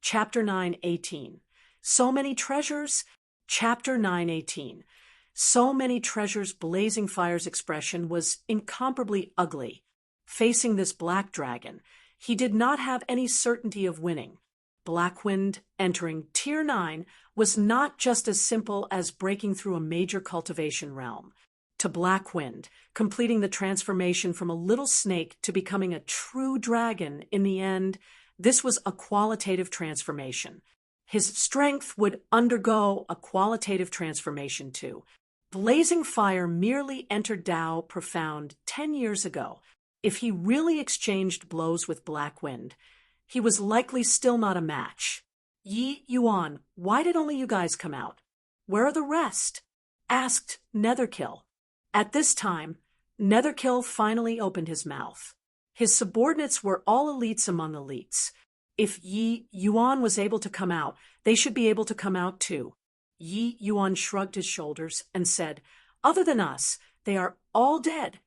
Chapter 9:18. So many treasures? Chapter 9:18. So many treasures. Blazing Fire's expression was incomparably ugly. Facing this black dragon, he did not have any certainty of winning. Blackwind entering Tier 9 was not just as simple as breaking through a major cultivation realm. To Blackwind, completing the transformation from a little snake to becoming a true dragon in the end, this was a qualitative transformation. His strength would undergo a qualitative transformation too. Blazing Fire merely entered Tao Profound 10 years ago. If he really exchanged blows with Blackwind, he was likely still not a match. Yi Yuan, why did only you guys come out? Where are the rest? Asked Netherkill. At this time, Netherkill finally opened his mouth. His subordinates were all elites among elites. If Yi Yuan was able to come out, they should be able to come out too. Yi Yuan shrugged his shoulders and said, "Other than us, they are all dead."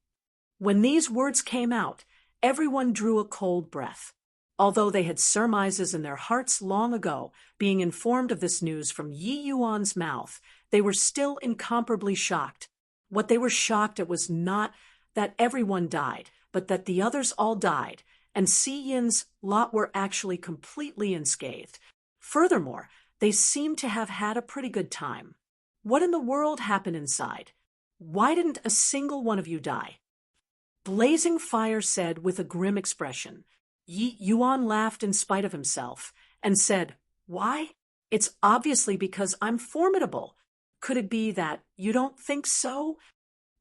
When these words came out, everyone drew a cold breath. Although they had surmises in their hearts long ago, being informed of this news from Yi Yuan's mouth, they were still incomparably shocked. What they were shocked at was not that everyone died, but that the others all died, and Si Yin's lot were actually completely unscathed. Furthermore, they seemed to have had a pretty good time. What in the world happened inside? Why didn't a single one of you die? Blazing Fire said with a grim expression. Yi Yuan laughed in spite of himself and said, "Why? It's obviously because I'm formidable. Could it be that you don't think so?"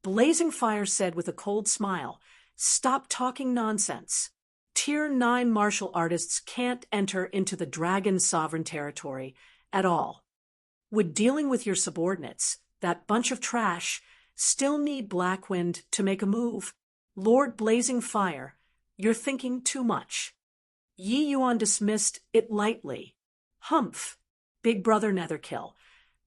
Blazing Fire said with a cold smile, "Stop talking nonsense. Tier 9 martial artists can't enter into the dragon's sovereign territory at all. Would dealing with your subordinates, that bunch of trash, still need Blackwind to make a move? Lord Blazing Fire, you're thinking too much." Yi Yuan dismissed it lightly. "Humph, Big Brother Netherkill.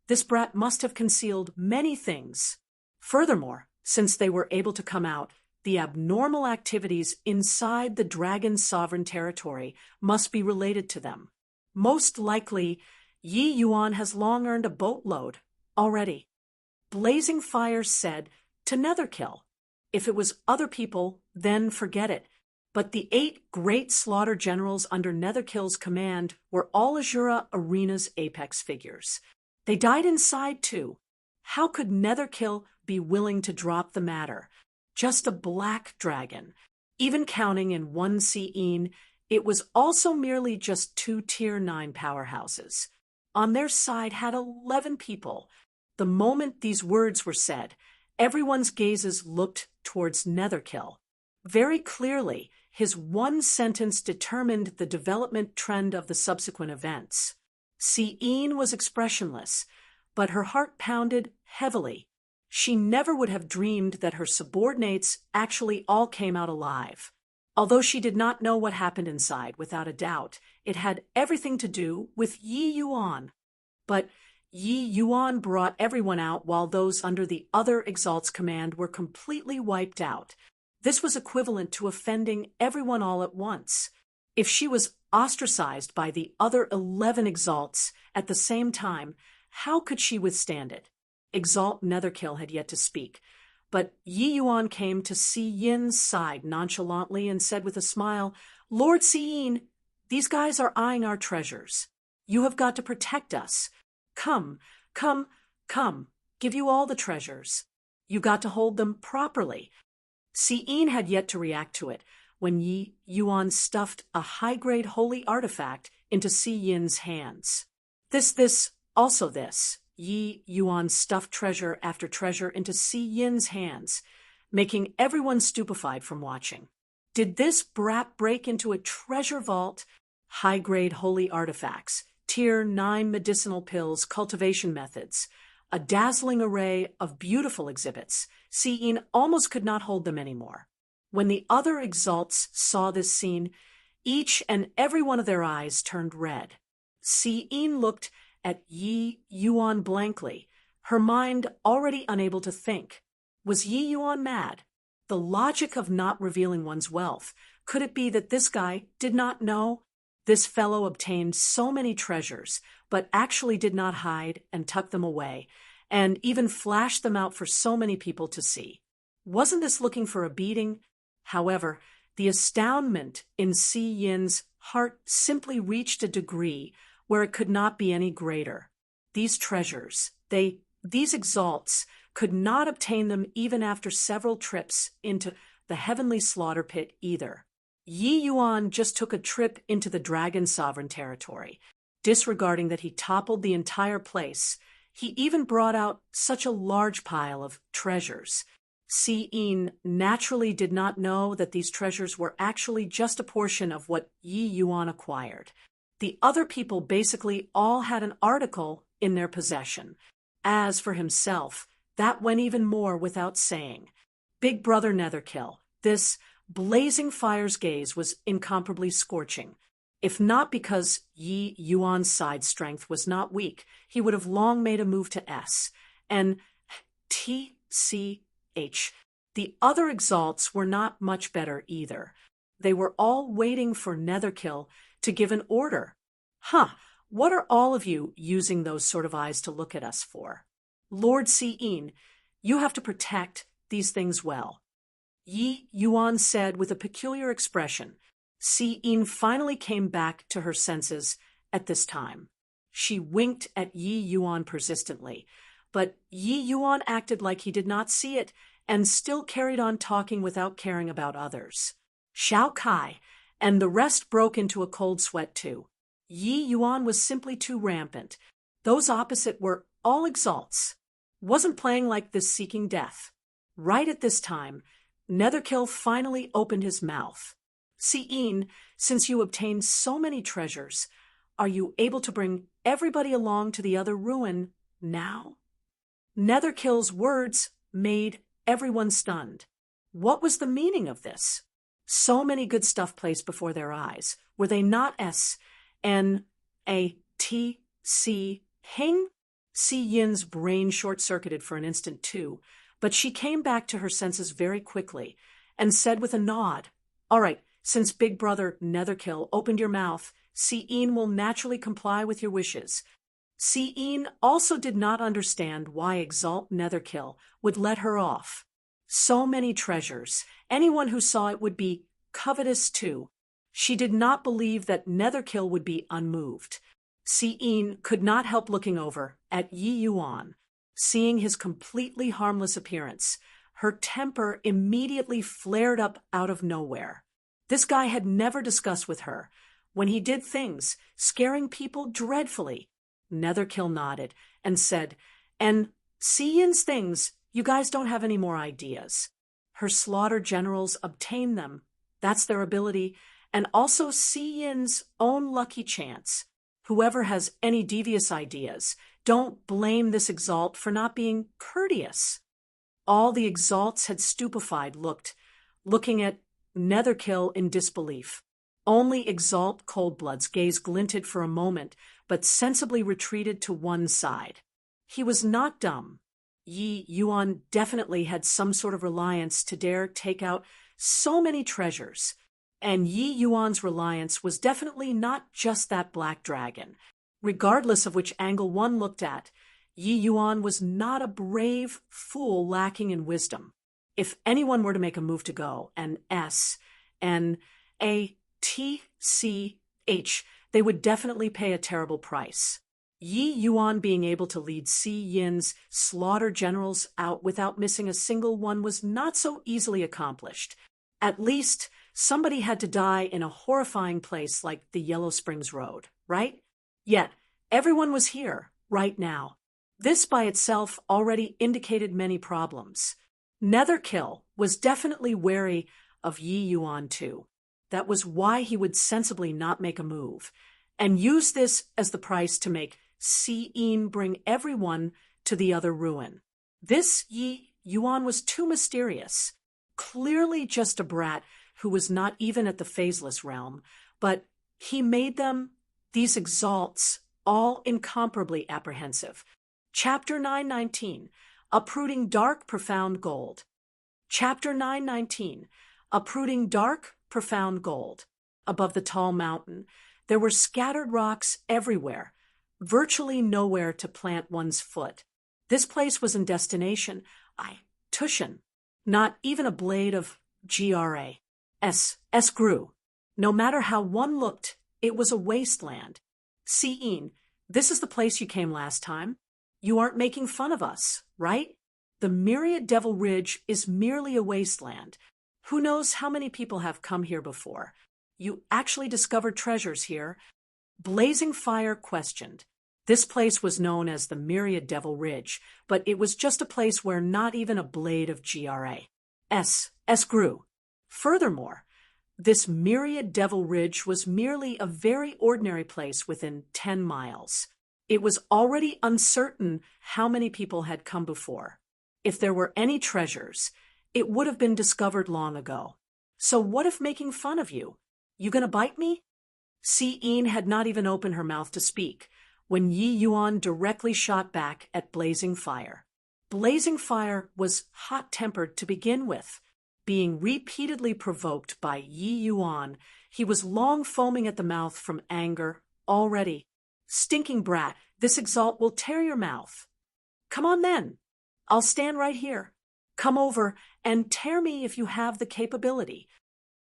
This brat must have concealed many things. Furthermore, since they were able to come out, the abnormal activities inside the dragon's sovereign territory must be related to them. Most likely, Yi Yuan has long earned a boatload already." Blazing Fire said to Netherkill, "If it was other people, then forget it. But the 8 great slaughter generals under Netherkill's command were all Azura Arena's apex figures. They died inside too. How could Netherkill be willing to drop the matter? Just a black dragon. Even counting in one Si'in, it was also merely just 2 Tier 9 powerhouses. On their side had 11 people. The moment these words were said, everyone's gazes looked towards Netherkill. Very clearly, his one sentence determined the development trend of the subsequent events. Si'in was expressionless, but her heart pounded heavily. She never would have dreamed that her subordinates actually all came out alive. Although she did not know what happened inside, without a doubt, it had everything to do with Yi Yuan. But Yi Yuan brought everyone out while those under the other Exalt's command were completely wiped out. This was equivalent to offending everyone all at once. If she was ostracized by the other 11 Exalts at the same time, how could she withstand it? Exalt Netherkill had yet to speak, but Yi Yuan came to Si Yin's side nonchalantly and said with a smile, "Lord Si Yin, these guys are eyeing our treasures. You have got to protect us. Come, give you all the treasures. You got to hold them properly." Si Yin had yet to react to it when Yi Yuan stuffed a high-grade holy artifact into Si Yin's hands. Also this. Yi Yuan stuffed treasure after treasure into Si Yin's hands, making everyone stupefied from watching. Did this brat break into a treasure vault? High-grade holy artifacts, Tier 9 medicinal pills, cultivation methods, a dazzling array of beautiful exhibits. Si Yin almost could not hold them anymore. When the other Exalts saw this scene, each and every one of their eyes turned red. Si Yin looked at Yi Yuan blankly, her mind already unable to think. Was Yi Yuan mad? The logic of not revealing one's wealth. Could it be that this guy did not know? This fellow obtained so many treasures, but actually did not hide and tuck them away, and even flashed them out for so many people to see. Wasn't this looking for a beating? However, the astoundment in Si Yin's heart simply reached a degree where it could not be any greater. These treasures, these exalts, could not obtain them even after several trips into the heavenly slaughter pit either. Yi Yuan just took a trip into the dragon sovereign territory, disregarding that he toppled the entire place. He even brought out such a large pile of treasures. Si Yin naturally did not know that these treasures were actually just a portion of what Yi Yuan acquired. The other people basically all had an article in their possession. As for himself, that went even more without saying. Big Brother Netherkill, this blazing fire's gaze was incomparably scorching. If not because Yi Yuan's side strength was not weak, he would have long made a move to S. And TCH. The other exalts were not much better either. They were all waiting for Netherkill to give an order. What are all of you using those sort of eyes to look at us for? Lord Si Yin, you have to protect these things well. Yi Yuan said with a peculiar expression. Si Yin finally came back to her senses at this time. She winked at Yi Yuan persistently, but Yi Yuan acted like he did not see it and still carried on talking without caring about others. Xiao Kai and the rest broke into a cold sweat too. Yi Yuan was simply too rampant. Those opposite were all exalts. Wasn't playing like this seeking death. Right at this time, Netherkill finally opened his mouth. Si Yin, since you obtained so many treasures, are you able to bring everybody along to the other ruin now? Netherkill's words made everyone stunned. What was the meaning of this? So many good stuff placed before their eyes. Were they not S-N-A-T-C Hing? Si Yin's brain short-circuited for an instant too, but she came back to her senses very quickly and said with a nod, "All right, since Big Brother Netherkill opened your mouth, Si Yin will naturally comply with your wishes." Si Yin also did not understand why Exalt Netherkill would let her off. So many treasures, anyone who saw it would be covetous too. She did not believe that Netherkill would be unmoved. Si Yin could not help looking over at Yi Yuan. Seeing his completely harmless appearance, her temper immediately flared up out of nowhere. This guy had never discussed with her, when he did things, scaring people dreadfully. Netherkill nodded and said, "And Si Yin's things, you guys don't have any more ideas. Her slaughter generals obtain them. That's their ability, and also Si Yin's own lucky chance. Whoever has any devious ideas, don't blame this exalt for not being courteous." All the exalts had stupefied looking at Netherkill in disbelief. Only Exalt Coldblood's gaze glinted for a moment, but sensibly retreated to one side. He was not dumb. Yi Yuan definitely had some sort of reliance to dare take out so many treasures, and Yi Yuan's reliance was definitely not just that black dragon. Regardless of which angle one looked at, Yi Yuan was not a brave fool lacking in wisdom. If anyone were to make a move to go, an S-N-A-T-C-H, they would definitely pay a terrible price. Yi Yuan being able to lead Si Yin's slaughter generals out without missing a single one was not so easily accomplished. At least, somebody had to die in a horrifying place like the Yellow Springs Road, right? Yet, everyone was here, right now. This by itself already indicated many problems. Netherkill was definitely wary of Yi Yuan too. That was why he would sensibly not make a move, and use this as the price to make Si Yin bring everyone to the other ruin. This Yi Yuan was too mysterious. Clearly just a brat who was not even at the phaseless realm, but he made them, these exalts, all incomparably apprehensive. Chapter 919, Uprooting Dark, Profound Gold. Chapter 919, Uprooting Dark, Profound Gold. Above the tall mountain, There were scattered rocks everywhere, virtually nowhere to plant one's foot. This place was in destination, Tushan, not even a blade of GRA. S grew. No matter how one looked, it was a wasteland. Sein, this is the place you came last time. You aren't making fun of us, right? The Myriad Devil Ridge is merely a wasteland. Who knows how many people have come here before? You actually discovered treasures here. Blazing Fire questioned. This place was known as the Myriad Devil Ridge, but it was just a place where not even a blade of GRA. S grew. Furthermore, this Myriad Devil Ridge was merely a very ordinary place within 10 miles. It was already uncertain how many people had come before. If there were any treasures, it would have been discovered long ago. So what if making fun of you? You gonna bite me? Sein had not even opened her mouth to speak when Yi Yuan directly shot back at Blazing Fire. Blazing Fire was hot-tempered to begin with. Being repeatedly provoked by Yi Yuan, he was long foaming at the mouth from anger already. Stinking brat, this exalt will tear your mouth. Come on then. I'll stand right here. Come over and tear me if you have the capability.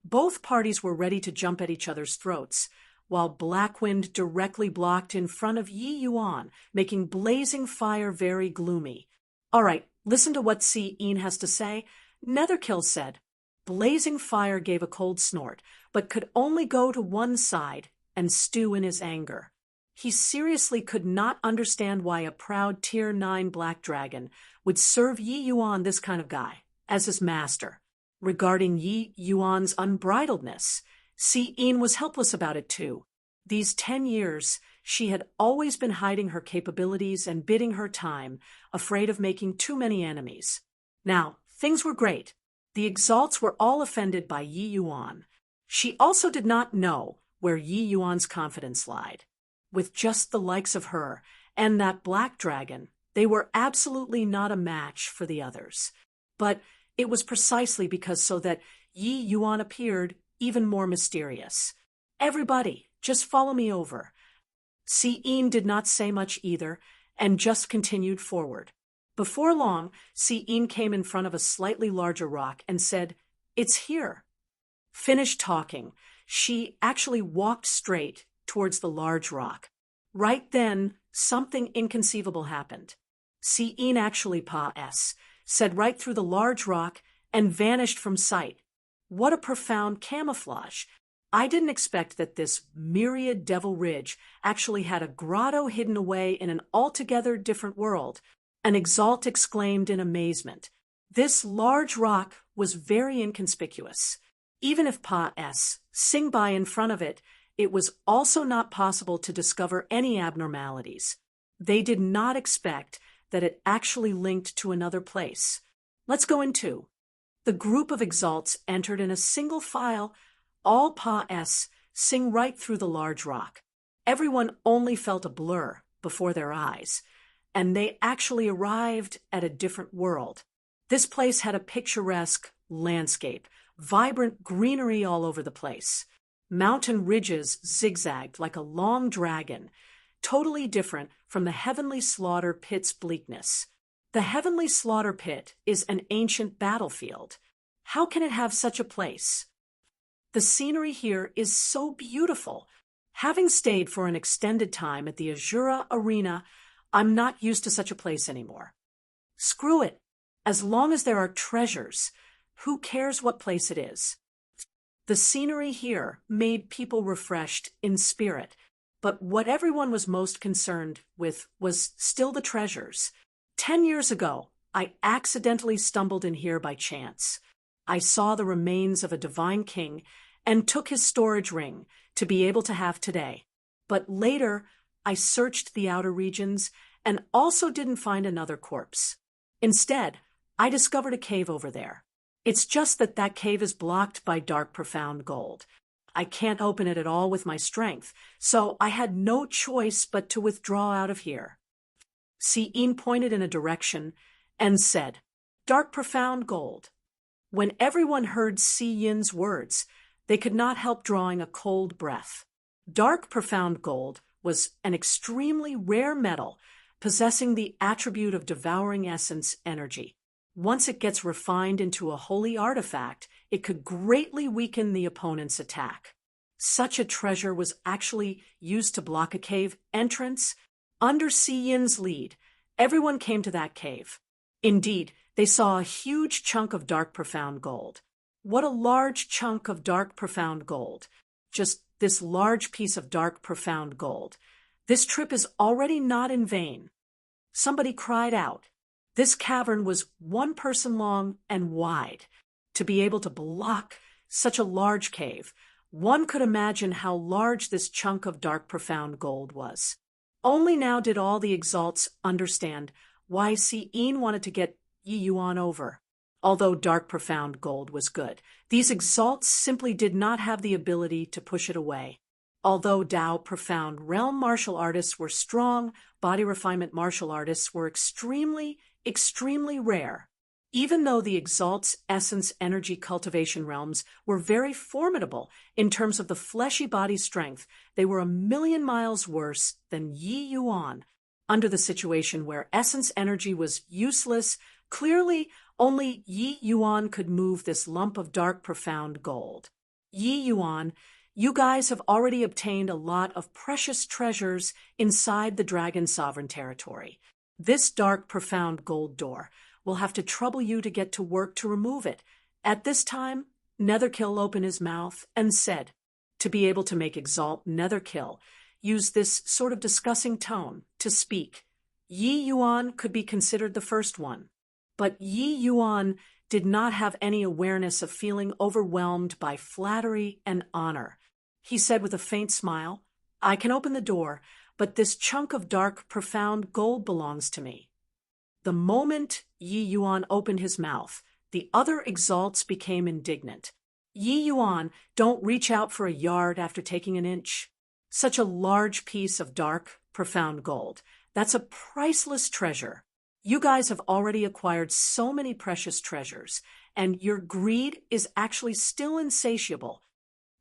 Both parties were ready to jump at each other's throats, while Blackwind directly blocked in front of Yi Yuan, making Blazing Fire very gloomy. All right, listen to what Sein has to say. Netherkill said. Blazing Fire gave a cold snort, but could only go to one side and stew in his anger. He seriously could not understand why a proud Tier 9 Black Dragon would serve Yi Yuan, this kind of guy, as his master. Regarding Yi Yuan's unbridledness, Sein was helpless about it too. These 10 years, she had always been hiding her capabilities and biding her time, afraid of making too many enemies. Now, things were great. The exalts were all offended by Yi Yuan. She also did not know where Yi Yuan's confidence lied. With just the likes of her and that black dragon, they were absolutely not a match for the others. But it was precisely because so that Yi Yuan appeared even more mysterious. Everybody, just follow me over. Sein did not say much either, and just continued forward. Before long, Sein came in front of a slightly larger rock and said, "It's here." Finished talking, she actually walked straight towards the large rock. Right then, something inconceivable happened. Sein actually said right through the large rock and vanished from sight. What a profound camouflage! I didn't expect that this Myriad Devil Ridge actually had a grotto hidden away in an altogether different world. An exalt exclaimed in amazement. This large rock was very inconspicuous. Even if sing by in front of it, it was also not possible to discover any abnormalities. They did not expect that it actually linked to another place. Let's go in too. The group of exalts entered in a single file, all sing right through the large rock. Everyone only felt a blur before their eyes, and they actually arrived at a different world. This place had a picturesque landscape, vibrant greenery all over the place. Mountain ridges zigzagged like a long dragon, totally different from the Heavenly Slaughter Pit's bleakness. The Heavenly Slaughter Pit is an ancient battlefield. How can it have such a place? The scenery here is so beautiful. Having stayed for an extended time at the Azura Arena, I'm not used to such a place anymore. Screw it. As long as there are treasures, who cares what place it is? The scenery here made people refreshed in spirit, but what everyone was most concerned with was still the treasures. 10 years ago, I accidentally stumbled in here by chance. I saw the remains of a divine king and took his storage ring to be able to have today. But later, I searched the outer regions and also didn't find another corpse. Instead, I discovered a cave over there. It's just that that cave is blocked by dark, profound gold. I can't open it at all with my strength, so I had no choice but to withdraw out of here. Sein pointed in a direction and said, "Dark, profound gold." When everyone heard Si Yin's words, they could not help drawing a cold breath. Dark profound gold was an extremely rare metal possessing the attribute of devouring essence energy. Once it gets refined into a holy artifact, it could greatly weaken the opponent's attack. Such a treasure was actually used to block a cave entrance. Under Si Yin's lead, everyone came to that cave. Indeed, they saw a huge chunk of dark profound gold. What a large chunk of dark profound gold. Just this large piece of dark profound gold. This trip is already not in vain. Somebody cried out. This cavern was 1 person long and wide. To be able to block such a large cave, one could imagine how large this chunk of dark profound gold was. Only now did all the exalts understand why Si Yin wanted to get Yi Yuan over. Although dark profound gold was good, these exalts simply did not have the ability to push it away. Although Dao profound realm martial artists were strong, body refinement martial artists were extremely rare. Even though the exalts' essence energy cultivation realms were very formidable in terms of the fleshy body strength, they were 1,000,000 miles worse than Yi Yuan. Under the situation where essence energy was useless, clearly only Yi Yuan could move this lump of dark profound gold. Yi Yuan, you guys have already obtained a lot of precious treasures inside the Dragon Sovereign territory. This dark profound gold door will have to trouble you to get to work to remove it. At this time, Netherkill opened his mouth and said, to be able to make Exalt Netherkill use this sort of discussing tone to speak. Yi Yuan could be considered the first one. But Yi Yuan did not have any awareness of feeling overwhelmed by flattery and honor. He said with a faint smile, I can open the door, but this chunk of dark, profound gold belongs to me. The moment Yi Yuan opened his mouth, the other exalts became indignant. Yi Yuan, don't reach out for a yard after taking an inch. Such a large piece of dark, profound gold. That's a priceless treasure. You guys have already acquired so many precious treasures, and your greed is actually still insatiable.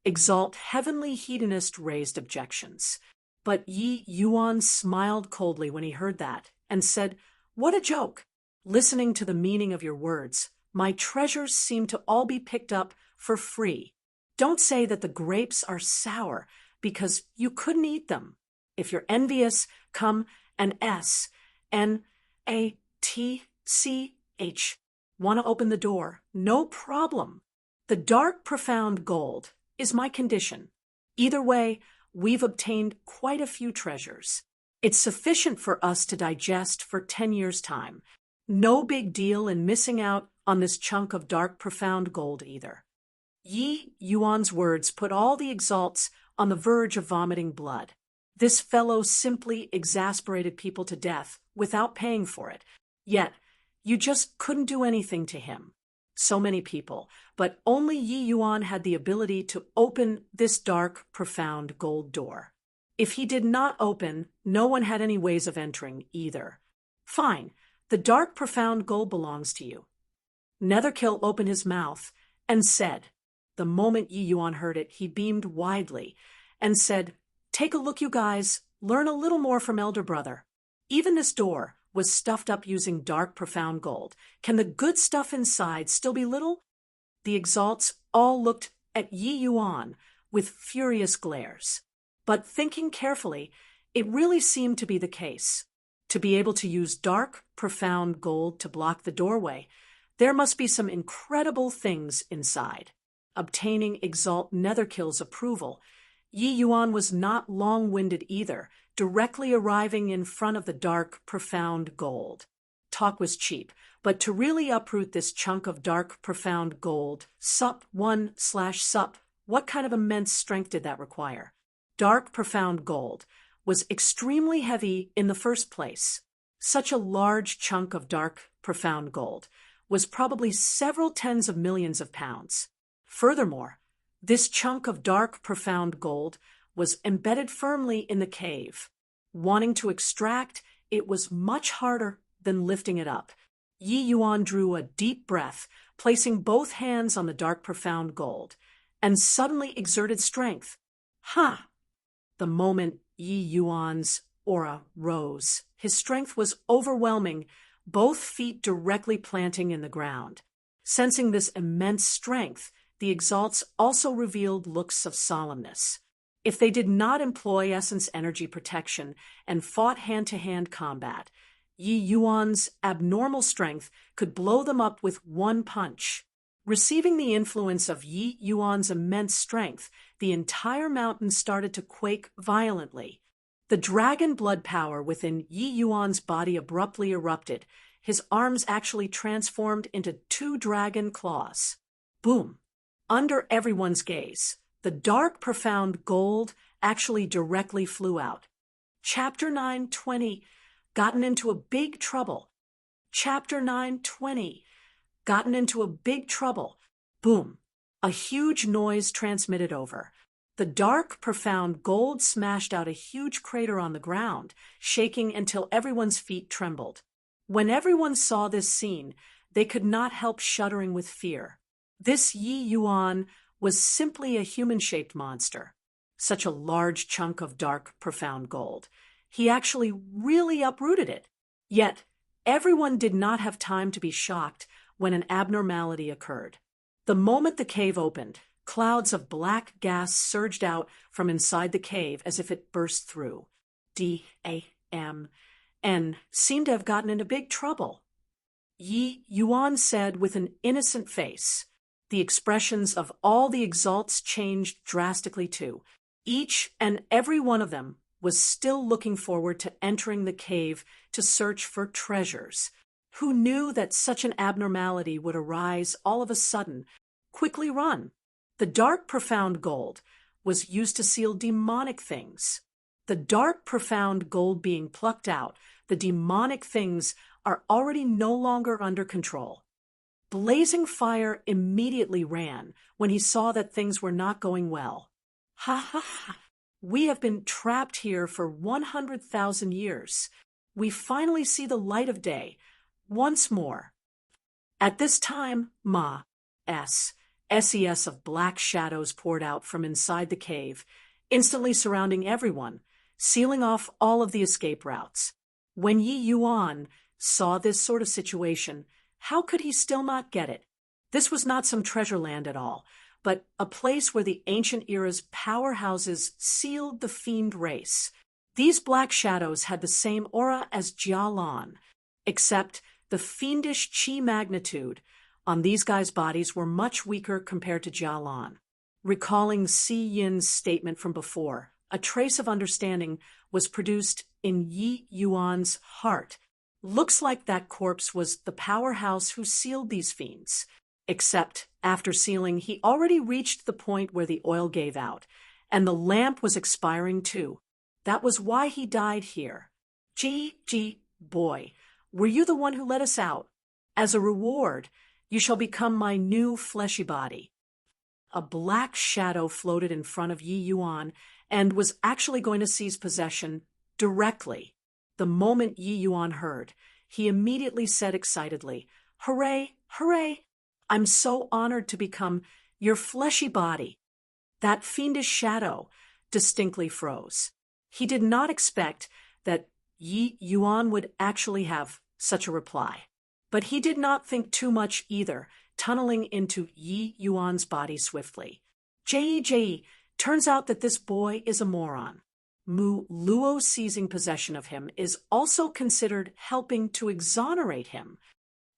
Exalt Heavenly Hedonist raised objections. But Yi Yuan smiled coldly when he heard that, and said, What a joke! Listening to the meaning of your words, my treasures seem to all be picked up for free. Don't say that the grapes are sour, because you couldn't eat them. If you're envious, come and SNATCH. Want to open the door? No problem. The dark profound gold is my condition. Either way, we've obtained quite a few treasures. It's sufficient for us to digest for 10 years' time. No big deal in missing out on this chunk of dark profound gold either. Yi Yuan's words put all the exalts on the verge of vomiting blood. This fellow simply exasperated people to death without paying for it. Yet, you just couldn't do anything to him. So many people, but only Yi Yuan had the ability to open this dark, profound gold door. If he did not open, no one had any ways of entering either. Fine, the dark, profound gold belongs to you. Netherkill opened his mouth and said, the moment Yi Yuan heard it, he beamed widely and said, Take a look, you guys. Learn a little more from Elder Brother. Even this door was stuffed up using dark, profound gold. Can the good stuff inside still be little? The exalts all looked at Yi Yuan with furious glares. But thinking carefully, it really seemed to be the case. To be able to use dark, profound gold to block the doorway, there must be some incredible things inside. Obtaining Exalt Netherkill's approval, Yi Yuan was not long-winded either, directly arriving in front of the dark, profound gold. Talk was cheap, but to really uproot this chunk of dark, profound gold, sup, what kind of immense strength did that require? Dark, profound gold was extremely heavy in the first place. Such a large chunk of dark, profound gold was probably several tens of millions of pounds. Furthermore, this chunk of dark, profound gold was embedded firmly in the cave. Wanting to extract, it was much harder than lifting it up. Yi Yuan drew a deep breath, placing both hands on the dark, profound gold, and suddenly exerted strength. Ha! The moment Yi Yuan's aura rose, his strength was overwhelming, both feet directly planting in the ground. Sensing this immense strength, the exalts also revealed looks of solemnness. If they did not employ essence energy protection and fought hand-to-hand combat, Yi Yuan's abnormal strength could blow them up with one punch. Receiving the influence of Yi Yuan's immense strength, the entire mountain started to quake violently. The dragon blood power within Yi Yuan's body abruptly erupted. His arms actually transformed into 2 dragon claws. Boom! Under everyone's gaze, the dark, profound gold actually directly flew out. Chapter 9:20. Gotten into a big trouble. Chapter 9:20. Gotten into a big trouble. Boom! A huge noise transmitted over. The dark, profound gold smashed out a huge crater on the ground, shaking until everyone's feet trembled. When everyone saw this scene, they could not help shuddering with fear. This Yi Yuan was simply a human-shaped monster. Such a large chunk of dark, profound gold. He actually really uprooted it. Yet, everyone did not have time to be shocked when an abnormality occurred. The moment the cave opened, clouds of black gas surged out from inside the cave as if it burst through. D-A-M-N seemed to have gotten into big trouble. Yi Yuan said with an innocent face. The expressions of all the exalts changed drastically too. Each and every one of them was still looking forward to entering the cave to search for treasures. Who knew that such an abnormality would arise all of a sudden? Quickly run. The dark, profound gold was used to seal demonic things. The dark, profound gold being plucked out, the demonic things are already no longer under control. Blazing Fire immediately ran when he saw that things were not going well. Ha ha ha! We have been trapped here for 100,000 years. We finally see the light of day. Once more. At this time, SES of black shadows poured out from inside the cave, instantly surrounding everyone, sealing off all of the escape routes. When Yi Yuan saw this sort of situation, how could he still not get it? This was not some treasure land at all, but a place where the ancient era's powerhouses sealed the fiend race. These black shadows had the same aura as Jialan, except the fiendish chi magnitude on these guys' bodies were much weaker compared to Jialan. Recalling Si Yin's statement from before, a trace of understanding was produced in Yi Yuan's heart. Looks like that corpse was the powerhouse who sealed these fiends. Except, after sealing, he already reached the point where the oil gave out, and the lamp was expiring too. That was why he died here. Boy, were you the one who let us out? As a reward, you shall become my new fleshy body. A black shadow floated in front of Yi Yuan and was actually going to seize possession directly. The moment Yi Yuan heard, he immediately said excitedly, "Hooray, hooray! I'm so honored to become your fleshy body." That fiendish shadow distinctly froze. He did not expect that Yi Yuan would actually have such a reply. But he did not think too much either, tunneling into Yi Yuan's body swiftly. Turns out that this boy is a moron. Mu Luo seizing possession of him is also considered helping to exonerate him.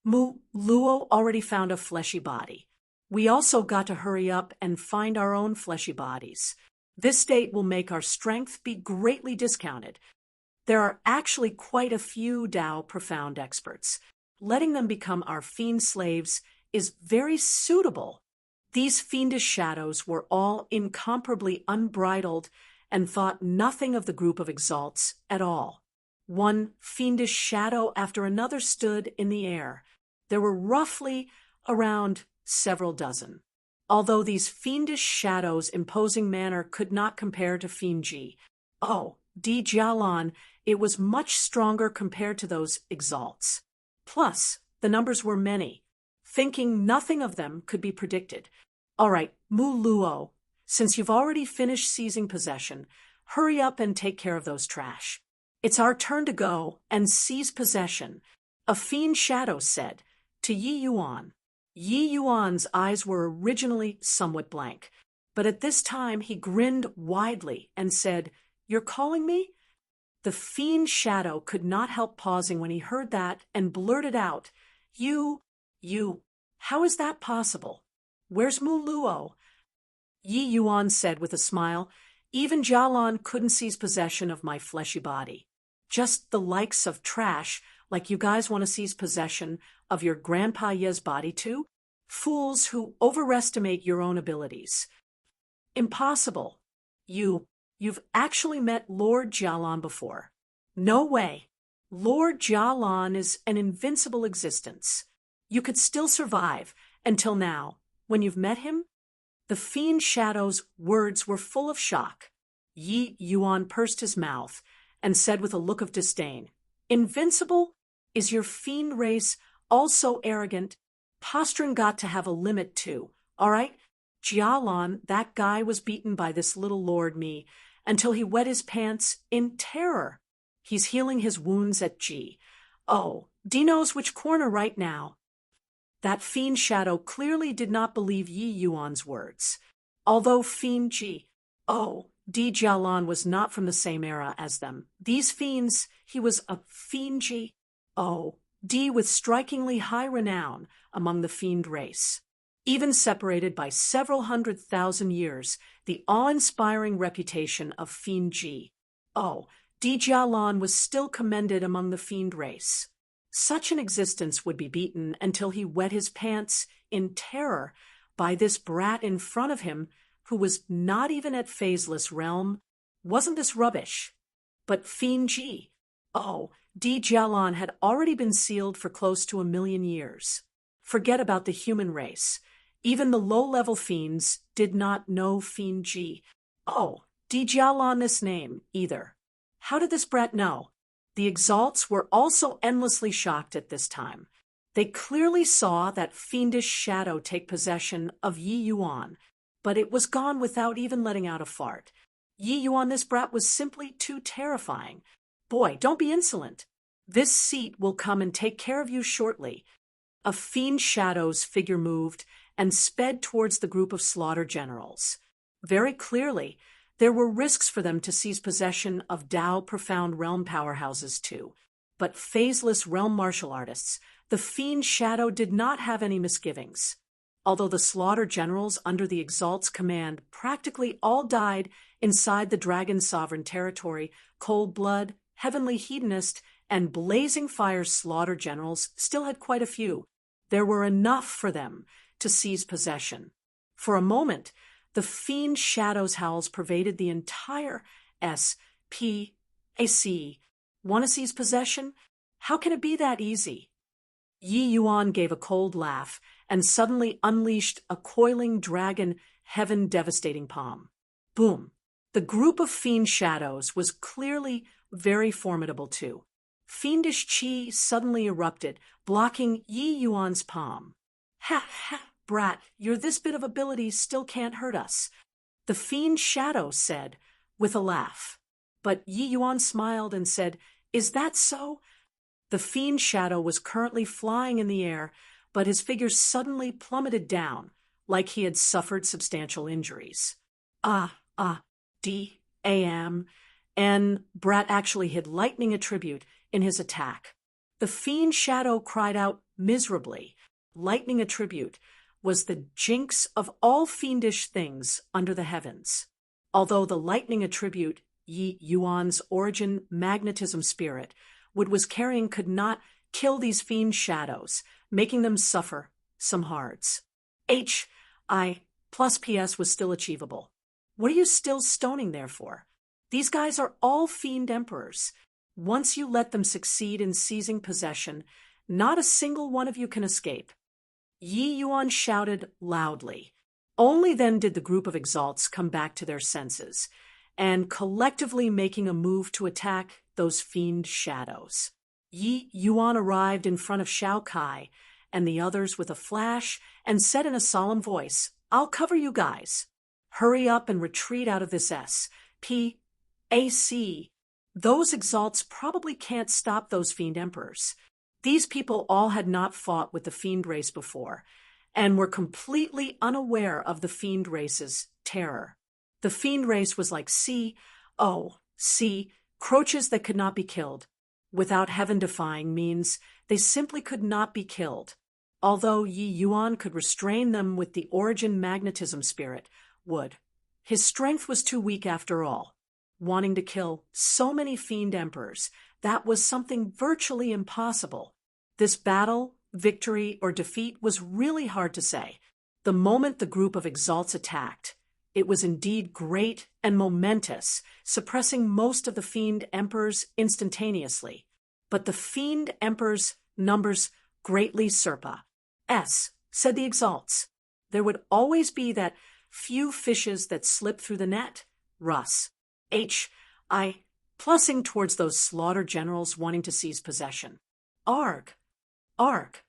Mu Luo already found a fleshy body. We also got to hurry up and find our own fleshy bodies. This state will make our strength be greatly discounted. There are actually quite a few Dao profound experts. Letting them become our fiend slaves is very suitable. These fiendish shadows were all incomparably unbridled and thought nothing of the group of exalts at all. One fiendish shadow after another stood in the air. There were roughly around several dozen. Although these fiendish shadows' imposing manner could not compare to Fiendji. Di Jialan, it was much stronger compared to those exalts. Plus, the numbers were many. Thinking nothing of them could be predicted. All right, Mu Luo, since you've already finished seizing possession, Hurry up and take care of those trash. It's our turn to go and seize possession, a fiend shadow said to Yi Yuan. Yi Yuan's eyes were originally somewhat blank, but at this time he grinned widely and said, "You're calling me?" The fiend shadow could not help pausing when he heard that and blurted out, You, how is that possible? Where's Mu Luo?" Yi Yuan said with a smile, "Even Jialan couldn't seize possession of my fleshy body. Just the likes of trash, like you guys want to seize possession of your Grandpa Ye's body too? Fools who overestimate your own abilities. Impossible. You've actually met Lord Jialan before." "No way. Lord Jialan is an invincible existence. You could still survive until now, when you've met him?" The fiend shadow's words were full of shock. Yi Yuan pursed his mouth and said with a look of disdain, "Invincible? Is your fiend race all so arrogant? Posturing got to have a limit too, all right? Jialan, that guy was beaten by this little Lord me until he wet his pants in terror. He's healing his wounds at G. Oh, D knows which corner right now." That fiend shadow clearly did not believe Yi Yuan's words. Although fiend G. Oh, D Jialan was not from the same era as them. These fiends, he was a fiend G. Oh, D with strikingly high renown among the fiend race. Even separated by several 100,000 years, the awe-inspiring reputation of fiend G. Oh, D Jialan was still commended among the fiend race. Such an existence would be beaten until he wet his pants in terror by this brat in front of him who was not even at phaseless realm. Wasn't this rubbish? But fiend G. Oh, D Jialan had already been sealed for close to 1,000,000 years. Forget about the human race. Even the low-level fiends did not know fiend G. Oh, D Jialan this name, either. How did this brat know? The exalts were also endlessly shocked at this time. They clearly saw that fiendish shadow take possession of Yi Yuan, but it was gone without even letting out a fart. Yi Yuan, this brat was simply too terrifying. Boy, don't be insolent. This seat will come and take care of you shortly. A fiend shadow's figure moved and sped towards the group of slaughter generals. Very clearly, there were risks for them to seize possession of Dao profound realm powerhouses too. But phaseless realm martial artists, the fiend shadow did not have any misgivings. Although the slaughter generals under the Exalt's command practically all died inside the Dragon Sovereign territory, Cold Blood, Heavenly Hedonist, and Blazing Fire's slaughter generals still had quite a few. There were enough for them to seize possession. For a moment, the fiend shadow's howls pervaded the entire SPAC. Want to seize possession? How can it be that easy? Yi Yuan gave a cold laugh and suddenly unleashed a coiling dragon heaven devastating palm. Boom! The group of fiend shadows was clearly very formidable too. Fiendish chi suddenly erupted, blocking Yi Yuan's palm. Ha ha! Brat, your this bit of ability still can't hurt us, the fiend shadow said, with a laugh. But Yi Yuan smiled and said, "Is that so?" The fiend shadow was currently flying in the air, but his figure suddenly plummeted down, like he had suffered substantial injuries. D-A-M-N, Brat actually hid lightning attribute in his attack. The fiend shadow cried out miserably. Lightning attribute was the jinx of all fiendish things under the heavens. Although the lightning attribute, Yi Yuan's origin magnetism spirit, Wood was carrying could not kill these fiend shadows, making them suffer some hards. HI plus PS was still achievable. What are you still stoning there for? These guys are all fiend emperors. Once you let them succeed in seizing possession, not a single one of you can escape. Yi Yuan shouted loudly. Only then did the group of exalts come back to their senses, and collectively making a move to attack those fiend shadows. Yi Yuan arrived in front of Shao Kai and the others with a flash and said in a solemn voice, "I'll cover you guys. Hurry up and retreat out of this SPAC AC. Those exalts probably can't stop those fiend emperors. These people all had not fought with the fiend race before, and were completely unaware of the fiend race's terror. The fiend race was like croaches that could not be killed. Without heaven-defying means, they simply could not be killed. Although Yi Yuan could restrain them with the origin magnetism spirit, would. His strength was too weak after all. Wanting to kill so many fiend emperors, that was something virtually impossible. This battle, victory, or defeat was really hard to say. The moment the group of exalts attacked, it was indeed great and momentous, suppressing most of the fiend emperors instantaneously. But the fiend emperors' numbers greatly said the exalts. There would always be that few fishes that slip through the net. Plussing towards those slaughter generals wanting to seize possession. Arg! Arg!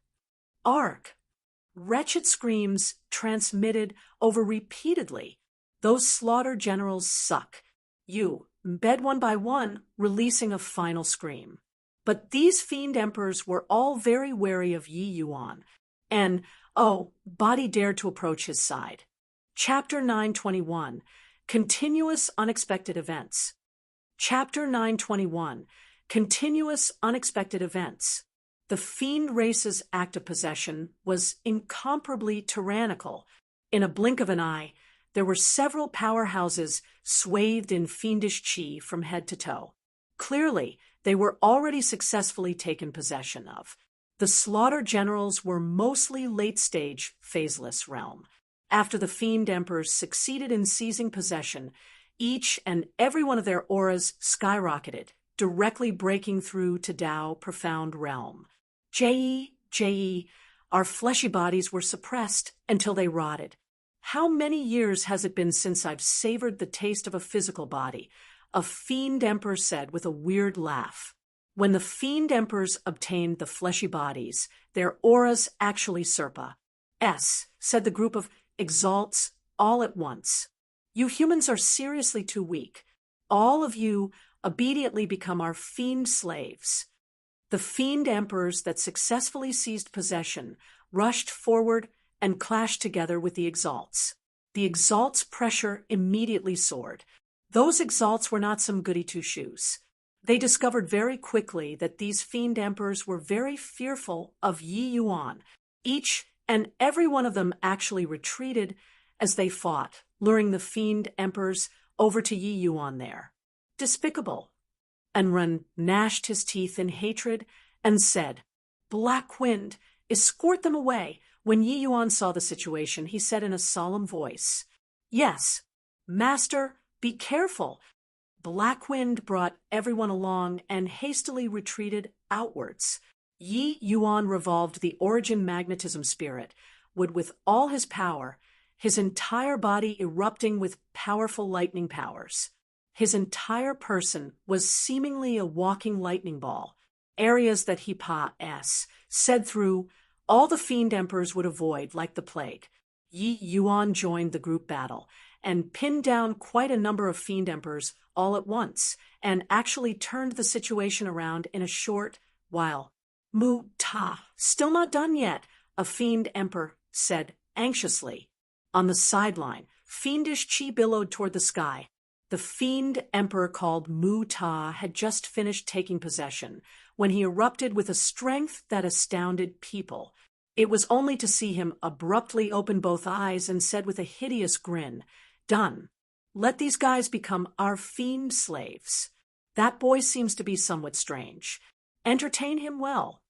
Arg! Wretched screams transmitted over repeatedly. Those slaughter generals suck. Bed one by one, releasing a final scream. But these fiend emperors were all very wary of Yi Yuan, and, body dared to approach his side. Chapter 921, Continuous Unexpected Events. Chapter 921, Continuous Unexpected Events. The fiend race's act of possession was incomparably tyrannical. In a blink of an eye, there were several powerhouses swathed in fiendish chi from head to toe. Clearly, they were already successfully taken possession of. The slaughter generals were mostly late-stage, phaseless realm. After the fiend emperors succeeded in seizing possession, each and every one of their auras skyrocketed, directly breaking through to Tao profound realm. Our fleshy bodies were suppressed until they rotted. How many years has it been since I've savored the taste of a physical body? A fiend emperor said with a weird laugh. When the fiend emperors obtained the fleshy bodies, their auras actually said the group of exalts all at once. You humans are seriously too weak. All of you obediently become our fiend slaves. The fiend emperors that successfully seized possession rushed forward and clashed together with the exalts. The exalts' pressure immediately soared. Those exalts were not some goody two-shoes. They discovered very quickly that these fiend emperors were very fearful of Yi Yuan. Each and every one of them actually retreated as they fought, luring the fiend emperors over to Yi Yuan there. Despicable. Enrun gnashed his teeth in hatred and said, "Black Wind, escort them away." When Yi Yuan saw the situation, he said in a solemn voice, "Yes, Master, be careful." Black Wind brought everyone along and hastily retreated outwards. Yi Yuan revolved the origin magnetism spirit, would with all his power, his entire body erupting with powerful lightning powers. His entire person was seemingly a walking lightning ball. Areas that he said through, all the fiend emperors would avoid like the plague. Yi Yuan joined the group battle and pinned down quite a number of fiend emperors all at once, and actually turned the situation around in a short while. Still not done yet, a fiend emperor said anxiously. On the sideline, fiendish chi billowed toward the sky. The fiend emperor called Ta had just finished taking possession when he erupted with a strength that astounded people. It was only to see him abruptly open both eyes and said with a hideous grin, "Done. Let these guys become our fiend slaves. That boy seems to be somewhat strange. Entertain him well."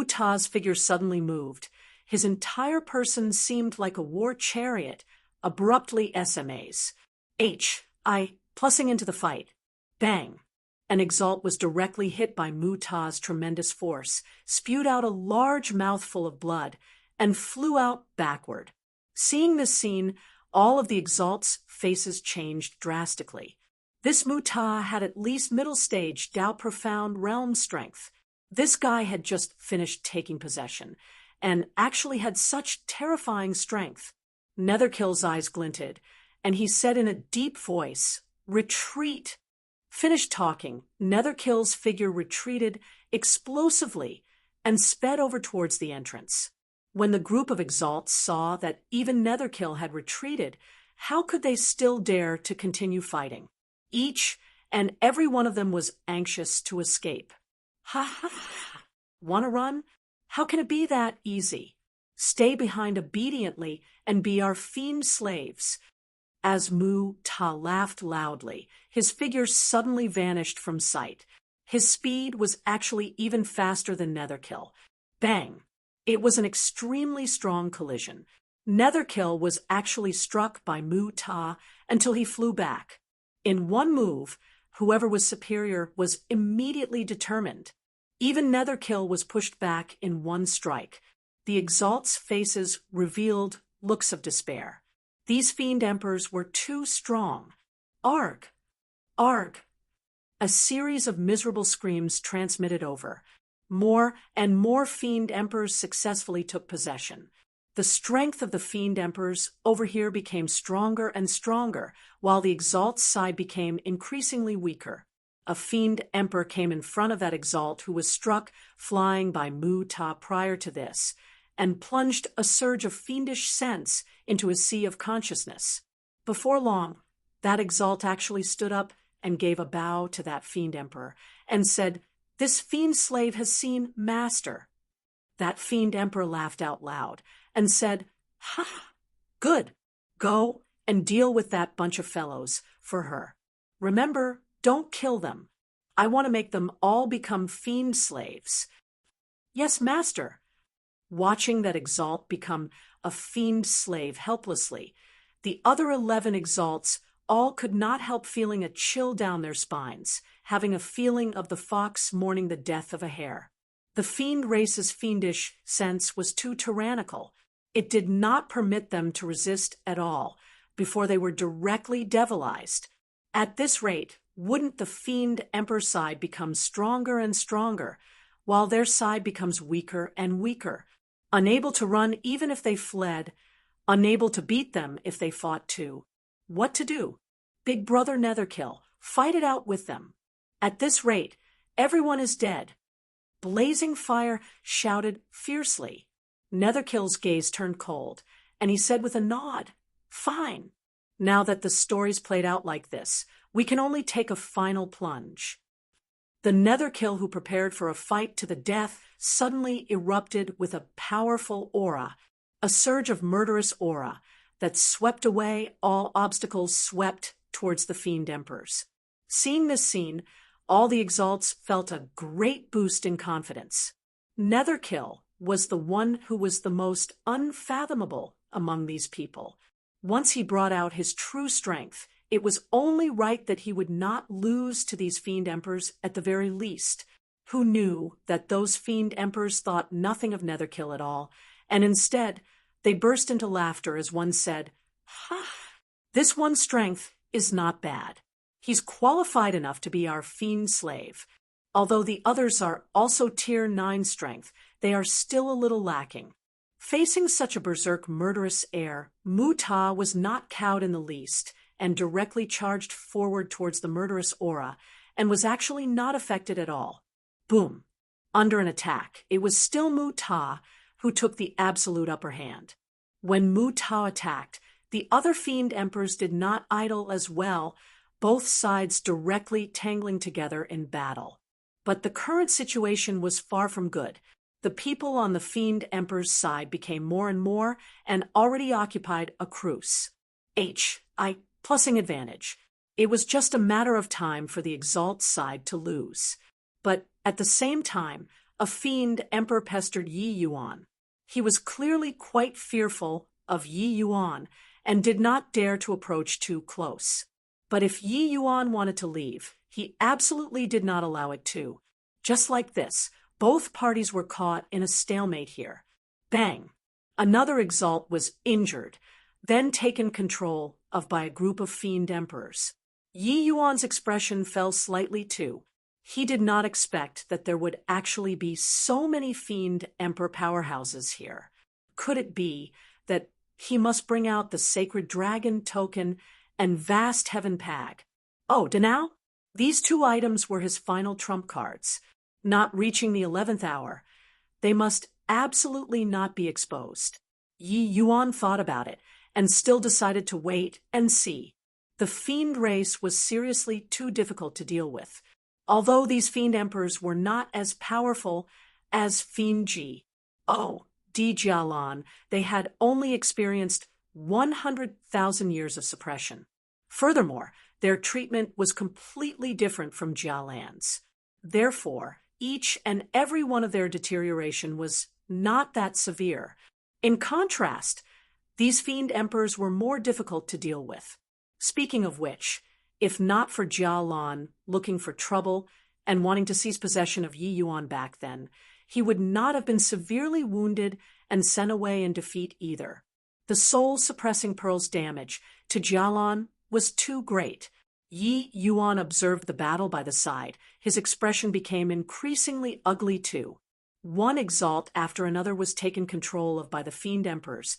Ta's figure suddenly moved. His entire person seemed like a war chariot, abruptly plussing into the fight. Bang! An exalt was directly hit by Ta's tremendous force, spewed out a large mouthful of blood, and flew out backward. Seeing this scene, all of the exalts' faces changed drastically. This Ta had at least middle stage Tao profound realm strength. This guy had just finished taking possession, and actually had such terrifying strength. Netherkill's eyes glinted, and he said in a deep voice, "Retreat! Finished talking, Netherkill's figure retreated explosively and sped over towards the entrance. When the group of exalts saw that even Netherkill had retreated, how could they still dare to continue fighting? Each and every one of them was anxious to escape. Ha ha ha! Wanna run? How can it be that easy? Stay behind obediently and be our fiend slaves. As Mu-Ta laughed loudly, his figure suddenly vanished from sight. His speed was actually even faster than Netherkill. Bang! It was an extremely strong collision. Netherkill was actually struck by Mu-Ta until he flew back. In one move, whoever was superior was immediately determined. Even Netherkill was pushed back in one strike. The exalts' faces revealed looks of despair. These fiend emperors were too strong. Arg! Arg! A series of miserable screams transmitted over. More and more fiend emperors successfully took possession. The strength of the fiend emperors over here became stronger and stronger, while the exalt's side became increasingly weaker. A fiend emperor came in front of that exalt who was struck flying by Mu-Ta prior to this, and plunged a surge of fiendish sense into his sea of consciousness. Before long, that exalt actually stood up and gave a bow to that fiend emperor, and said, "This fiend slave has seen Master." That fiend emperor laughed out loud, and said, "Ha! Good! Go and deal with that bunch of fellows for her. Remember, don't kill them. I want to make them all become fiend slaves." "Yes, Master." Watching that exalt become a fiend slave helplessly, the other 11 exalts all could not help feeling a chill down their spines, having a feeling of the fox mourning the death of a hare. The fiend race's fiendish sense was too tyrannical. It did not permit them to resist at all before they were directly devilized. At this rate, wouldn't the fiend emperor side become stronger and stronger, while their side becomes weaker and weaker? Unable to run even if they fled, unable to beat them if they fought too. What to do? Big Brother Netherkill, fight it out with them. At this rate, everyone is dead. Blazing Fire shouted fiercely. Netherkill's gaze turned cold, and he said with a nod, "Fine. Now that the story's played out like this, we can only take a final plunge." The Netherkill, who prepared for a fight to the death, suddenly erupted with a powerful aura, a surge of murderous aura that swept away all obstacles, swept towards the fiend emperors. Seeing this scene, all the exalts felt a great boost in confidence. Netherkill was the one who was the most unfathomable among these people. Once he brought out his true strength, it was only right that he would not lose to these fiend emperors at the very least. Who knew that those fiend emperors thought nothing of Netherkill at all, and instead they burst into laughter as one said, "Ha! This one's strength is not bad. He's qualified enough to be our fiend slave. Although the others are also tier 9 strength, they are still a little lacking." Facing such a berserk murderous air, Mu-Ta was not cowed in the least, and directly charged forward towards the murderous aura, and was actually not affected at all. Boom! Under an attack, it was still Mu-Ta who took the absolute upper hand. When Mu-Ta attacked, the other fiend emperors did not idle as well, both sides directly tangling together in battle. But the current situation was far from good. The people on the fiend emperor's side became more and more, and already occupied a cruise. Plussing advantage. It was just a matter of time for the exalt side to lose. But at the same time, a fiend emperor pestered Yi Yuan. He was clearly quite fearful of Yi Yuan and did not dare to approach too close. But if Yi Yuan wanted to leave, he absolutely did not allow it to. Just like this, both parties were caught in a stalemate here. Bang! Another exalt was injured, then taken control of by a group of fiend emperors. Yi Yuan's expression fell slightly too. He did not expect that there would actually be so many fiend emperor powerhouses here. Could it be that he must bring out the sacred dragon token and vast heaven pag? Oh, Danao? These two items were his final trump cards. Not reaching the 11th hour, they must absolutely not be exposed. Yi Yuan thought about it and still decided to wait and see. The fiend race was seriously too difficult to deal with, although these fiend emperors were not as powerful as Fiend Ji. Oh, Di Jialan, they had only experienced 100,000 years of suppression. Furthermore, their treatment was completely different from Jialan's. Therefore, each and every one of their deterioration was not that severe. In contrast, these fiend emperors were more difficult to deal with. Speaking of which, if not for Jialan looking for trouble and wanting to seize possession of Yi Yuan back then, he would not have been severely wounded and sent away in defeat either. The soul-suppressing pearl's damage to Jialan was too great. Yi Yuan observed the battle by the side. His expression became increasingly ugly too. One exalt after another was taken control of by the fiend emperors,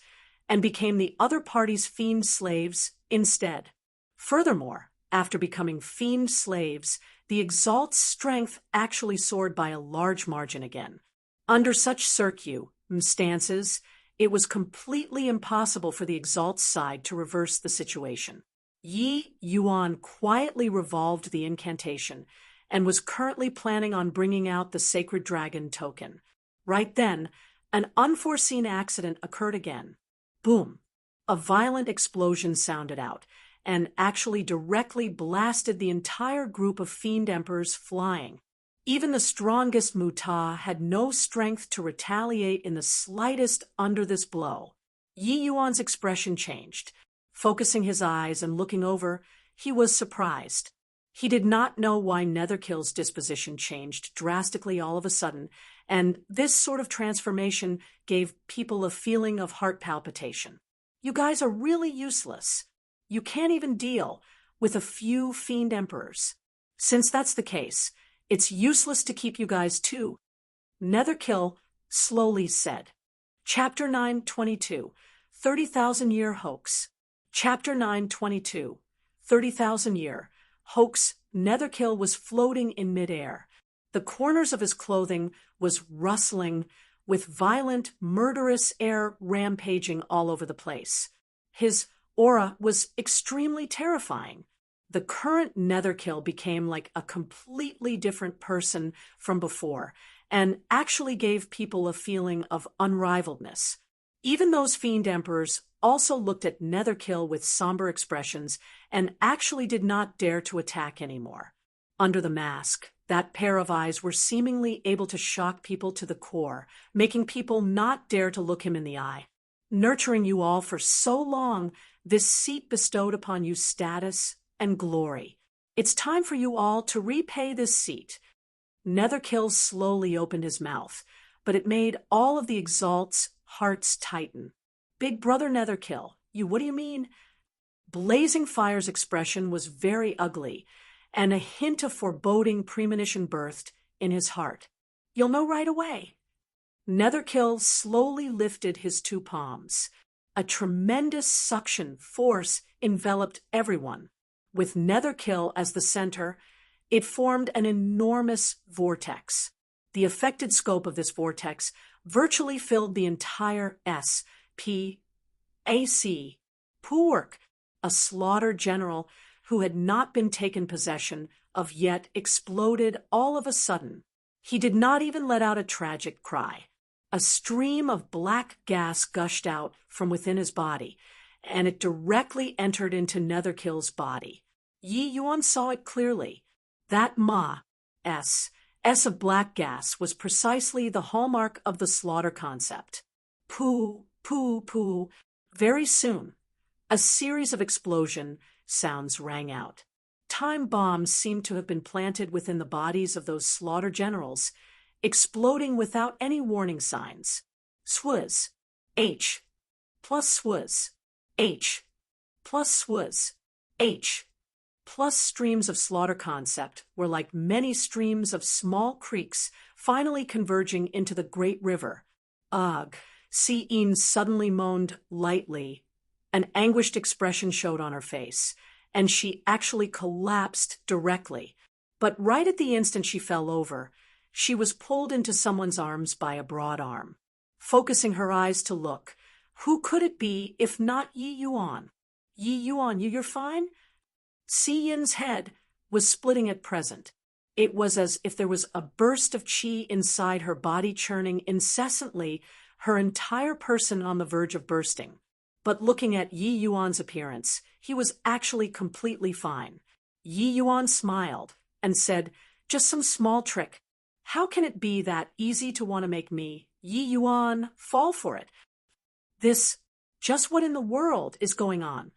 and became the other party's fiend slaves instead. Furthermore, after becoming fiend slaves, the exalt's strength actually soared by a large margin again. Under such circumstances, it was completely impossible for the exalt's side to reverse the situation. Yi Yuan quietly revolved the incantation and was currently planning on bringing out the sacred dragon token. Right then, an unforeseen accident occurred again. Boom! A violent explosion sounded out, and actually directly blasted the entire group of fiend emperors flying. Even the strongest Muta had no strength to retaliate in the slightest under this blow. Yi Yuan's expression changed. Focusing his eyes and looking over, he was surprised. He did not know why Netherkill's disposition changed drastically all of a sudden, and this sort of transformation gave people a feeling of heart palpitation. You guys are really useless. You can't even deal with a few fiend emperors. Since that's the case, it's useless to keep you guys too, Netherkill slowly said. Chapter 922, 30,000-Year Hoax. Chapter 922, 30,000-Year Hoax. Netherkill was floating in midair. The corners of his clothing was rustling with violent, murderous air rampaging all over the place. His aura was extremely terrifying. The current Netherkill became like a completely different person from before, and actually gave people a feeling of unrivaledness. Even those fiend emperors also looked at Netherkill with somber expressions and actually did not dare to attack anymore. Under the mask, that pair of eyes were seemingly able to shock people to the core, making people not dare to look him in the eye. Nurturing you all for so long, this seat bestowed upon you status and glory. It's time for you all to repay this seat. Netherkill slowly opened his mouth, but it made all of the exalts' hearts tighten. Big brother Netherkill, what do you mean? Blazing Fire's expression was very ugly, and a hint of foreboding premonition birthed in his heart. You'll know right away. Netherkill slowly lifted his two palms. A tremendous suction force enveloped everyone. With Netherkill as the center, it formed an enormous vortex. The affected scope of this vortex virtually filled the entire SPAC. Puark, a slaughter general who had not been taken possession of yet, exploded all of a sudden. He did not even let out a tragic cry. A stream of black gas gushed out from within his body, and it directly entered into Netherkill's body. Yi Yuan saw it clearly. That S of black gas was precisely the hallmark of the slaughter concept. Poo, poo, poo. Very soon, a series of explosion sounds rang out. Time bombs seemed to have been planted within the bodies of those slaughter generals, exploding without any warning signs. Swaz. H. Plus swaz. H. Plus swaz. H. Plus streams of slaughter concept were like many streams of small creeks finally converging into the great river. Ugh. Si-In suddenly moaned lightly. An anguished expression showed on her face, and she actually collapsed directly. But right at the instant she fell over, she was pulled into someone's arms by a broad arm. Focusing her eyes to look, who could it be if not Yi Yuan? Yi Yuan, you're fine? Si Yin's head was splitting at present. It was as if there was a burst of qi inside her body churning incessantly, her entire person on the verge of bursting. But looking at Yi Yuan's appearance, he was actually completely fine. Yi Yuan smiled and said, "Just some small trick. How can it be that easy to want to make me, Yi Yuan, fall for it? Just what in the world is going on?"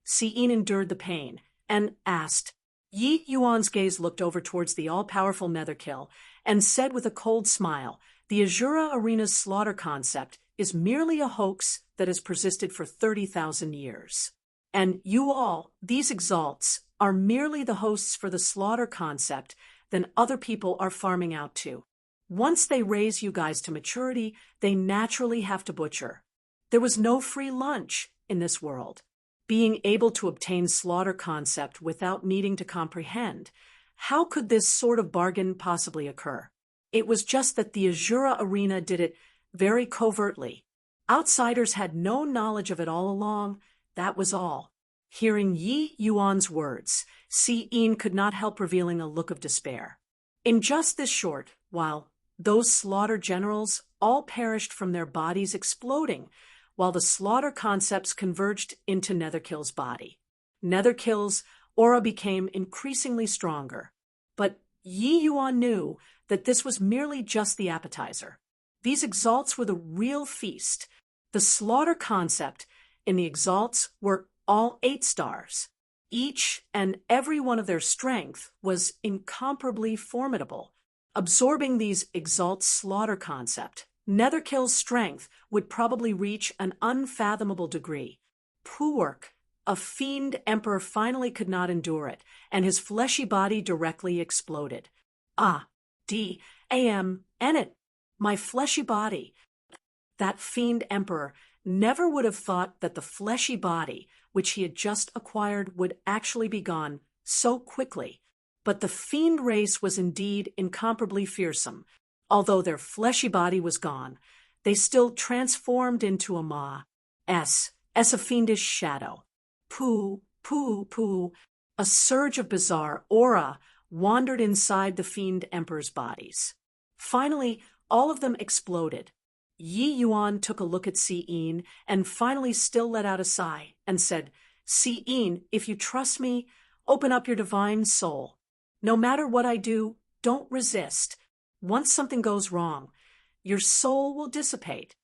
Si Yin endured the pain and asked. Yi Yuan's gaze looked over towards the all-powerful Netherkill and said with a cold smile, "The Azura Arena's slaughter concept is merely a hoax that has persisted for 30,000 years. And you all, these exalts, are merely the hosts for the slaughter concept that other people are farming out to. Once they raise you guys to maturity, they naturally have to butcher. There was no free lunch in this world. Being able to obtain slaughter concept without needing to comprehend, how could this sort of bargain possibly occur? It was just that the Azura Arena did it very covertly. Outsiders had no knowledge of it all along, that was all." Hearing Yi Yuan's words, Si Yin could not help revealing a look of despair. In just this short while, those slaughter generals all perished from their bodies exploding, while the slaughter concepts converged into Netherkill's body. Netherkill's aura became increasingly stronger. But Yi Yuan knew that this was merely just the appetizer. These exalts were the real feast. The slaughter concept in the exalts were all 8 stars. Each and every one of their strength was incomparably formidable. Absorbing these exalts' slaughter concept, Netherkill's strength would probably reach an unfathomable degree. Puark, a fiend emperor, finally could not endure it, and his fleshy body directly exploded. It, my fleshy body. That fiend emperor never would have thought that the fleshy body, which he had just acquired, would actually be gone so quickly. But the fiend race was indeed incomparably fearsome. Although their fleshy body was gone, they still transformed into a as a fiendish shadow. Poo. A surge of bizarre aura wandered inside the fiend emperor's bodies. Finally, all of them exploded. Yi Yuan took a look at Si Yin and finally still let out a sigh and said, "Si Yin, if you trust me, open up your divine soul. No matter what I do, don't resist. Once something goes wrong, your soul will dissipate."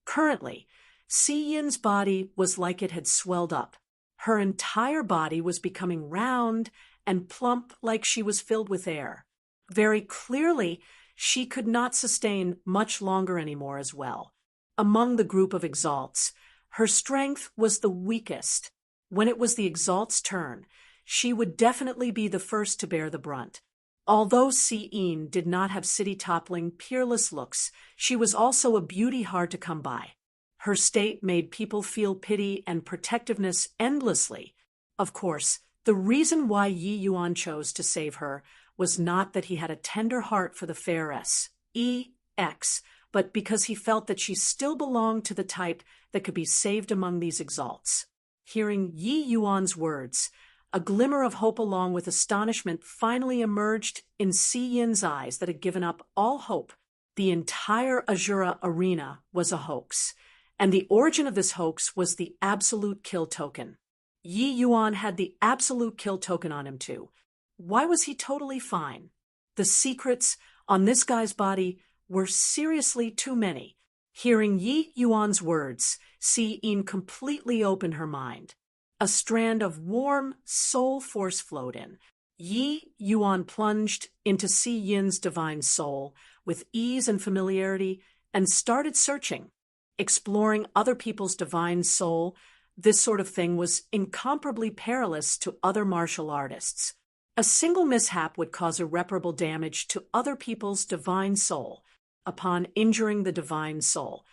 Currently, Si Yin's body was like it had swelled up. Her entire body was becoming round and plump, like she was filled with air. Very clearly, she could not sustain much longer anymore as well. Among the group of exalts, her strength was the weakest. When it was the exalt's turn, she would definitely be the first to bear the brunt. Although Si Yin did not have city-toppling, peerless looks, she was also a beauty hard to come by. Her state made people feel pity and protectiveness endlessly. Of course, the reason why Yi Yuan chose to save her was not that he had a tender heart for the fairess, EX, but because he felt that she still belonged to the type that could be saved among these exalts. Hearing Yi Yuan's words, a glimmer of hope along with astonishment finally emerged in Si Yin's eyes that had given up all hope. The entire Azura Arena was a hoax, and the origin of this hoax was the absolute kill token. Yi Yuan had the absolute kill token on him too. Why was he totally fine? The secrets on this guy's body were seriously too many. Hearing Yi Yuan's words, Si Yin completely opened her mind. A strand of warm soul force flowed in. Yi Yuan plunged into Si Yin's divine soul with ease and familiarity and started searching. Exploring other people's divine soul, this sort of thing was incomparably perilous to other martial artists. A single mishap would cause irreparable damage to other people's divine soul. Upon injuring the divine soul,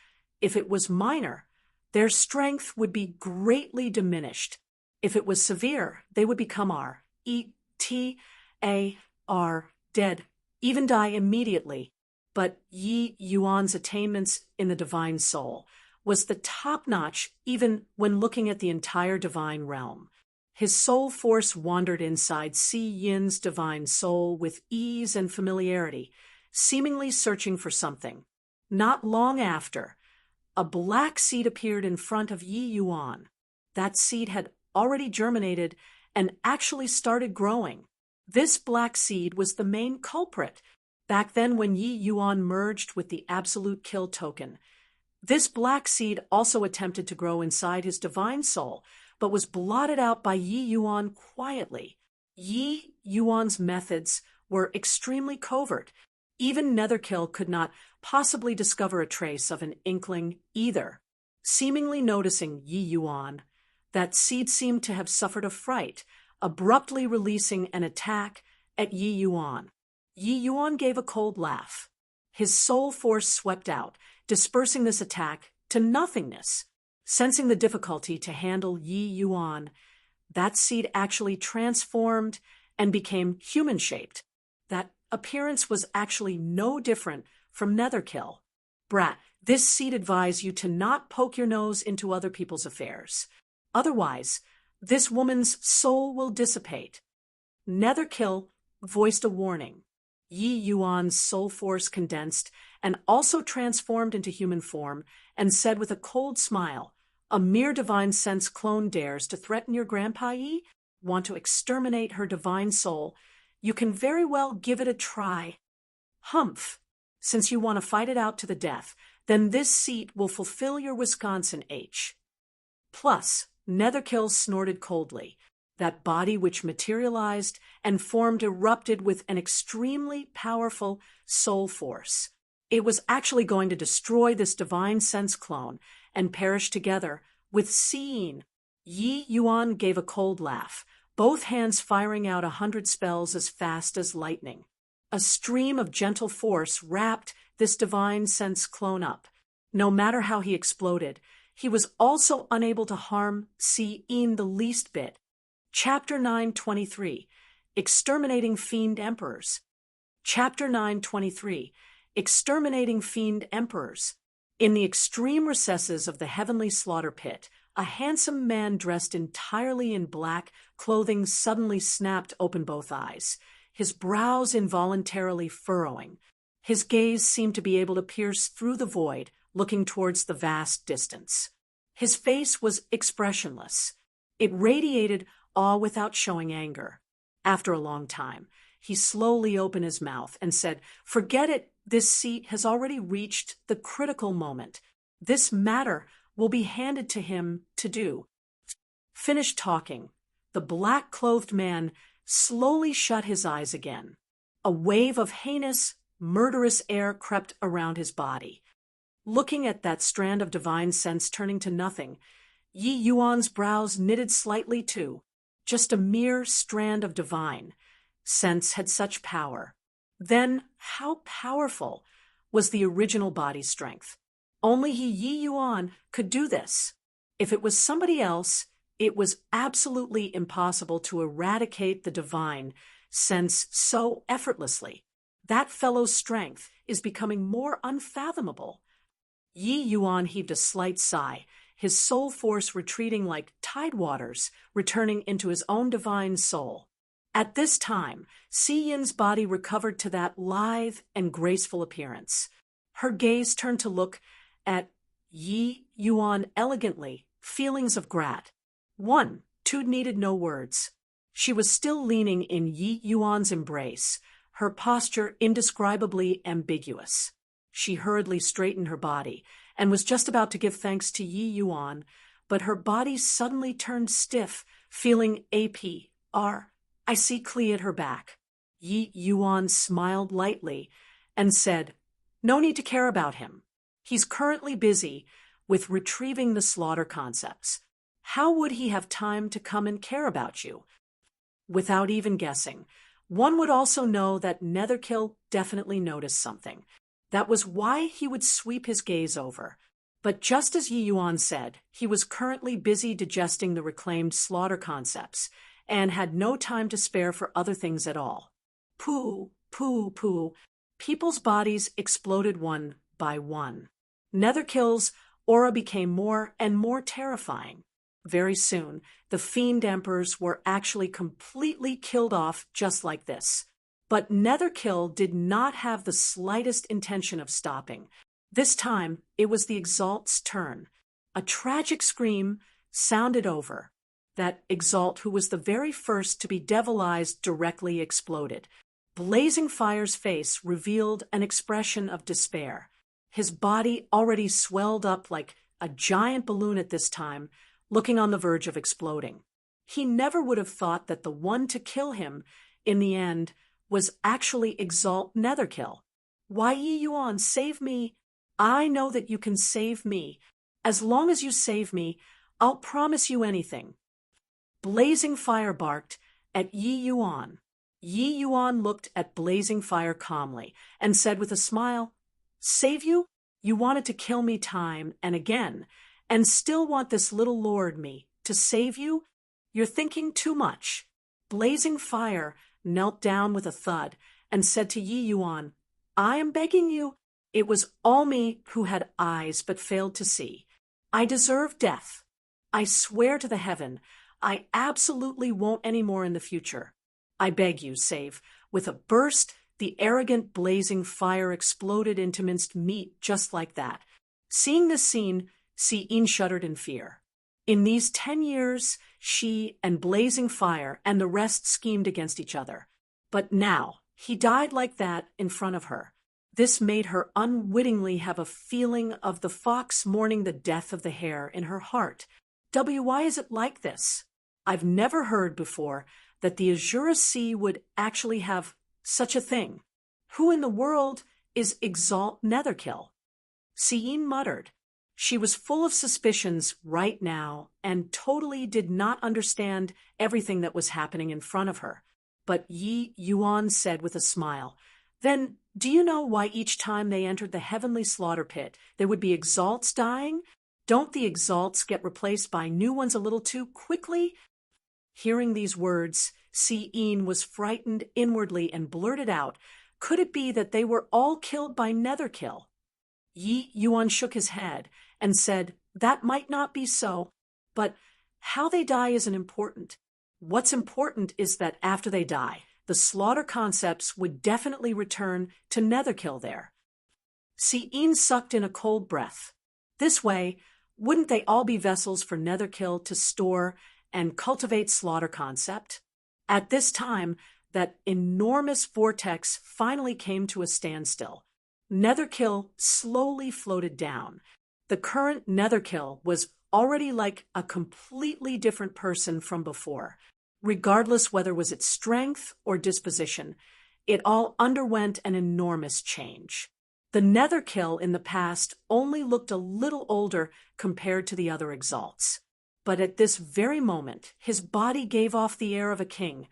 if it was minor, their strength would be greatly diminished. If it was severe, they would become are dead, even die immediately. But Yi Yuan's attainments in the divine soul was the top-notch even when looking at the entire divine realm. His soul force wandered inside Si Yin's divine soul with ease and familiarity, seemingly searching for something. Not long after, a black seed appeared in front of Yi Yuan. That seed had already germinated and actually started growing. This black seed was the main culprit. Back then when Yi Yuan merged with the absolute kill token, this black seed also attempted to grow inside his divine soul, but was blotted out by Yi Yuan quietly. Yi Yuan's methods were extremely covert. Even Netherkill could not possibly discover a trace of an inkling either. Seemingly noticing Yi Yuan, that seed seemed to have suffered a fright, abruptly releasing an attack at Yi Yuan. Yi Yuan gave a cold laugh. His soul force swept out, dispersing this attack to nothingness. Sensing the difficulty to handle Yi Yuan, that seed actually transformed and became human-shaped. That appearance was actually no different from Netherkill. Brat, this seed advised you to not poke your nose into other people's affairs. Otherwise, this woman's soul will dissipate. Netherkill voiced a warning. Yi Yuan's soul force condensed and also transformed into human form and said with a cold smile, "A mere divine sense clone dares to threaten your grandpa Yi? Want to exterminate her divine soul? You can very well give it a try. Humph. Since you want to fight it out to the death, then this seat will fulfill your Wisconsin H." Plus, Netherkill snorted coldly. That body which materialized and formed erupted with an extremely powerful soul force. It was actually going to destroy this divine sense clone and perish together with seeing. Yi Yuan gave a cold laugh, both hands firing out 100 spells as fast as lightning. A stream of gentle force wrapped this divine sense clone up. No matter how he exploded, he was also unable to harm Si Yin the least bit. Chapter 923, Exterminating Fiend Emperors. Chapter 923, Exterminating Fiend Emperors. In the extreme recesses of the heavenly slaughter pit, a handsome man dressed entirely in black clothing suddenly snapped open both eyes, his brows involuntarily furrowing. His gaze seemed to be able to pierce through the void, looking towards the vast distance. His face was expressionless. It radiated awe without showing anger. After a long time, he slowly opened his mouth and said, "Forget it, this seat has already reached the critical moment. This matter will be handed to him to do." Finished talking, the black-clothed man slowly shut his eyes again. A wave of heinous, murderous air crept around his body. Looking at that strand of divine sense turning to nothing, Yi Yuan's brows knitted slightly too. Just a mere strand of divine sense had such power. Then, how powerful was the original body strength? Only Yi Yuan could do this. If it was somebody else, it was absolutely impossible to eradicate the divine sense so effortlessly. That fellow's strength is becoming more unfathomable. Yi Yuan heaved a slight sigh, his soul force retreating like tide waters, returning into his own divine soul. At this time, Si Yin's body recovered to that lithe and graceful appearance. Her gaze turned to look at Yi Yuan elegantly, feelings of gratitude needed no words. She was still leaning in Yi Yuan's embrace, her posture indescribably ambiguous. She hurriedly straightened her body and was just about to give thanks to Yi Yuan, but her body suddenly turned stiff, feeling I see Klee at her back. Yi Yuan smiled lightly and said, "No need to care about him. He's currently busy with retrieving the slaughter concepts. How would he have time to come and care about you?" Without even guessing, one would also know that Netherkill definitely noticed something. That was why he would sweep his gaze over. But just as Yi Yuan said, he was currently busy digesting the reclaimed slaughter concepts and had no time to spare for other things at all. Pooh, pooh, pooh. People's bodies exploded one by one. Netherkill's aura became more and more terrifying. Very soon, the fiend emperors were actually completely killed off just like this. But Netherkill did not have the slightest intention of stopping. This time, it was the Exalt's turn. A tragic scream sounded over. That Exalt, who was the very first to be devilized, directly exploded. Blazing Fire's face revealed an expression of despair. His body already swelled up like a giant balloon at this time, looking on the verge of exploding. He never would have thought that the one to kill him, in the end, was actually Exalt Netherkill. Why Yi Yuan, save me! I know that you can save me. As long as you save me, I'll promise you anything. Blazing Fire barked at Yi Yuan. Yi Yuan looked at Blazing Fire calmly and said with a smile, "Save you? You wanted to kill me time and again, and still want this little lord me to save you? You're thinking too much." Blazing Fire knelt down with a thud and said to Yi Yuan, "I am begging you. It was all me who had eyes but failed to see. I deserve death. I swear to the heaven, I absolutely won't any more in the future. I beg you, save." With a burst, the arrogant Blazing Fire exploded into minced meat just like that. Seeing this scene, Si'in shuddered in fear. In these 10 years, she and Blazing Fire and the rest schemed against each other. But now, he died like that in front of her. This made her unwittingly have a feeling of the fox mourning the death of the hare in her heart. Why is it like this? I've never heard before that the Azura Sea would actually have such a thing. Who in the world is Exalt Netherkill? Si'in muttered. She was full of suspicions right now and totally did not understand everything that was happening in front of her. But Yi Yuan said with a smile, "Then do you know why each time they entered the heavenly slaughter pit there would be Exalts dying? Don't the Exalts get replaced by new ones a little too quickly?" Hearing these words, Si'in was frightened inwardly and blurted out, "Could it be that they were all killed by Netherkill?" Yi Yuan shook his head and said, "That might not be so, but how they die isn't important. What's important is that after they die, the slaughter concepts would definitely return to Netherkill there." Si'in sucked in a cold breath. This way, wouldn't they all be vessels for Netherkill to store and cultivate slaughter concept? At this time, that enormous vortex finally came to a standstill. Netherkill slowly floated down. The current Netherkill was already like a completely different person from before. Regardless whether was its strength or disposition, it all underwent an enormous change. The Netherkill in the past only looked a little older compared to the other Exalts. But at this very moment, his body gave off the air of a king,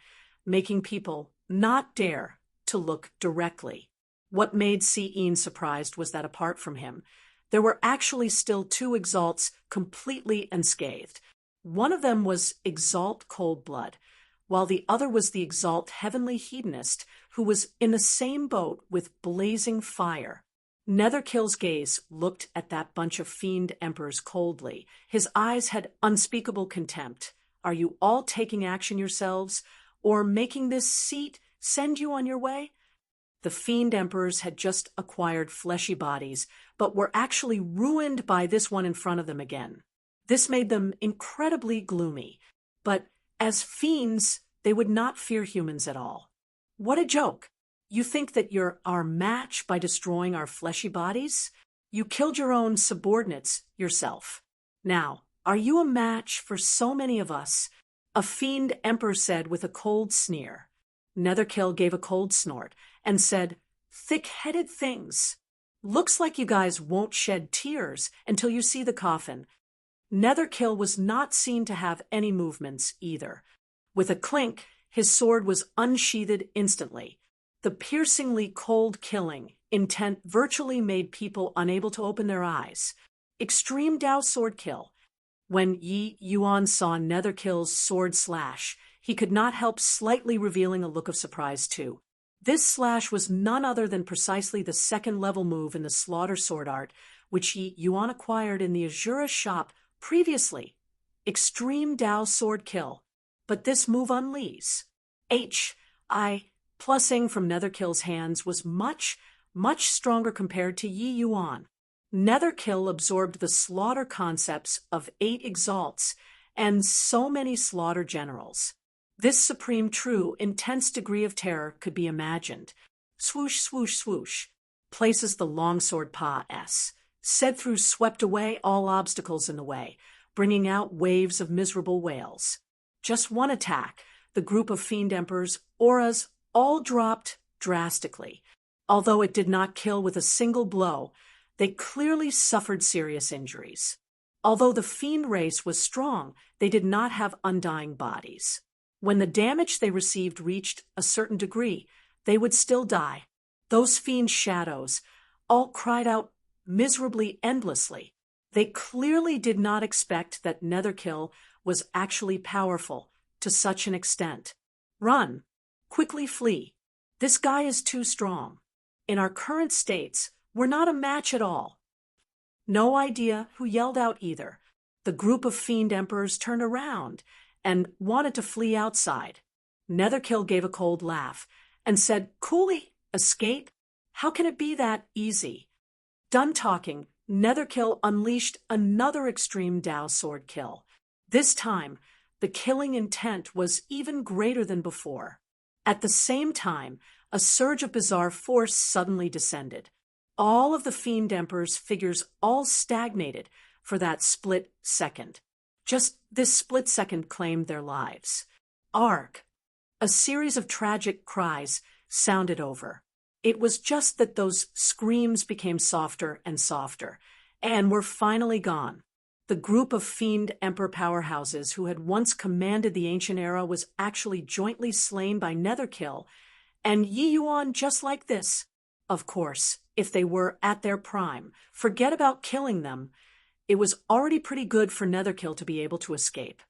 making people not dare to look directly. What made Si'in surprised was that apart from him, there were actually still 2 Exalts completely unscathed. One of them was Exalt Coldblood, while the other was the Exalt Heavenly Hedonist, who was in the same boat with Blazing Fire. Netherkill's gaze looked at that bunch of fiend emperors coldly. His eyes had unspeakable contempt. "Are you all taking action yourselves, or making this seat send you on your way?" The fiend emperors had just acquired fleshy bodies, but were actually ruined by this one in front of them again. This made them incredibly gloomy, but as fiends, they would not fear humans at all. What a joke! You think that you're our match by destroying our fleshy bodies? You killed your own subordinates yourself. Now, are you a match for so many of us? A fiend emperor said with a cold sneer. Netherkill gave a cold snort and said, "Thick-headed things. Looks like you guys won't shed tears until you see the coffin." Netherkill was not seen to have any movements either. With a clink, his sword was unsheathed instantly. The piercingly cold killing intent virtually made people unable to open their eyes. Extreme Dao sword kill. When Yi Yuan saw Netherkill's sword slash, he could not help slightly revealing a look of surprise too. This slash was none other than precisely the second-level move in the slaughter sword art, which Yi Yuan acquired in the Azura shop previously. Extreme Dao Sword Kill. But this move unleashes H.I. plussing from Netherkill's hands was much, much stronger compared to Yi Yuan. Netherkill absorbed the slaughter concepts of 8 exalts and so many slaughter generals. This supreme true, intense degree of terror could be imagined. Swoosh, swoosh, swoosh. Places the longsword Pa-S. Said through swept away all obstacles in the way, bringing out waves of miserable wails. Just one attack, the group of Fiend Emperor's auras all dropped drastically. Although it did not kill with a single blow, they clearly suffered serious injuries. Although the Fiend race was strong, they did not have undying bodies. When the damage they received reached a certain degree, they would still die. Those Fiend shadows all cried out miserably endlessly. They clearly did not expect that Netherkill was actually powerful to such an extent. Run. Quickly flee. This guy is too strong. In our current states, we're not a match at all. No idea who yelled out either. The group of Fiend Emperors turned around and wanted to flee outside. Netherkill gave a cold laugh and said, "Coolly, escape? How can it be that easy?" Done talking, Netherkill unleashed another extreme Dao sword kill. This time, the killing intent was even greater than before. At the same time, a surge of bizarre force suddenly descended. All of the Fiend Emperor's figures all stagnated for that split second. Just this split second claimed their lives. Arg! A series of tragic cries sounded over. It was just that those screams became softer and softer, and were finally gone. The group of Fiend Emperor powerhouses who had once commanded the ancient era was actually jointly slain by Netherkill, and Yi Yuan just like this. Of course, if they were at their prime, forget about killing them. It was already pretty good for Netherkill to be able to escape.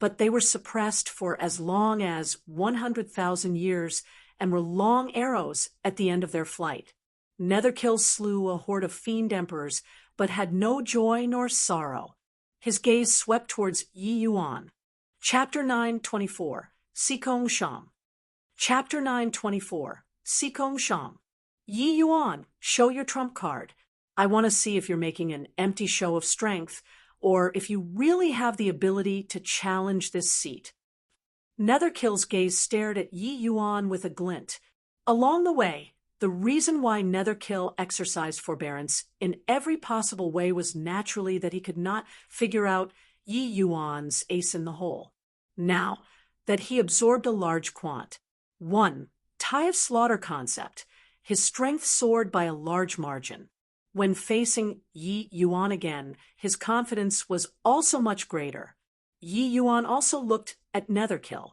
But they were suppressed for as long as 100,000 years and were long arrows at the end of their flight. Netherkill slew a horde of Fiend Emperors, but had no joy nor sorrow. His gaze swept towards Yi Yuan. Chapter 9:24, Sikong Sham. Chapter 9:24, Sikong Sham. Yi Yuan, show your trump card. I want to see if you're making an empty show of strength, or if you really have the ability to challenge this seat. Netherkill's gaze stared at Yi Yuan with a glint. Along the way, the reason why Netherkill exercised forbearance in every possible way was naturally that he could not figure out Yi Yuan's ace in the hole. Now that he absorbed a large quant. 1. Tie of slaughter concept. His strength soared by a large margin. When facing Yi Yuan again, his confidence was also much greater. Yi Yuan also looked at Netherkill.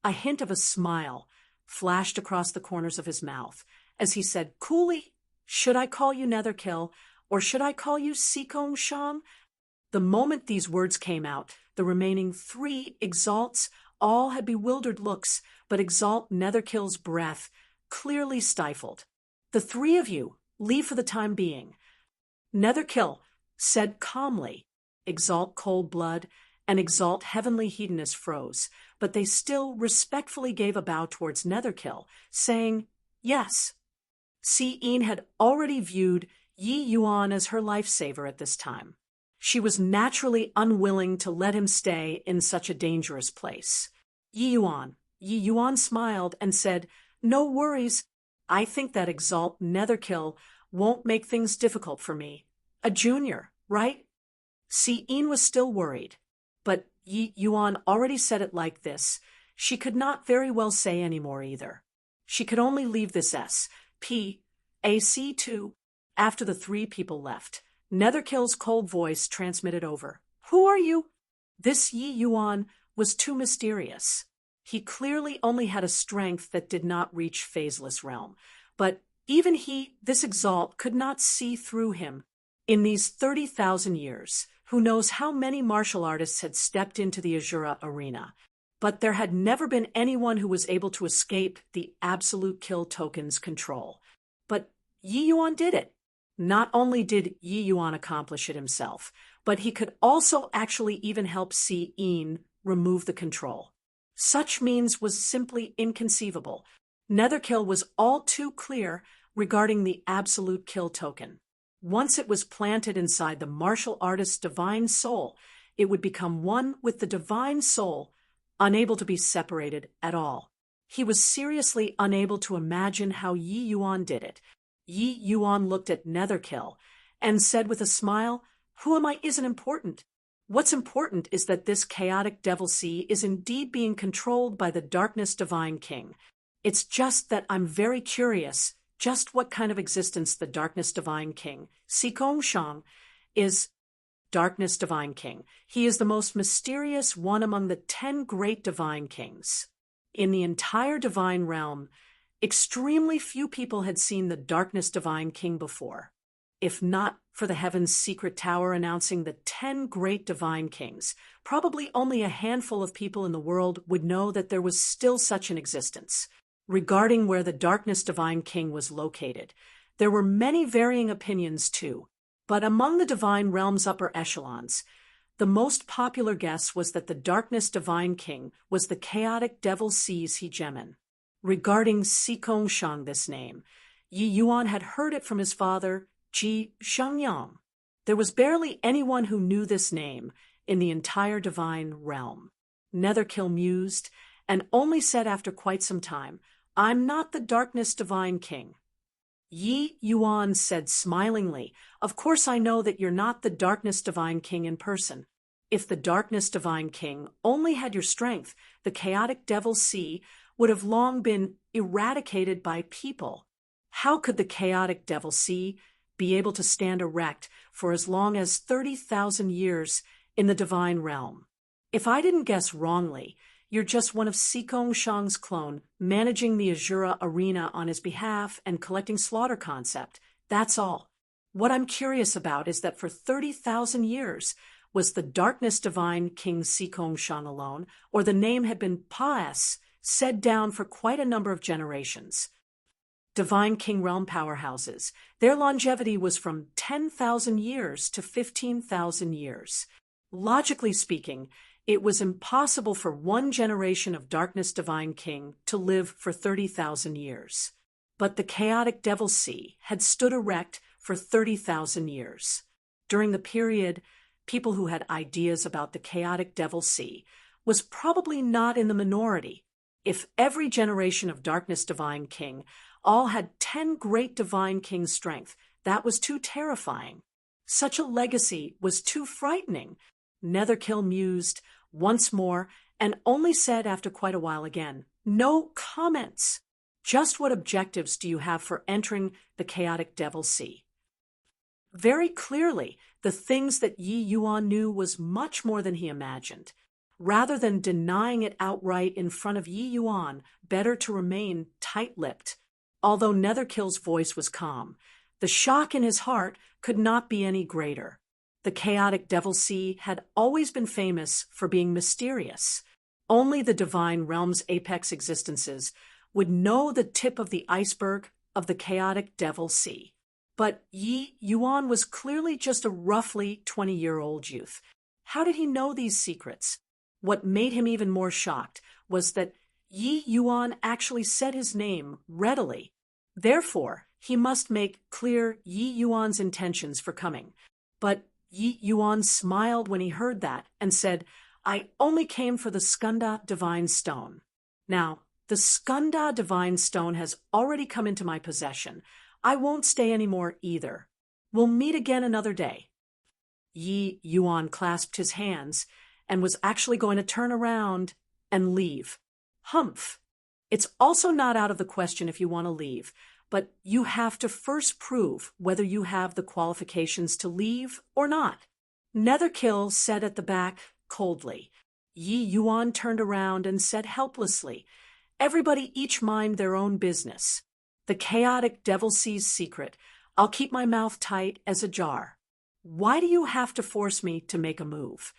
A hint of a smile flashed across the corners of his mouth as he said, "Coolly, should I call you Netherkill, or should I call you Sikong Sham?" The moment these words came out, the remaining 3 exalts all had bewildered looks, but Exalt Netherkill's breath clearly stifled. "The 3 of you, leave for the time being," Netherkill said calmly. Exalt Cold Blood and Exalt Heavenly Hedonist froze, but they still respectfully gave a bow towards Netherkill, saying, "Yes." Si-In had already viewed Yi Yuan as her lifesaver at this time. She was naturally unwilling to let him stay in such a dangerous place. Yi Yuan smiled and said, "No worries. I think that Exalt Netherkill won't make things difficult for me. A junior, right?" Si-In was still worried, but Yi Yuan already said it like this. She could not very well say any more either. She could only leave this S.P.A.C. after the 3 people left. Netherkill's cold voice transmitted over. "Who are you?" This Yi Yuan was too mysterious. He clearly only had a strength that did not reach phaseless realm, but even this Exalt, could not see through him. In these 30,000 years, who knows how many martial artists had stepped into the Azura arena. but there had never been anyone who was able to escape the absolute kill token's control. But Yi Yuan did it. Not only did Yi Yuan accomplish it himself, but he could also actually even help Si Yin remove the control. Such means was simply inconceivable. Netherkill was all too clear regarding the absolute kill token. Once it was planted inside the martial artist's divine soul, it would become one with the divine soul, unable to be separated at all. He was seriously unable to imagine how Yi Yuan did it. Yi Yuan looked at Netherkill and said with a smile, "Who am I isn't important. What's important is that this chaotic devil sea is indeed being controlled by the Darkness Divine King. It's just that I'm very curious just what kind of existence the Darkness Divine King, Sikong Shang, is." Darkness Divine King. He is the most mysterious one among the 10 great divine kings. In the entire divine realm, extremely few people had seen the Darkness Divine King before. If not for the Heaven's Secret Tower announcing the 10 great divine kings, probably only a handful of people in the world would know that there was still such an existence. Regarding where the Darkness Divine King was located, there were many varying opinions too. But among the divine realm's upper echelons, the most popular guess was that the Darkness Divine King was the chaotic devil seas hegemon. Regarding Sikong Shang, this name, Yi Yuan had heard it from his father, Ji Shangyang. There was barely anyone who knew this name in the entire divine realm. Netherkill mused, and only said after quite some time, "I'm not the Darkness Divine King." Yi Yuan said smilingly, "Of course I know that you're not the Darkness Divine King in person. If the Darkness Divine King only had your strength, the chaotic devil sea would have long been eradicated by people. How could the chaotic devil sea be able to stand erect for as long as 30,000 years in the divine realm? If I didn't guess wrongly, you're just one of Sikong Shang's clone, managing the Azura arena on his behalf and collecting slaughter concept. That's all. What I'm curious about is that for 30,000 years, was the Darkness Divine King Sikong Shang alone, or the name had been Paes, said down for quite a number of generations. Divine King realm powerhouses, their longevity was from 10,000 years to 15,000 years. Logically speaking, it was impossible for one generation of Darkness Divine King to live for 30,000 years. But the chaotic devil sea had stood erect for 30,000 years. During the period, people who had ideas about the chaotic devil sea was probably not in the minority. If every generation of Darkness Divine King all had 10 great Divine King strength, that was too terrifying. Such a legacy was too frightening. Netherkill mused once more and only said after quite a while again, "No comments. Just what objectives do you have for entering the chaotic devil sea?" Very clearly, the things that Yi Yuan knew was much more than he imagined. Rather than denying it outright in front of Yi Yuan, better to remain tight-lipped. Although Netherkill's voice was calm, the shock in his heart could not be any greater. The chaotic devil sea had always been famous for being mysterious. Only the divine realm's apex existences would know the tip of the iceberg of the chaotic devil sea. But Yi Yuan was clearly just a roughly 20-year-old youth. How did he know these secrets? What made him even more shocked was that Yi Yuan actually said his name readily. Therefore, he must make clear Yi Yuan's intentions for coming. But Yi Yuan smiled when he heard that and said, "I only came for the Skanda Divine Stone." Now, the Skanda Divine Stone has already come into my possession. I won't stay anymore either. We'll meet again another day. Yi Yuan clasped his hands and was actually going to turn around and leave. Humph. It's also not out of the question if you want to leave, but you have to first prove whether you have the qualifications to leave or not. Netherkill said at the back coldly. Yi Yuan turned around and said helplessly, "Everybody each mind their own business. The chaotic devil sea's secret. I'll keep my mouth tight as a jar. Why do you have to force me to make a move?"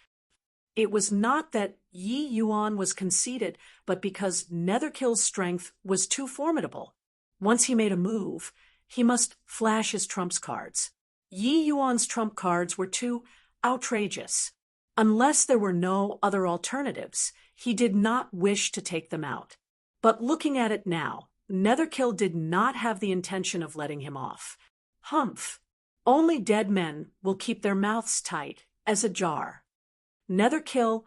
It was not that Yi Yuan was conceited, but because Netherkill's strength was too formidable. Once he made a move, he must flash his trumps cards. Yi Yuan's trump cards were too outrageous. Unless there were no other alternatives, he did not wish to take them out. But looking at it now, Netherkill did not have the intention of letting him off. Humph! Only dead men will keep their mouths tight as a jar. Netherkill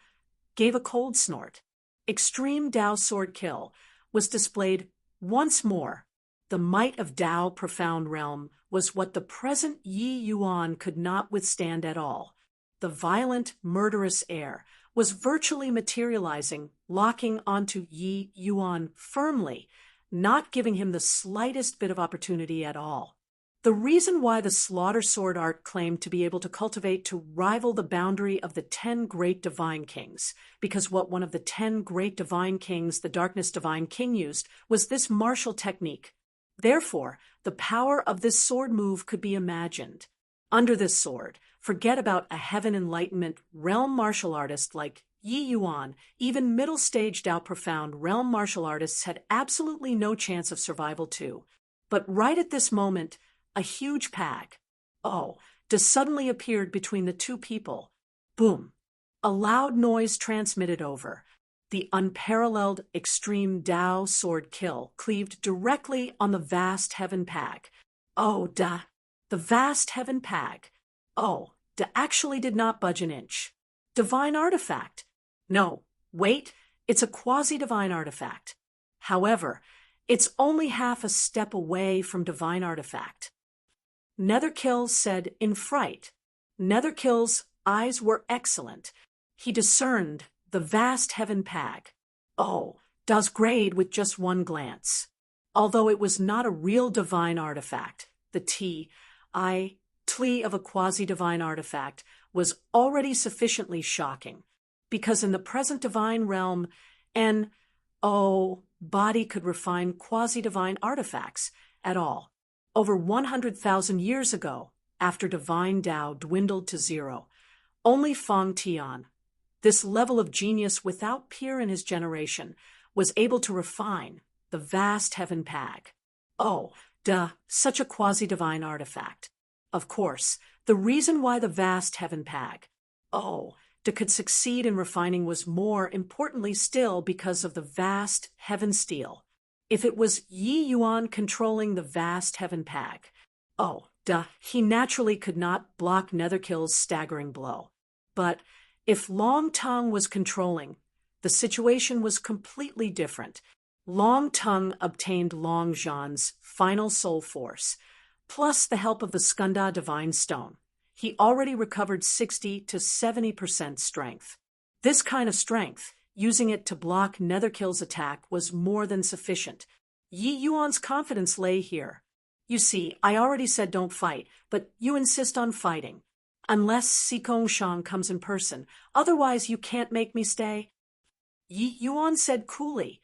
gave a cold snort. Extreme Dao Sword Kill was displayed once more. The might of Dao Profound Realm was what the present Yi Yuan could not withstand at all. The violent, murderous air was virtually materializing, locking onto Yi Yuan firmly, not giving him the slightest bit of opportunity at all. The reason why the Slaughter Sword art claimed to be able to cultivate to rival the boundary of the 10 Great Divine Kings, because what one of the 10 Great Divine Kings, the Darkness Divine King, used was this martial technique. Therefore, the power of this sword move could be imagined. Under this sword, forget about a Heaven Enlightenment realm martial artist like Yi Yuan. Even middle-stage Dao Profound realm martial artists had absolutely no chance of survival too. But right at this moment, a huge pag, just suddenly appeared between the two people. Boom! A loud noise transmitted over. The unparalleled extreme Dao sword kill cleaved directly on the vast heaven pag. The vast heaven pag. Actually did not budge an inch. Divine artifact. No, wait, it's a quasi-divine artifact. However, it's only half a step away from divine artifact. Netherkill said in fright. Netherkill's eyes were excellent. He discerned the vast heaven pag. Does grade with just one glance. Although it was not a real divine artifact, the tlea of a quasi-divine artifact was already sufficiently shocking, because in the present divine realm, an body could refine quasi-divine artifacts at all. Over 100,000 years ago, after divine Dao dwindled to zero, only Feng Tian, this level of genius without peer in his generation, was able to refine the vast heaven pag. Such a quasi-divine artifact. Of course, the reason why the vast heaven pag, could succeed in refining was more importantly still because of the vast heaven steel. If it was Yi Yuan controlling the vast heaven pag, he naturally could not block Netherkill's staggering blow. But if Long Tongue was controlling, the situation was completely different. Long Tongue obtained Long Zhan's final soul force, plus the help of the Skanda Divine Stone. He already recovered 60 to 70% strength. This kind of strength, using it to block Netherkill's attack, was more than sufficient. Yi Yuan's confidence lay here. You see, I already said don't fight, but you insist on fighting. Unless Sikong Shang comes in person, otherwise you can't make me stay. Yi Yuan said coolly.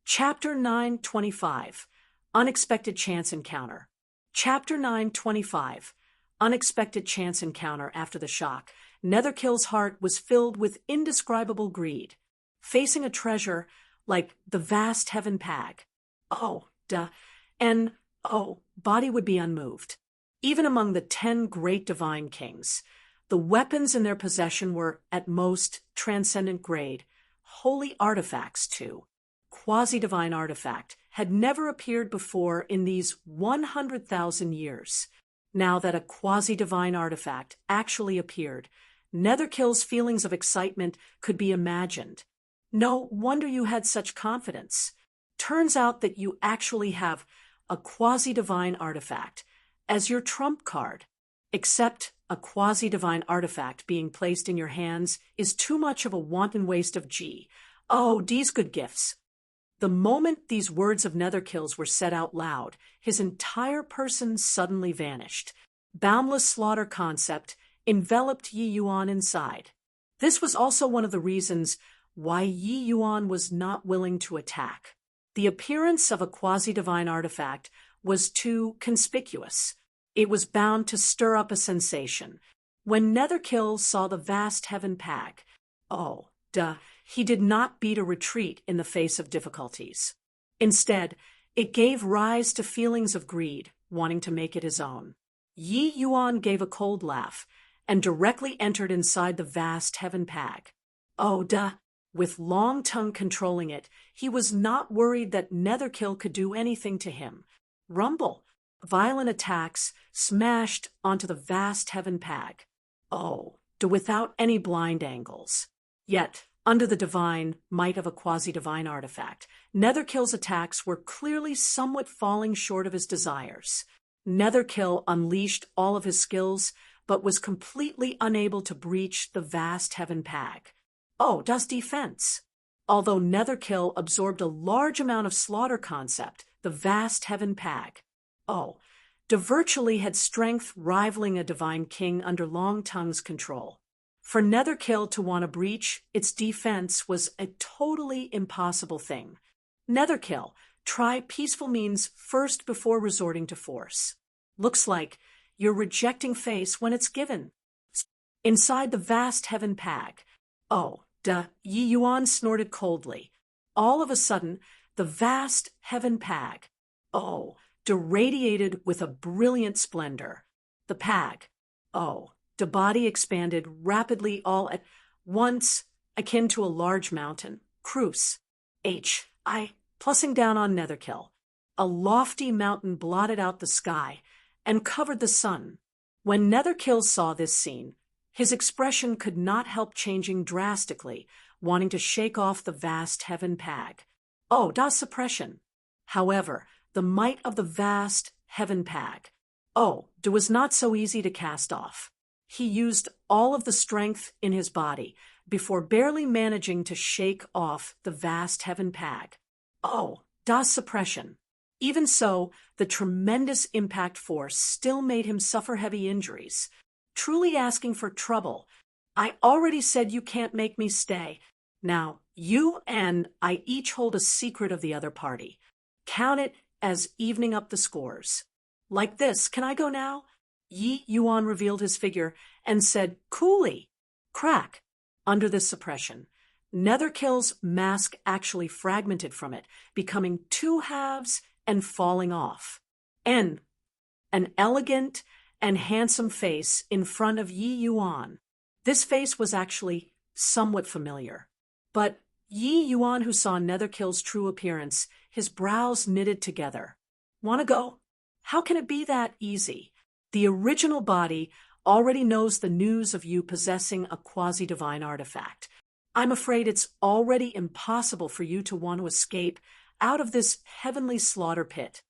Chapter 9:25. Unexpected Chance Encounter. Chapter 9:25. Unexpected chance encounter. After the shock, Netherkill's heart was filled with indescribable greed. Facing a treasure like the vast heaven pag, body would be unmoved. Even among the 10 great divine kings, the weapons in their possession were at most transcendent grade, holy artifacts too. Quasi-divine artifact had never appeared before in these 100,000 years. Now that a quasi-divine artifact actually appeared, Netherkill's feelings of excitement could be imagined. No wonder you had such confidence. Turns out that you actually have a quasi-divine artifact as your trump card. Except a quasi-divine artifact being placed in your hands is too much of a wanton waste of these good gifts. The moment these words of Netherkill's were said out loud, his entire person suddenly vanished. Boundless slaughter concept enveloped Yi Yuan inside. This was also one of the reasons why Yi Yuan was not willing to attack. The appearance of a quasi-divine artifact was too conspicuous. It was bound to stir up a sensation. When Netherkill saw the vast heaven pag, Oh, duh. He did not beat a retreat in the face of difficulties. Instead, it gave rise to feelings of greed, wanting to make it his own. Yi Yuan gave a cold laugh and directly entered inside the vast heaven pag. Oh, duh. With Long Tongue controlling it, he was not worried that Netherkill could do anything to him. Rumble. Violent attacks smashed onto the vast heaven pag. Oh, without any blind angles. Yet, under the divine might of a quasi-divine artifact, Netherkill's attacks were clearly somewhat falling short of his desires. Netherkill unleashed all of his skills, but was completely unable to breach the vast heaven pag. Oh, das defense. Although Netherkill absorbed a large amount of slaughter concept, the vast heaven pag. Oh, virtually had strength rivaling a divine king under Long Tongue's control. For Netherkill to want to breach its defense was a totally impossible thing. Netherkill, try peaceful means first before resorting to force. Looks like you're rejecting face when it's given. Inside the vast heaven pag. Oh, duh, Yi Yuan snorted coldly. All of a sudden, the vast heaven pag. Oh, radiated with a brilliant splendor. The pag. Oh, the body expanded rapidly all at once, akin to a large mountain. Cruce. Plussing down on Netherkill. A lofty mountain blotted out the sky and covered the sun. When Netherkill saw this scene, his expression could not help changing drastically, wanting to shake off the vast heaven pag. Oh, das suppression. However, the might of the vast heaven pag. Oh, it was not so easy to cast off. He used all of the strength in his body before barely managing to shake off the vast heaven pag. Oh, das suppression. Even so, the tremendous impact force still made him suffer heavy injuries. Truly asking for trouble. I already said you can't make me stay. Now, you and I each hold a secret of the other party. Count it as evening up the scores. Like this, can I go now? Yi Yuan revealed his figure and said, coolly. Crack. Under this suppression, Netherkill's mask actually fragmented from it, becoming two halves and falling off. An elegant and handsome face in front of Yi Yuan. This face was actually somewhat familiar. But Yi Yuan, who saw Netherkill's true appearance, his brows knitted together. Wanna go? How can it be that easy? The original body already knows the news of you possessing a quasi-divine artifact. I'm afraid it's already impossible for you to want to escape out of this heavenly slaughter pit.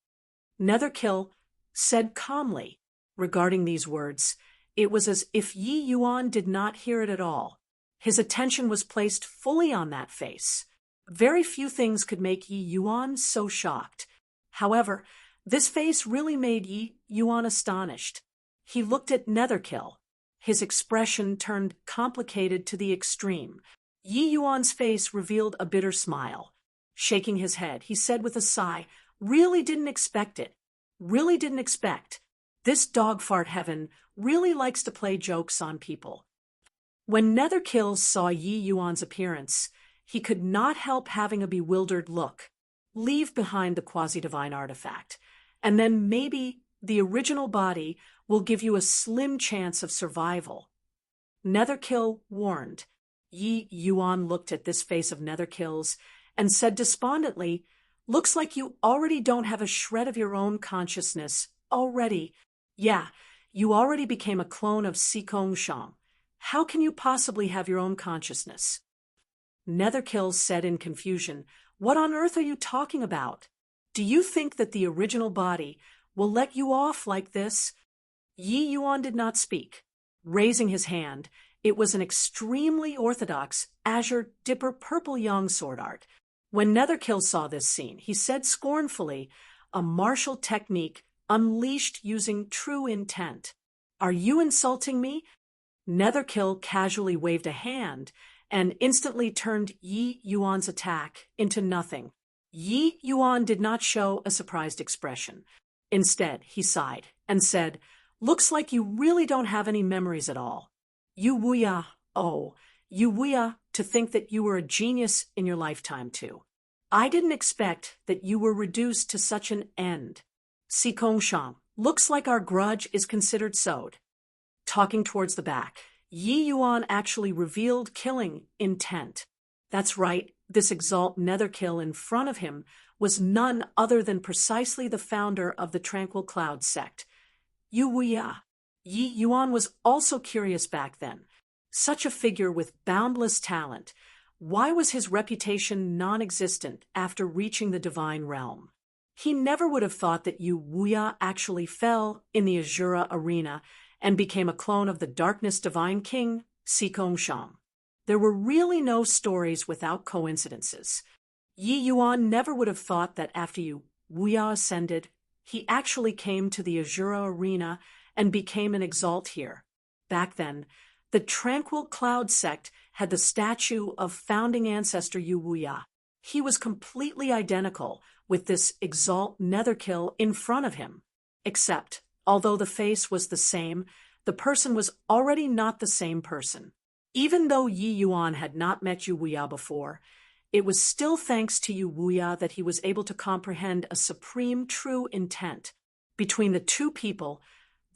Netherkill said calmly. Regarding these words, it was as if Yi Yuan did not hear it at all. His attention was placed fully on that face. Very few things could make Yi Yuan so shocked. However, this face really made Yi Yuan astonished. He looked at Netherkill. His expression turned complicated to the extreme. Yi Yuan's face revealed a bitter smile. Shaking his head, he said with a sigh, really didn't expect it. Really didn't expect. This dogfart heaven really likes to play jokes on people. When Netherkill saw Yi Yuan's appearance, he could not help having a bewildered look. Leave behind the quasi-divine artifact, and then maybe the original body will give you a slim chance of survival. Netherkill warned. Yi Yuan looked at this face of Netherkill's and said despondently, looks like you already don't have a shred of your own consciousness. Already. Yeah, you already became a clone of Sikong Shang. How can you possibly have your own consciousness? Netherkill said in confusion, what on earth are you talking about? Do you think that the original body will let you off like this? Yi Yuan did not speak. Raising his hand, it was an extremely orthodox azure dipper purple yang sword art. When Netherkill saw this scene, he said scornfully, a martial technique unleashed using true intent. Are you insulting me? Netherkill casually waved a hand and instantly turned Yi Yuan's attack into nothing. Yi Yuan did not show a surprised expression. Instead, he sighed and said, looks like you really don't have any memories at all. You wuya to think that you were a genius in your lifetime too. I didn't expect that you were reduced to such an end. Si Kong Shang, looks like our grudge is considered sowed. Talking towards the back, Yi Yuan actually revealed killing intent. That's right, this exalt netherkill in front of him was none other than precisely the founder of the Tranquil Cloud sect, Yu Wuya. Yi Yuan was also curious back then. Such a figure with boundless talent, why was his reputation non-existent after reaching the divine realm? He never would have thought that Yu Wuya actually fell in the Azura arena and became a clone of the Darkness Divine King, Si Kong Shang. There were really no stories without coincidences. Yi Yuan never would have thought that after Yu Wuya ascended, he actually came to the Azura arena and became an exalt here. Back then, the Tranquil Cloud sect had the statue of founding ancestor Yu Wuya. He was completely identical with this exalt netherkill in front of him. Except, although the face was the same, the person was already not the same person. Even though Yi Yuan had not met Yu Wuya before, it was still thanks to Yu Wuya that he was able to comprehend a supreme true intent. Between the two people,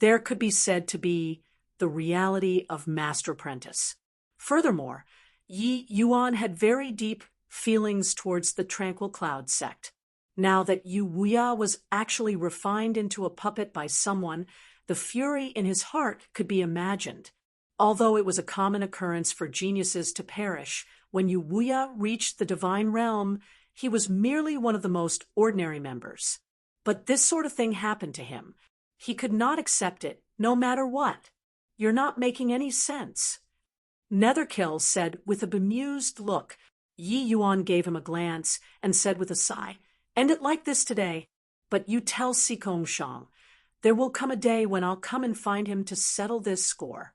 there could be said to be the reality of master-apprentice. Furthermore, Yi Yuan had very deep feelings towards the Tranquil Cloud sect. Now that Yu Wuya was actually refined into a puppet by someone, the fury in his heart could be imagined. Although it was a common occurrence for geniuses to perish, when Yu Wuya reached the divine realm, he was merely one of the most ordinary members. But this sort of thing happened to him. He could not accept it, no matter what. You're not making any sense. Netherkill said with a bemused look. Yi Yuan gave him a glance and said with a sigh, "End it like this today. But you tell Si Kong Shang, there will come a day when I'll come and find him to settle this score."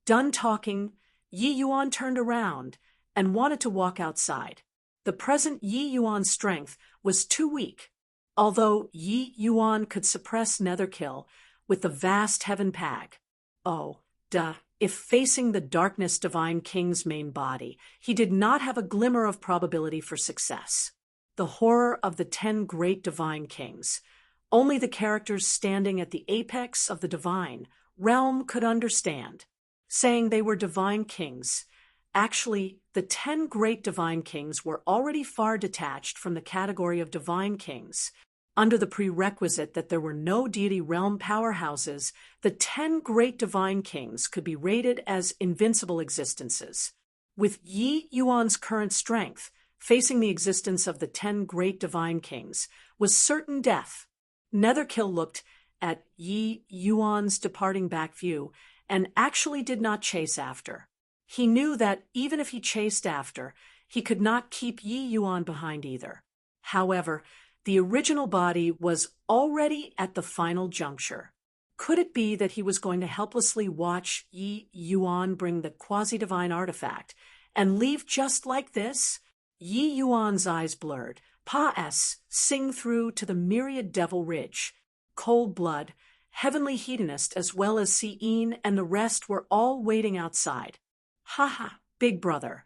Done talking, Yi Yuan turned around and wanted to walk outside. The present Yi Yuan's strength was too weak. Although Yi Yuan could suppress Netherkill with the vast heaven pag. Oh, duh. If facing the Darkness Divine King's main body, he did not have a glimmer of probability for success. The horror of the 10 great divine kings. Only the characters standing at the apex of the divine realm could understand. Saying they were divine kings. Actually, the 10 great divine kings were already far detached from the category of divine kings. Under the prerequisite that there were no deity realm powerhouses, the 10 great divine kings could be rated as invincible existences. With Yi Yuan's current strength, facing the existence of the 10 great divine kings was certain death. Netherkill looked at Yi Yuan's departing back view and actually did not chase after. He knew that even if he chased after, he could not keep Yi Yuan behind either. However, the original body was already at the final juncture. Could it be that he was going to helplessly watch Yi Yuan bring the quasi-divine artifact and leave just like this? Yi Yuan's eyes blurred. Pa-s sing through to the myriad devil ridge. Cold blood, heavenly hedonist as well as Si-een and the rest were all waiting outside. Ha, big brother.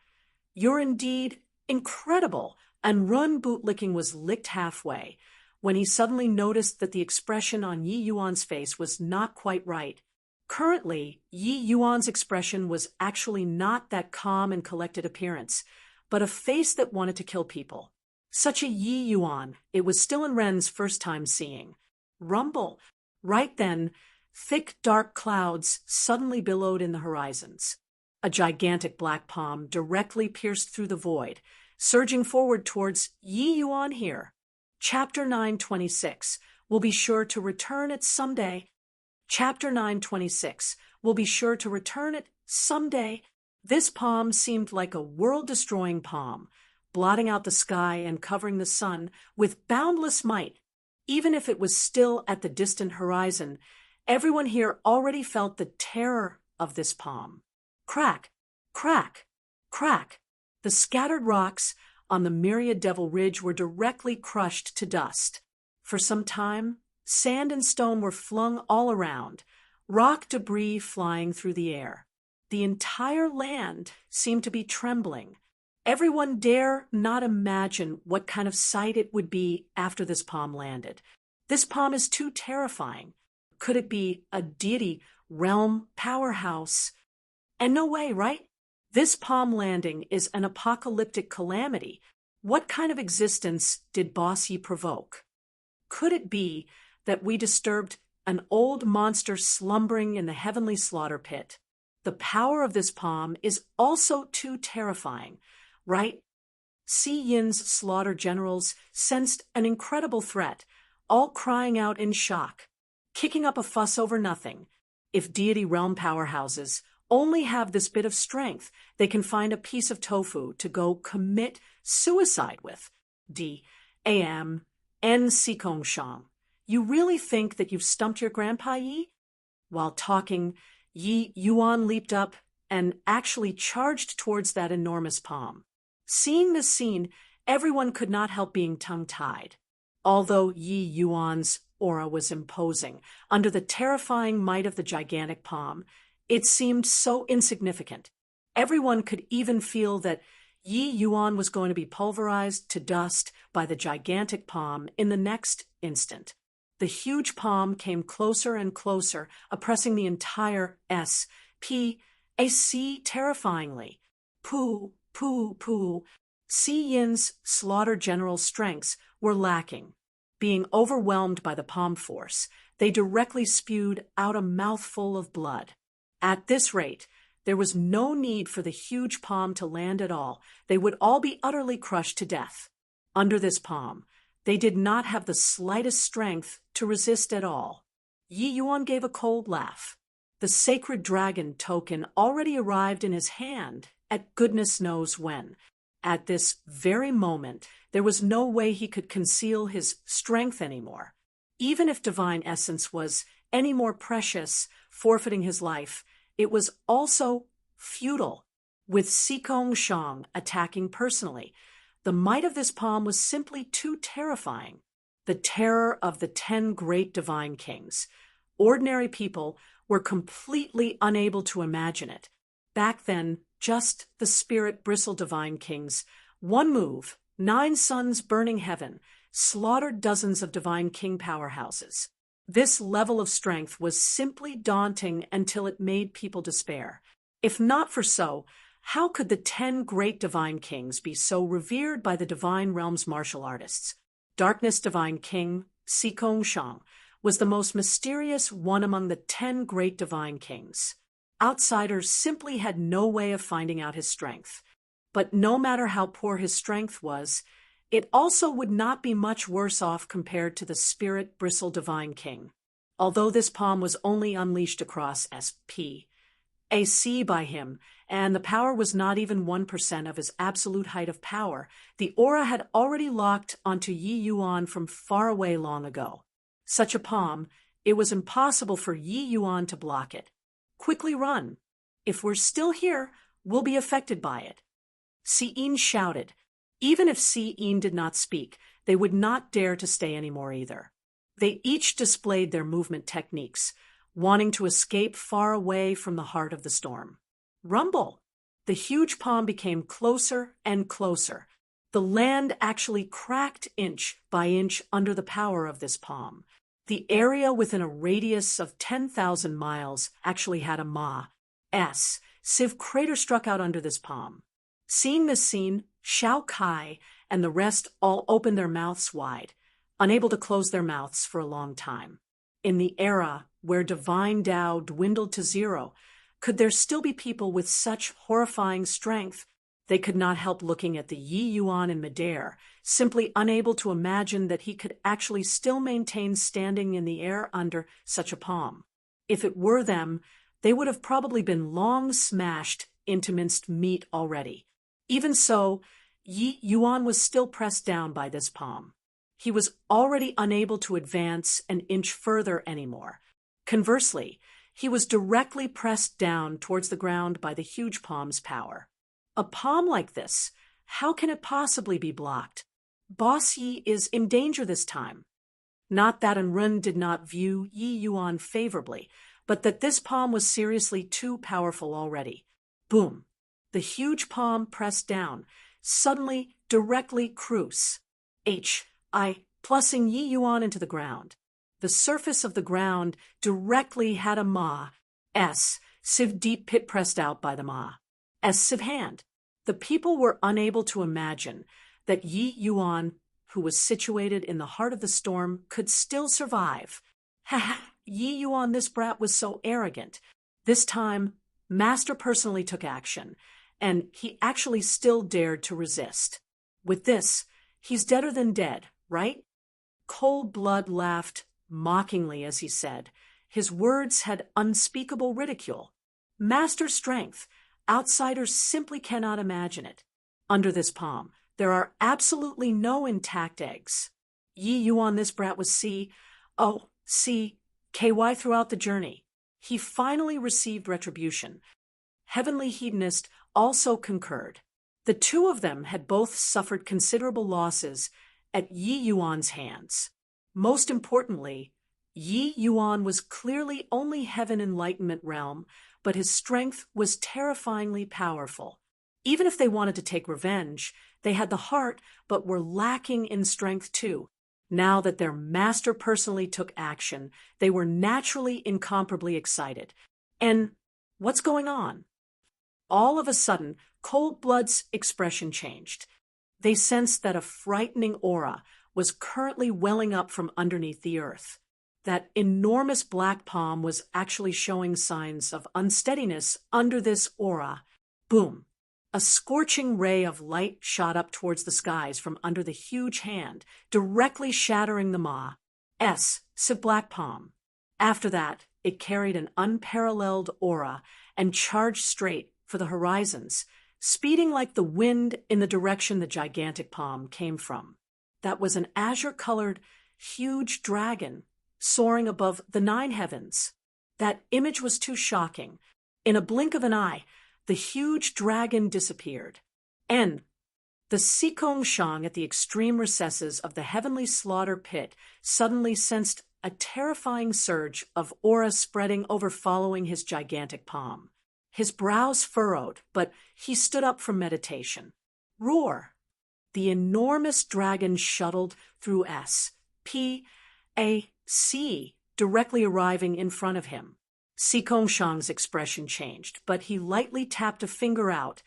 You're indeed incredible. And Run bootlicking was licked halfway, when he suddenly noticed that the expression on Yi Yuan's face was not quite right. Currently, Yi Yuan's expression was actually not that calm and collected appearance, but a face that wanted to kill people. Such a Yi Yuan, it was still in Ren's first time seeing. Rumble. Right then, thick dark clouds suddenly billowed in the horizons. A gigantic black palm directly pierced through the void, surging forward towards Yi Yuan here. Chapter 926 will be sure to return it someday. Chapter 926 will be sure to return it someday. This palm seemed like a world-destroying palm, blotting out the sky and covering the sun with boundless might. Even if it was still at the distant horizon, everyone here already felt the terror of this palm. Crack, crack, crack. The scattered rocks on the myriad devil ridge were directly crushed to dust. For some time, sand and stone were flung all around, rock debris flying through the air. the entire land seemed to be trembling. Everyone dare not imagine what kind of sight it would be after this palm landed. This palm is too terrifying. Could it be a deity realm powerhouse? And no way, right? This palm landing is an apocalyptic calamity. What kind of existence did Boss Yi provoke? Could it be that we disturbed an old monster slumbering in the heavenly slaughter pit? The power of this palm is also too terrifying, right? Xi Yin's slaughter generals sensed an incredible threat, all crying out in shock, kicking up a fuss over nothing. If deity realm powerhouses only have this bit of strength, they can find a piece of tofu to go commit suicide with. D.A.M. N. Sikong Shang. You really think that you've stumped your Grandpa Yi? While talking, Yi Yuan leaped up and actually charged towards that enormous palm. Seeing this scene, everyone could not help being tongue-tied. Although Yi Yuan's aura was imposing, under the terrifying might of the gigantic palm, it seemed so insignificant. Everyone could even feel that Yi Yuan was going to be pulverized to dust by the gigantic palm in the next instant. The huge palm came closer and closer, oppressing the entire SPAC terrifyingly. Pooh, pooh, pooh. Xi Yin's slaughter general strengths were lacking. Being overwhelmed by the palm force, they directly spewed out a mouthful of blood. At this rate, there was no need for the huge palm to land at all. They would all be utterly crushed to death. Under this palm, they did not have the slightest strength to resist at all. Yi Yuan gave a cold laugh. The sacred dragon token already arrived in his hand at goodness knows when. At this very moment, there was no way he could conceal his strength anymore. Even if divine essence was any more precious, forfeiting his life, it was also futile. With Sikong Shang attacking personally, the might of this palm was simply too terrifying. The terror of the 10 great divine kings. Ordinary people were completely unable to imagine it. Back then, just the spirit bristle divine kings. One move, 9 suns burning heaven, slaughtered dozens of divine king powerhouses. This level of strength was simply daunting until it made people despair. If not for so, how could the 10 great divine kings be so revered by the divine realm's martial artists? Darkness divine king, Sikong Shang, was the most mysterious one among the 10 great divine kings. Outsiders simply had no way of finding out his strength. But no matter how poor his strength was, it also would not be much worse off compared to the spirit bristle divine king. Although this palm was only unleashed across SPAC by him, and the power was not even 1% of his absolute height of power, the aura had already locked onto Yi Yuan from far away long ago. Such a palm, it was impossible for Yi Yuan to block it. Quickly run. If we're still here, we'll be affected by it. Xi Yin shouted. Even if Xi Yin did not speak, they would not dare to stay anymore either. They each displayed their movement techniques, wanting to escape far away from the heart of the storm. Rumble! The huge palm became closer and closer. The land actually cracked inch by inch under the power of this palm. The area within a radius of 10,000 miles actually had a sieve crater struck out under this palm. Seeing this scene, Shao Kai and the rest all opened their mouths wide, unable to close their mouths for a long time. In the era where divine Tao dwindled to zero, could there still be people with such horrifying strength? They could not help looking at the Yi Yuan in midair, simply unable to imagine that he could actually still maintain standing in the air under such a palm. If it were them, they would have probably been long smashed into minced meat already. Even so, Yi Yuan was still pressed down by this palm. He was already unable to advance an inch further anymore. Conversely, he was directly pressed down towards the ground by the huge palm's power. A palm like this, how can it possibly be blocked? Boss Yi is in danger this time. Not that Enrun did not view Yi Yuan favorably, but that this palm was seriously too powerful already. Boom. The huge palm pressed down, suddenly directly cruise. Plussing Yi Yuan into the ground. The surface of the ground directly had a sieve deep pit pressed out by the sieve hand. The people were unable to imagine that Yi Yuan, who was situated in the heart of the storm, could still survive. Yi Yuan, this brat was so arrogant. This time, Master personally took action, and he actually still dared to resist. With this, he's deader than dead, right? Cold Blood laughed mockingly as he said. His words had unspeakable ridicule. Master strength. Outsiders simply cannot imagine it. Under this palm, there are absolutely no intact eggs. Yi Yuan, this brat was KY throughout the journey. He finally received retribution. Heavenly Hedonist also concurred. The two of them had both suffered considerable losses at Yi Yuan's hands. Most importantly, Yi Yuan was clearly only heaven enlightenment realm, but his strength was terrifyingly powerful. Even if they wanted to take revenge, they had the heart but were lacking in strength too. Now that their master personally took action, they were naturally incomparably excited. And what's going on? All of a sudden, Cold Blood's expression changed. They sensed that a frightening aura was currently welling up from underneath the earth. That enormous black palm was actually showing signs of unsteadiness under this aura. Boom! A scorching ray of light shot up towards the skies from under the huge hand, directly shattering the black palm. After that, it carried an unparalleled aura and charged straight for the horizons, speeding like the wind in the direction the gigantic palm came from. That was an azure-colored, huge dragon soaring above the 9 heavens. That image was too shocking. In a blink of an eye, the huge dragon disappeared. And the Sikong Shang at the extreme recesses of the heavenly slaughter pit suddenly sensed a terrifying surge of aura spreading over following his gigantic palm. His brows furrowed, but he stood up from meditation. Roar! The enormous dragon shuttled through directly arriving in front of him. Sikong Shang's expression changed, but he lightly tapped a finger out,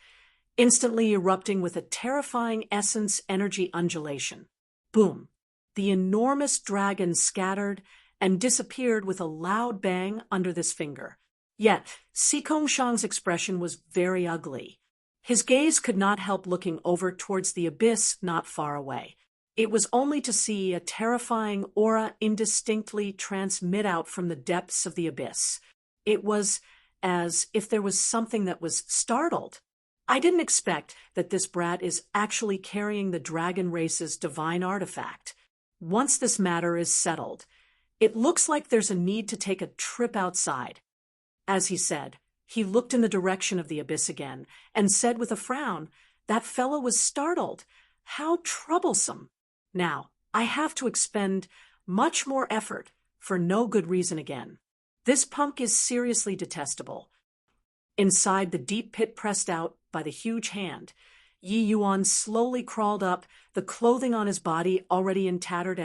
instantly erupting with a terrifying essence energy undulation. Boom! The enormous dragon scattered and disappeared with a loud bang under this finger. Yet, Sikong Shang's expression was very ugly. His gaze could not help looking over towards the abyss not far away. It was only to see a terrifying aura indistinctly transmit out from the depths of the abyss. It was as if there was something that was startled. I didn't expect that this brat is actually carrying the dragon race's divine artifact. Once this matter is settled, it looks like there's a need to take a trip outside. As he said, he looked in the direction of the abyss again and said with a frown, "That fellow was startled. How troublesome. Now, I have to expend much more effort for no good reason again. This punk is seriously detestable." Inside the deep pit pressed out by the huge hand, Yi Yuan slowly crawled up, the clothing on his body already in tattered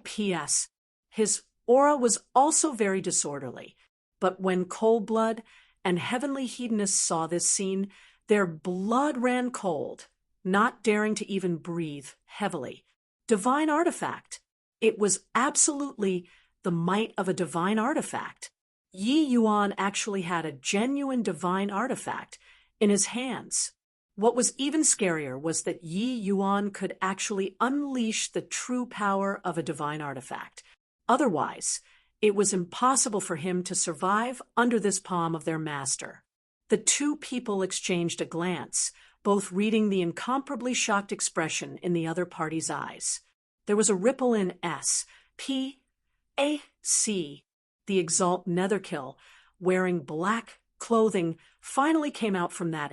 P.S. His aura was also very disorderly. But when Cold Blood and Heavenly Hedonists saw this scene, their blood ran cold, not daring to even breathe heavily. Divine artifact. It was absolutely the might of a divine artifact. Yi Yuan actually had a genuine divine artifact in his hands. What was even scarier was that Yi Yuan could actually unleash the true power of a divine artifact. Otherwise, it was impossible for him to survive under this palm of their master. The two people exchanged a glance, both reading the incomparably shocked expression in the other party's eyes. There was a ripple in P.A.C. The Exalt Netherkill, wearing black clothing, finally came out from that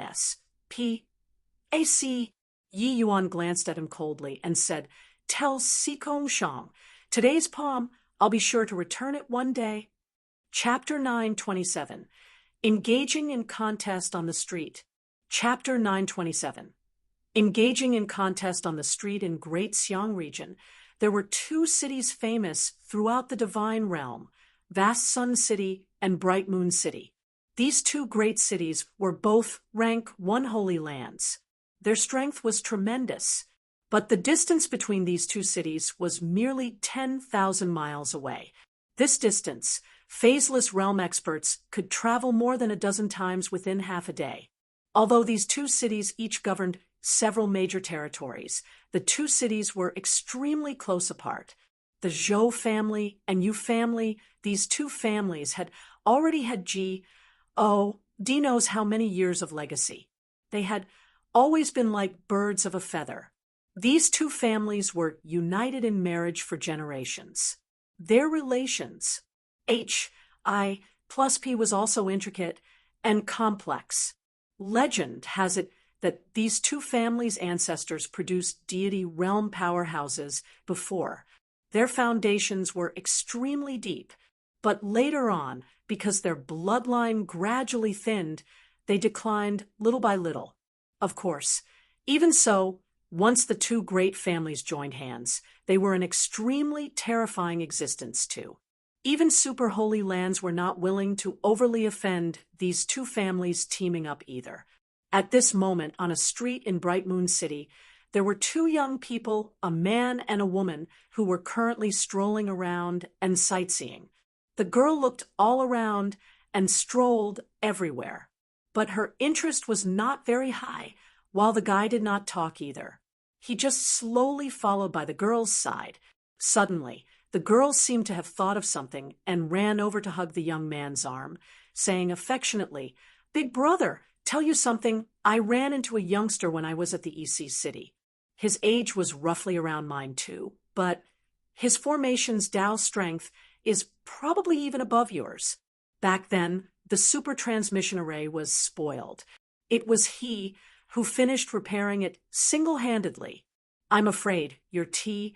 P.A.C. Yi Yuan glanced at him coldly and said, "Tell Sikong Shang, today's palm, I'll be sure to return it one day." Chapter 927. Engaging in contest on the street. Chapter 927. Engaging in contest on the street in Great Xiang region, there were two cities famous throughout the divine realm, Vast Sun City and Bright Moon City. These two great cities were both rank 1 holy lands. Their strength was tremendous, but the distance between these two cities was merely 10,000 miles away. This distance, phaseless realm experts could travel more than a dozen times within half a day. Although these two cities each governed several major territories, the two cities were extremely close apart. The Zhou family and Yu family, these two families had already had D knows how many years of legacy. They had always been like birds of a feather. These two families were united in marriage for generations. Their relations, HI plus P, was also intricate and complex. Legend has it that these two families' ancestors produced deity realm powerhouses before. Their foundations were extremely deep, but later on, because their bloodline gradually thinned, they declined little by little. Of course, even so, once the two great families joined hands, they were an extremely terrifying existence too. Even super holy lands were not willing to overly offend these two families teaming up either. At this moment, on a street in Bright Moon City, there were two young people, a man and a woman, who were currently strolling around and sightseeing. The girl looked all around and strolled everywhere, but her interest was not very high, while the guy did not talk either. He just slowly followed by the girl's side. Suddenly, the girl seemed to have thought of something and ran over to hug the young man's arm, saying affectionately, "Big brother, tell you something, I ran into a youngster when I was at the EC City. His age was roughly around mine too, but his formation's Tao strength is probably even above yours. Back then, the super transmission array was spoiled. It was he who finished repairing it single-handedly. I'm afraid your Tlee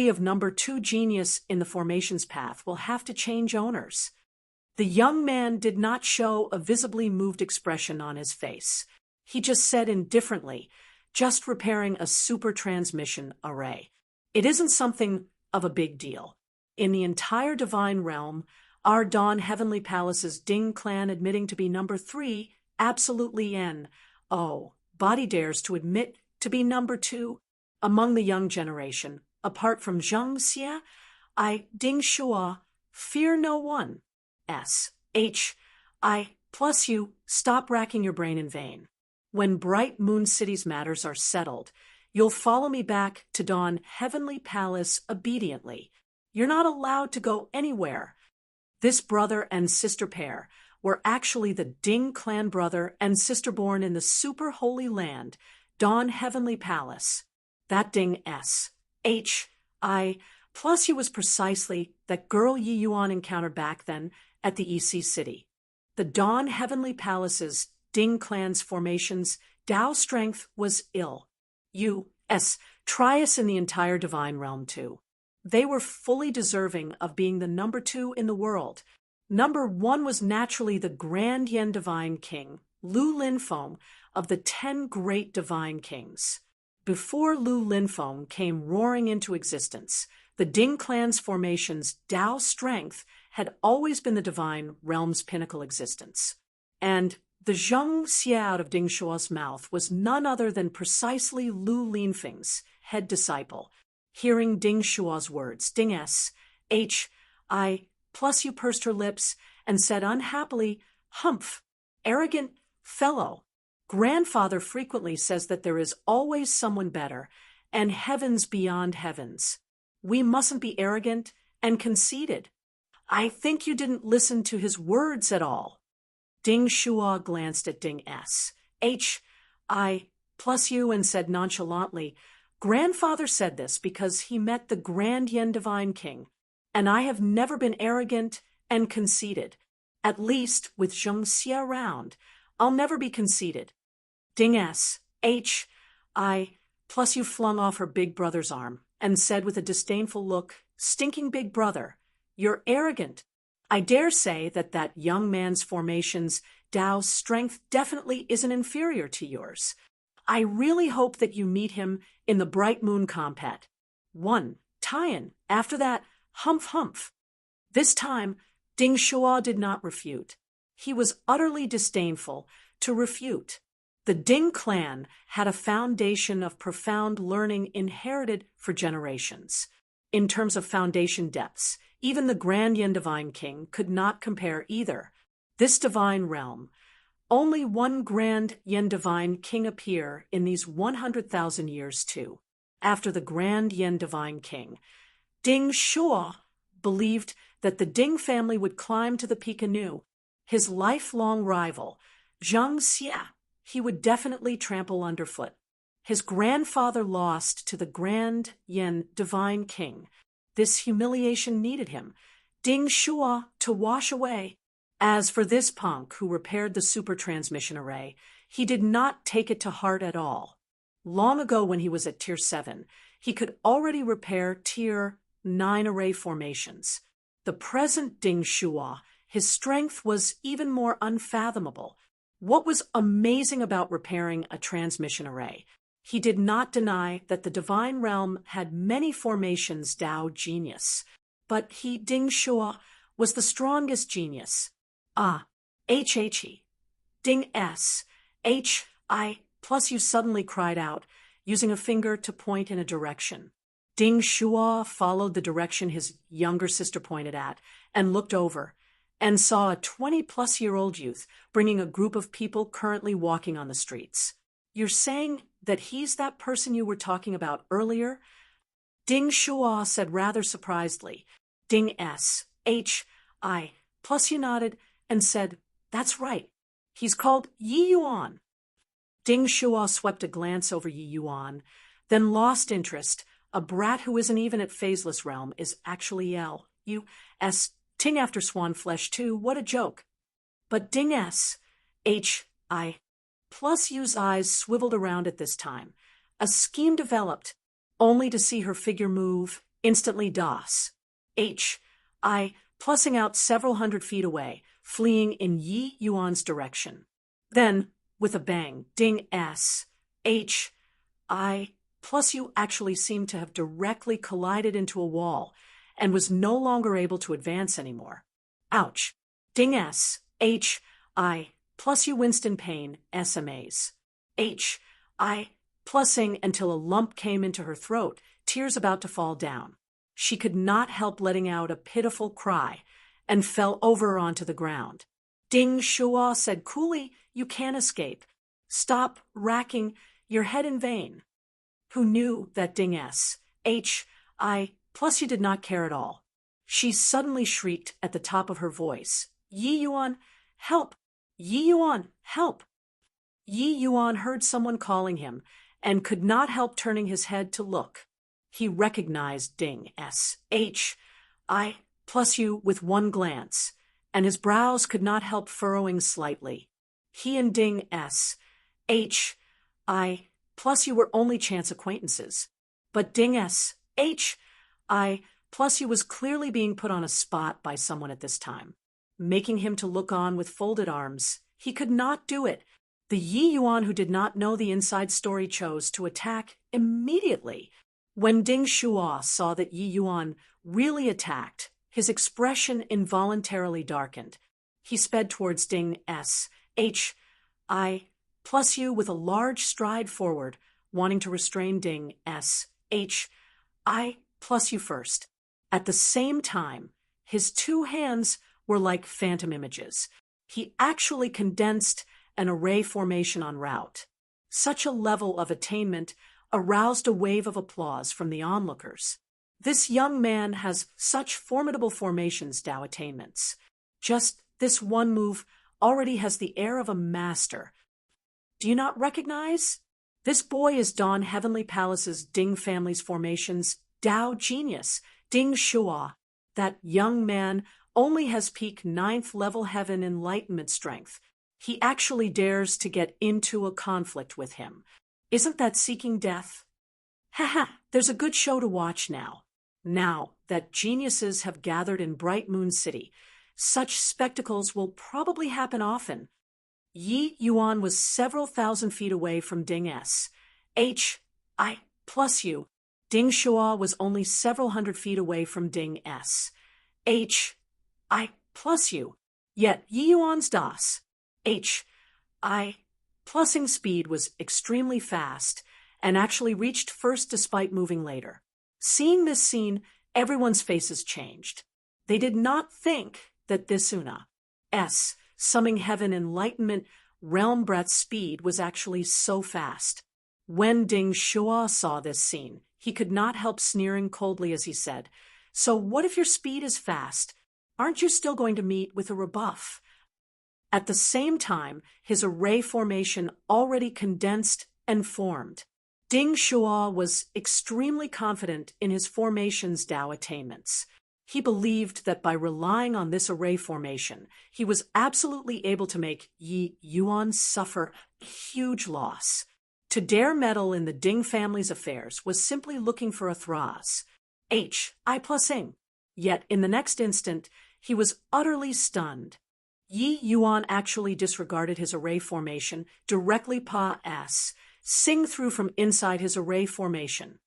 of number 2 genius in the formations path will have to change owners." The young man did not show a visibly moved expression on his face. He just said indifferently, "Just repairing a super transmission array. It isn't something of a big deal. In the entire divine realm, our Dawn Heavenly Palace's Ding clan admitting to be number 3 absolutely body dares to admit to be number 2 among the young generation. Apart from Zhang Xia, Ding Shua, fear no one. Plus you, stop racking your brain in vain. When Bright Moon City's matters are settled, you'll follow me back to Dawn Heavenly Palace obediently. You're not allowed to go anywhere." This brother and sister pair were actually the Ding clan brother and sister born in the super holy land, Dawn Heavenly Palace. That Ding plus you was precisely that girl Yi Yuan encountered back then at the EC City. The Dawn Heavenly Palace's Ding clan's formations, Tao strength was Trius in the entire divine realm too. They were fully deserving of being the number 2 in the world. Number 1 was naturally the Grand Yen Divine King, Lu Linfeng, of the 10 great divine kings. Before Lu Linfeng came roaring into existence, the Ding clan's formations, Tao strength, had always been the divine realm's pinnacle existence. And the Zhang Xia out of Ding Shua's mouth was none other than precisely Lu Linfeng's head disciple. Hearing Ding Shua's words, Ding plus you pursed her lips and said unhappily, "Humph, arrogant fellow. Grandfather frequently says that there is always someone better, and heavens beyond heavens. We mustn't be arrogant and conceited. I think you didn't listen to his words at all." Ding Shua glanced at Ding plus you and said nonchalantly, "Grandfather said this because he met the Grand Yen Divine King, and I have never been arrogant and conceited. At least, with Zheng Xia around, I'll never be conceited." Ding plus you flung off her big brother's arm and said with a disdainful look, "Stinking big brother, you're arrogant. I dare say that young man's formations Tao's strength definitely isn't inferior to yours. I really hope that you meet him in the Bright Moon Compet. 1. Tian. After that, humph humph. This time, Ding Shuo did not refute. He was utterly disdainful to refute. The Ding clan had a foundation of profound learning inherited for generations. In terms of foundation depths, even the Grand Yin Divine King could not compare either. This divine realm, only one Grand Yin Divine King appear in these 100,000 years too. After the Grand Yin Divine King, Ding Shuo believed that the Ding family would climb to the peak anew. His lifelong rival, Zhang Xia, he would definitely trample underfoot. His grandfather lost to the Grand Yin Divine King. This humiliation needed him, Ding Shuo, to wash away. As for this punk who repaired the super transmission array, he did not take it to heart at all. Long ago when he was at Tier 7, he could already repair Tier 9 array formations. The present Ding Shuo, his strength was even more unfathomable. What was amazing about repairing a transmission array? He did not deny that the divine realm had many formations Tao genius, but he, Ding Shuo, was the strongest genius. HHE. Ding S. H.I. Plus you suddenly cried out, using a finger to point in a direction. Ding Shuo followed the direction his younger sister pointed at and looked over and saw a 20-plus-year-old youth bringing a group of people currently walking on the streets. You're saying that he's that person you were talking about earlier? Ding Shuo said rather surprisedly. Ding S. H.I. Plus you nodded and said, that's right. He's called Yi Yuan. Ding Shuo swept a glance over Yi Yuan, then lost interest. A brat who isn't even at Phaseless Realm is actually L.U.S. Ting after swan flesh too, what a joke. But Ding S. H.I. Plus Yu's eyes swiveled around at this time. A scheme developed, only to see her figure move, instantly DOS. H.I. Plussing out several 100 feet away, fleeing in Yi Yuan's direction. Then, with a bang, Ding S. H.I. Plus you actually seemed to have directly collided into a wall and was no longer able to advance anymore. Ouch. Ding S. H.I. Plus you winced in pain, SMAs. H.I. Plussing until a lump came into her throat, tears about to fall down. She could not help letting out a pitiful cry and fell over onto the ground. Ding Shuo said coolly, you can't escape. Stop racking your head in vain. Who knew that Ding S. H.I. Plus you did not care at all. She suddenly shrieked at the top of her voice. Yi Yuan, help! Yi Yuan, help! Yi Yuan heard someone calling him and could not help turning his head to look. He recognized Ding S. H.I. Plus you with one glance, and his brows could not help furrowing slightly. He and Ding S. H.I. Plus you were only chance acquaintances. But Ding S. H.I. Plus you was clearly being put on a spot by someone at this time, making him to look on with folded arms. He could not do it. The Yi Yuan who did not know the inside story chose to attack immediately. When Ding Shuo saw that Yi Yuan really attacked, his expression involuntarily darkened. He sped towards Ding S. H.I. Plus you with a large stride forward, wanting to restrain Ding S. H.I. Plus you first. At the same time, his two hands were like phantom images. He actually condensed an array formation en route. Such a level of attainment aroused a wave of applause from the onlookers. This young man has such formidable formations, Tao attainments. Just this one move already has the air of a master. Do you not recognize? This boy is Dawn Heavenly Palace's Ding family's formations, Tao genius, Ding Shuo. That young man only has peak 9th level heaven enlightenment strength. He actually dares to get into a conflict with him. Isn't that seeking death? Haha, there's a good show to watch now. Now that geniuses have gathered in Bright Moon City, Such spectacles will probably happen often. Yi Yuan was several thousand feet away from Ding S. H. I. plus U. Ding Shua was only several hundred feet away from Ding S. H. I. plus U. Yet Yi Yuan's Das. H. I. plusing speed was extremely fast and actually reached first despite moving later. Seeing this scene, everyone's faces changed. They did not think that this Una S. summing heaven enlightenment realm breadth speed was actually so fast. When Ding Shua saw this scene, he could not help sneering coldly as he said, "So what if your speed is fast? Aren't you still going to meet with a rebuff?" At the same time, his array formation already condensed and formed. Ding Shua was extremely confident in his formation's Tao attainments. He believed that by relying on this array formation, he was absolutely able to make Yi Yuan suffer a huge loss. To dare meddle in the Ding family's affairs was simply looking for a thraz. H. I plus ing. Yet in the next instant, he was utterly stunned. Yi Yuan actually disregarded his array formation directly pa s, sing through from inside his array formation.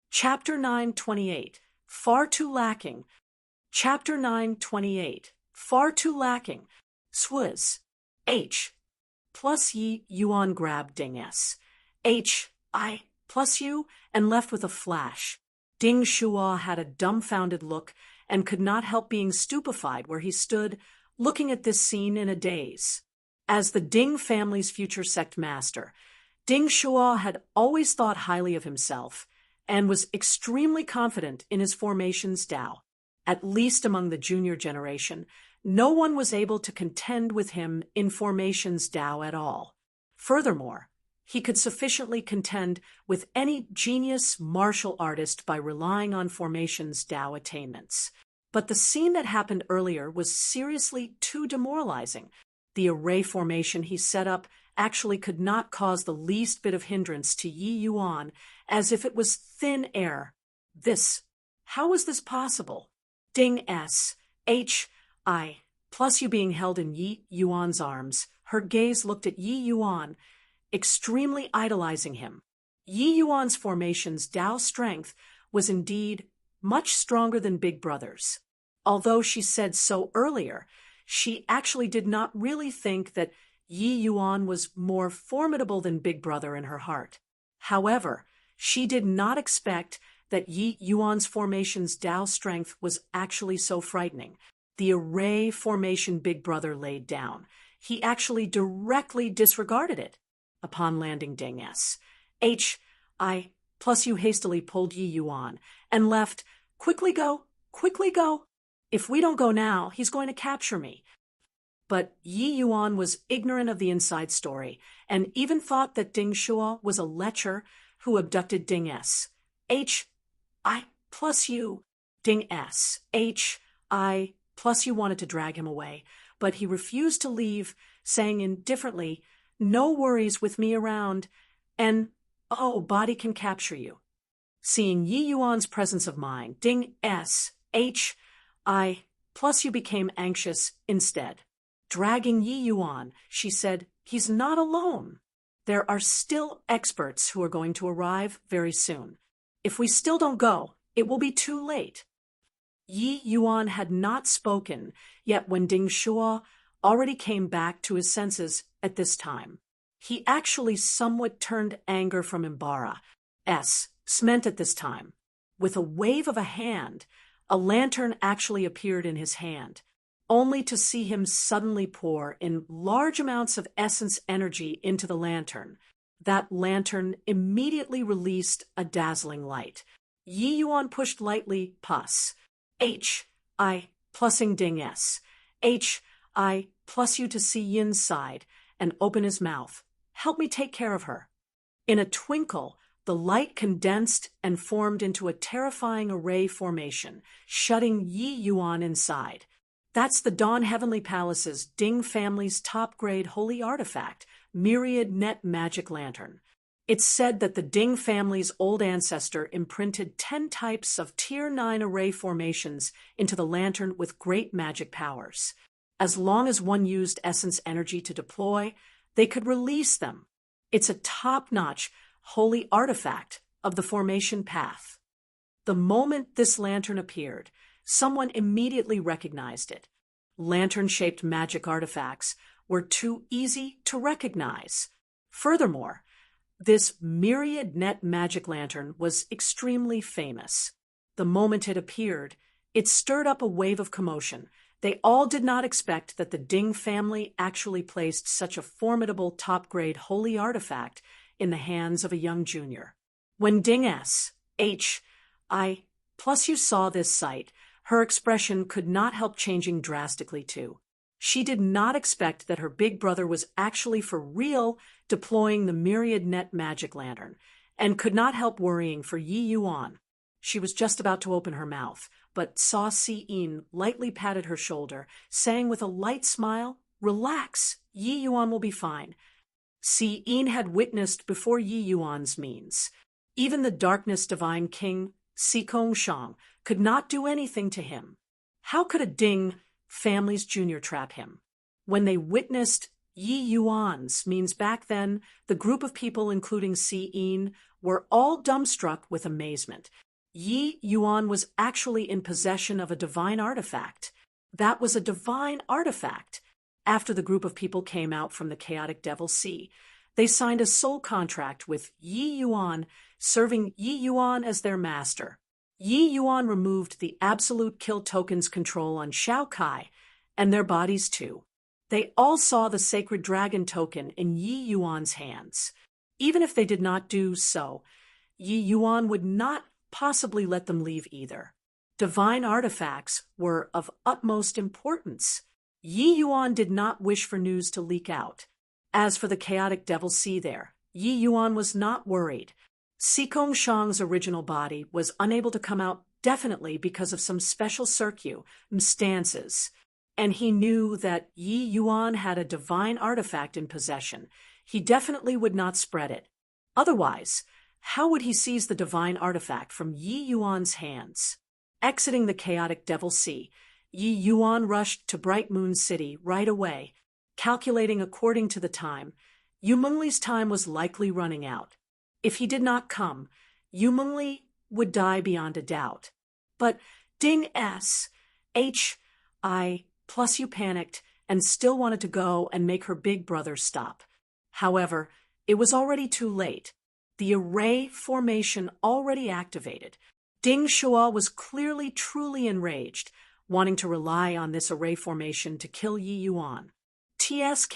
Chapter 9:28. Far too lacking. Chapter 9:28. Far too lacking. Swaz. H. plus Yi Yuan grabbed Ding S. H. I. plus U and left with a flash. Ding Shua had a dumbfounded look and could not help being stupefied where he stood, looking at this scene in a daze. As the Ding family's future sect master, Ding Shua had always thought highly of himself and was extremely confident in his formation's Tao. At least among the junior generation, no one was able to contend with him in formation's Tao at all. Furthermore, he could sufficiently contend with any genius martial artist by relying on formation's Tao attainments. But the scene that happened earlier was seriously too demoralizing. The array formation he set up actually could not cause the least bit of hindrance to Yi Yuan, as if it was thin air. How was this possible? Ding S. H. I. plus U being held in Yi Yuan's arms, her gaze looked at Yi Yuan, extremely idolizing him. Yi Yuan's formation's Tao strength was indeed much stronger than Big Brother's. Although she said so earlier, she actually did not really think that Yi Yuan was more formidable than Big Brother in her heart. However, she did not expect that Yi Yuan's formation's Tao strength was actually so frightening. The array formation Big Brother laid down, he actually directly disregarded it. Upon landing Ding S. H. I. plus U hastily pulled Yi Yuan and left, quickly go. If we don't go now, he's going to capture me." But Yi Yuan was ignorant of the inside story and even thought that Ding Shua was a lecher who abducted Ding S. H. I. plus U. Ding S. H. I. plus U wanted to drag him away, but he refused to leave, saying indifferently, "No worries with me around, and, oh, body can capture you." Seeing Yi Yuan's presence of mind, Ding S. H. I. plus U became anxious instead. Dragging Yi Yuan, she said, "He's not alone. There are still experts who are going to arrive very soon. If we still don't go, it will be too late." Yi Yuan had not spoken, yet when Ding Shua already came back to his senses at this time, he actually somewhat turned anger from Imbara. Meant at this time. With a wave of a hand, a lantern actually appeared in his hand, only to see him suddenly pour in large amounts of essence energy into the lantern. That lantern immediately released a dazzling light. Yi Yuan pushed lightly pus. H. I. plusing Ding S. H. I. plus U to see Yin's side and open his mouth. "Help me take care of her." In a twinkle, the light condensed and formed into a terrifying array formation, shutting Yi Yuan inside. That's the Dawn Heavenly Palace's Ding family's top-grade holy artifact, Myriad Net Magic Lantern. It's said that the Ding family's old ancestor imprinted 10 types of Tier 9 array formations into the lantern with great magic powers. As long as one used essence energy to deploy, they could release them. It's a top-notch, holy artifact of the formation path. The moment this lantern appeared, someone immediately recognized it. Lantern-shaped magic artifacts were too easy to recognize. Furthermore, this myriad net magic lantern was extremely famous. The moment it appeared, it stirred up a wave of commotion. They all did not expect that the Ding family actually placed such a formidable top-grade holy artifact in the hands of a young junior. When Ding S.H.I. plus you saw this sight, her expression could not help changing drastically too. She did not expect that her big brother was actually for real deploying the myriad net magic lantern, and could not help worrying for Yi Yuan. She was just about to open her mouth, but saw Si-in lightly patted her shoulder, saying with a light smile, "Relax, Yi Yuan will be fine." Si-in had witnessed before Yi Yuan's means. Even the darkness divine king, Si-kong Shang, could not do anything to him. How could a Ding family's junior trap him? When they witnessed Yi Yuan's means back then, the group of people, including Si-in, were all dumbstruck with amazement. Yi Yuan was actually in possession of a divine artifact. That was a divine artifact. After the group of people came out from the chaotic Devil Sea, they signed a soul contract with Yi Yuan, serving Yi Yuan as their master. Yi Yuan removed the absolute kill token's control on Shao Kai, and their bodies too. They all saw the sacred dragon token in Yi Yuan's hands. Even if they did not do so, Yi Yuan would not possibly let them leave either. Divine artifacts were of utmost importance. Yi Yuan did not wish for news to leak out. As for the chaotic Devil Sea there, Yi Yuan was not worried. Si-kong Shang's original body was unable to come out definitely because of some special circumstances, and he knew that Yi Yuan had a divine artifact in possession. He definitely would not spread it. Otherwise, how would he seize the divine artifact from Yi Yuan's hands? Exiting the chaotic Devil Sea, Yi Yuan rushed to Bright Moon City right away, calculating according to the time. Yu Mengli's time was likely running out. If he did not come, Yu Mengli would die beyond a doubt. But Ding S.H.I. plus you panicked and still wanted to go and make her big brother stop. However, it was already too late. The array formation already activated. Ding Shua was clearly truly enraged, wanting to rely on this array formation to kill Yi Yuan. TSK,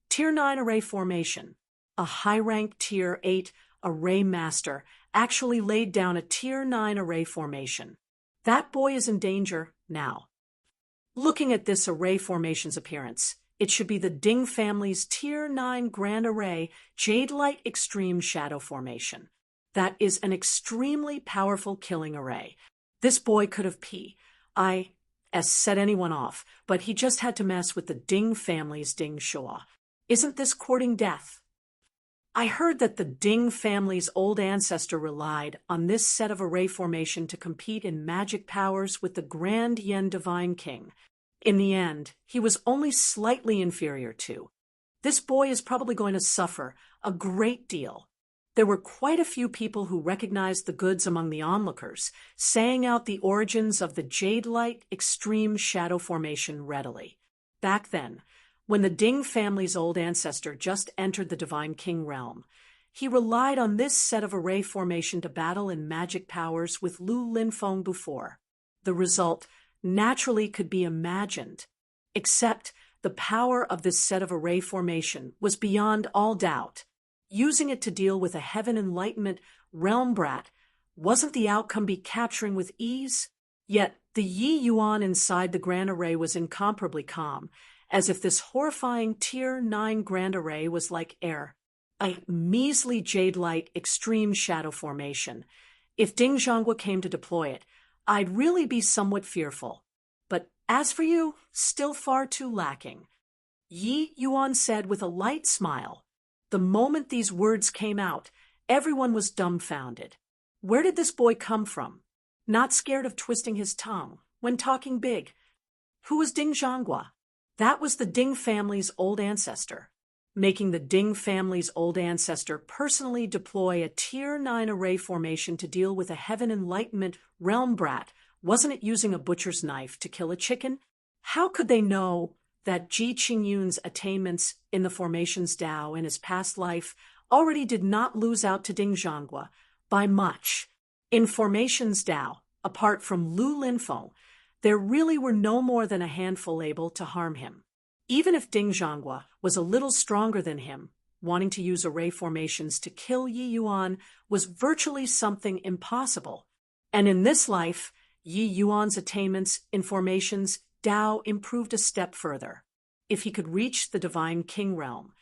Tier 9 array formation. A high-rank Tier 8 array master actually laid down a Tier 9 array formation. That boy is in danger now. Looking at this array formation's appearance, it should be the Ding family's Tier 9 Grand Array Jade Light Extreme Shadow Formation. That is an extremely powerful killing array. This boy could have set anyone off, but he just had to mess with the Ding family's Ding Shua. Isn't this courting death? I heard that the Ding family's old ancestor relied on this set of array formation to compete in magic powers with the Grand Yen Divine King. In the end, he was only slightly inferior to. This boy is probably going to suffer a great deal. There were quite a few people who recognized the goods among the onlookers, saying out the origins of the Jade Light Extreme Shadow Formation readily. Back then, when the Ding family's old ancestor just entered the Divine King realm, he relied on this set of array formation to battle in magic powers with Lu Linfeng before. The result naturally could be imagined, except the power of this set of array formation was beyond all doubt. Using it to deal with a heaven enlightenment realm brat, wasn't the outcome be capturing with ease? Yet the Yi Yuan inside the Grand Array was incomparably calm, as if this horrifying Tier 9 Grand Array was like air, a measly Jade Light Extreme Shadow Formation. If Ding Zhonghua came to deploy it, I'd really be somewhat fearful. But as for you, still far too lacking. Yi Yuan said with a light smile. The moment these words came out, everyone was dumbfounded. Where did this boy come from? Not scared of twisting his tongue when talking big. Who was Ding Zhonghua? That was the Ding family's old ancestor, making the Ding family's old ancestor personally deploy a Tier 9 array formation to deal with a Heaven Enlightenment realm brat. Wasn't it using a butcher's knife to kill a chicken? How could they know that Ji Qingyun's attainments in the formation's Dao in his past life already did not lose out to Ding Zhanghua by much? In formation's Dao, apart from Lu Linfeng, there really were no more than a handful able to harm him. Even if Ding Zhanghua was a little stronger than him, wanting to use array formations to kill Yi Yuan was virtually something impossible. And in this life, Yi Yuan's attainments in formations Dao improved a step further. If he could reach the Divine King realm,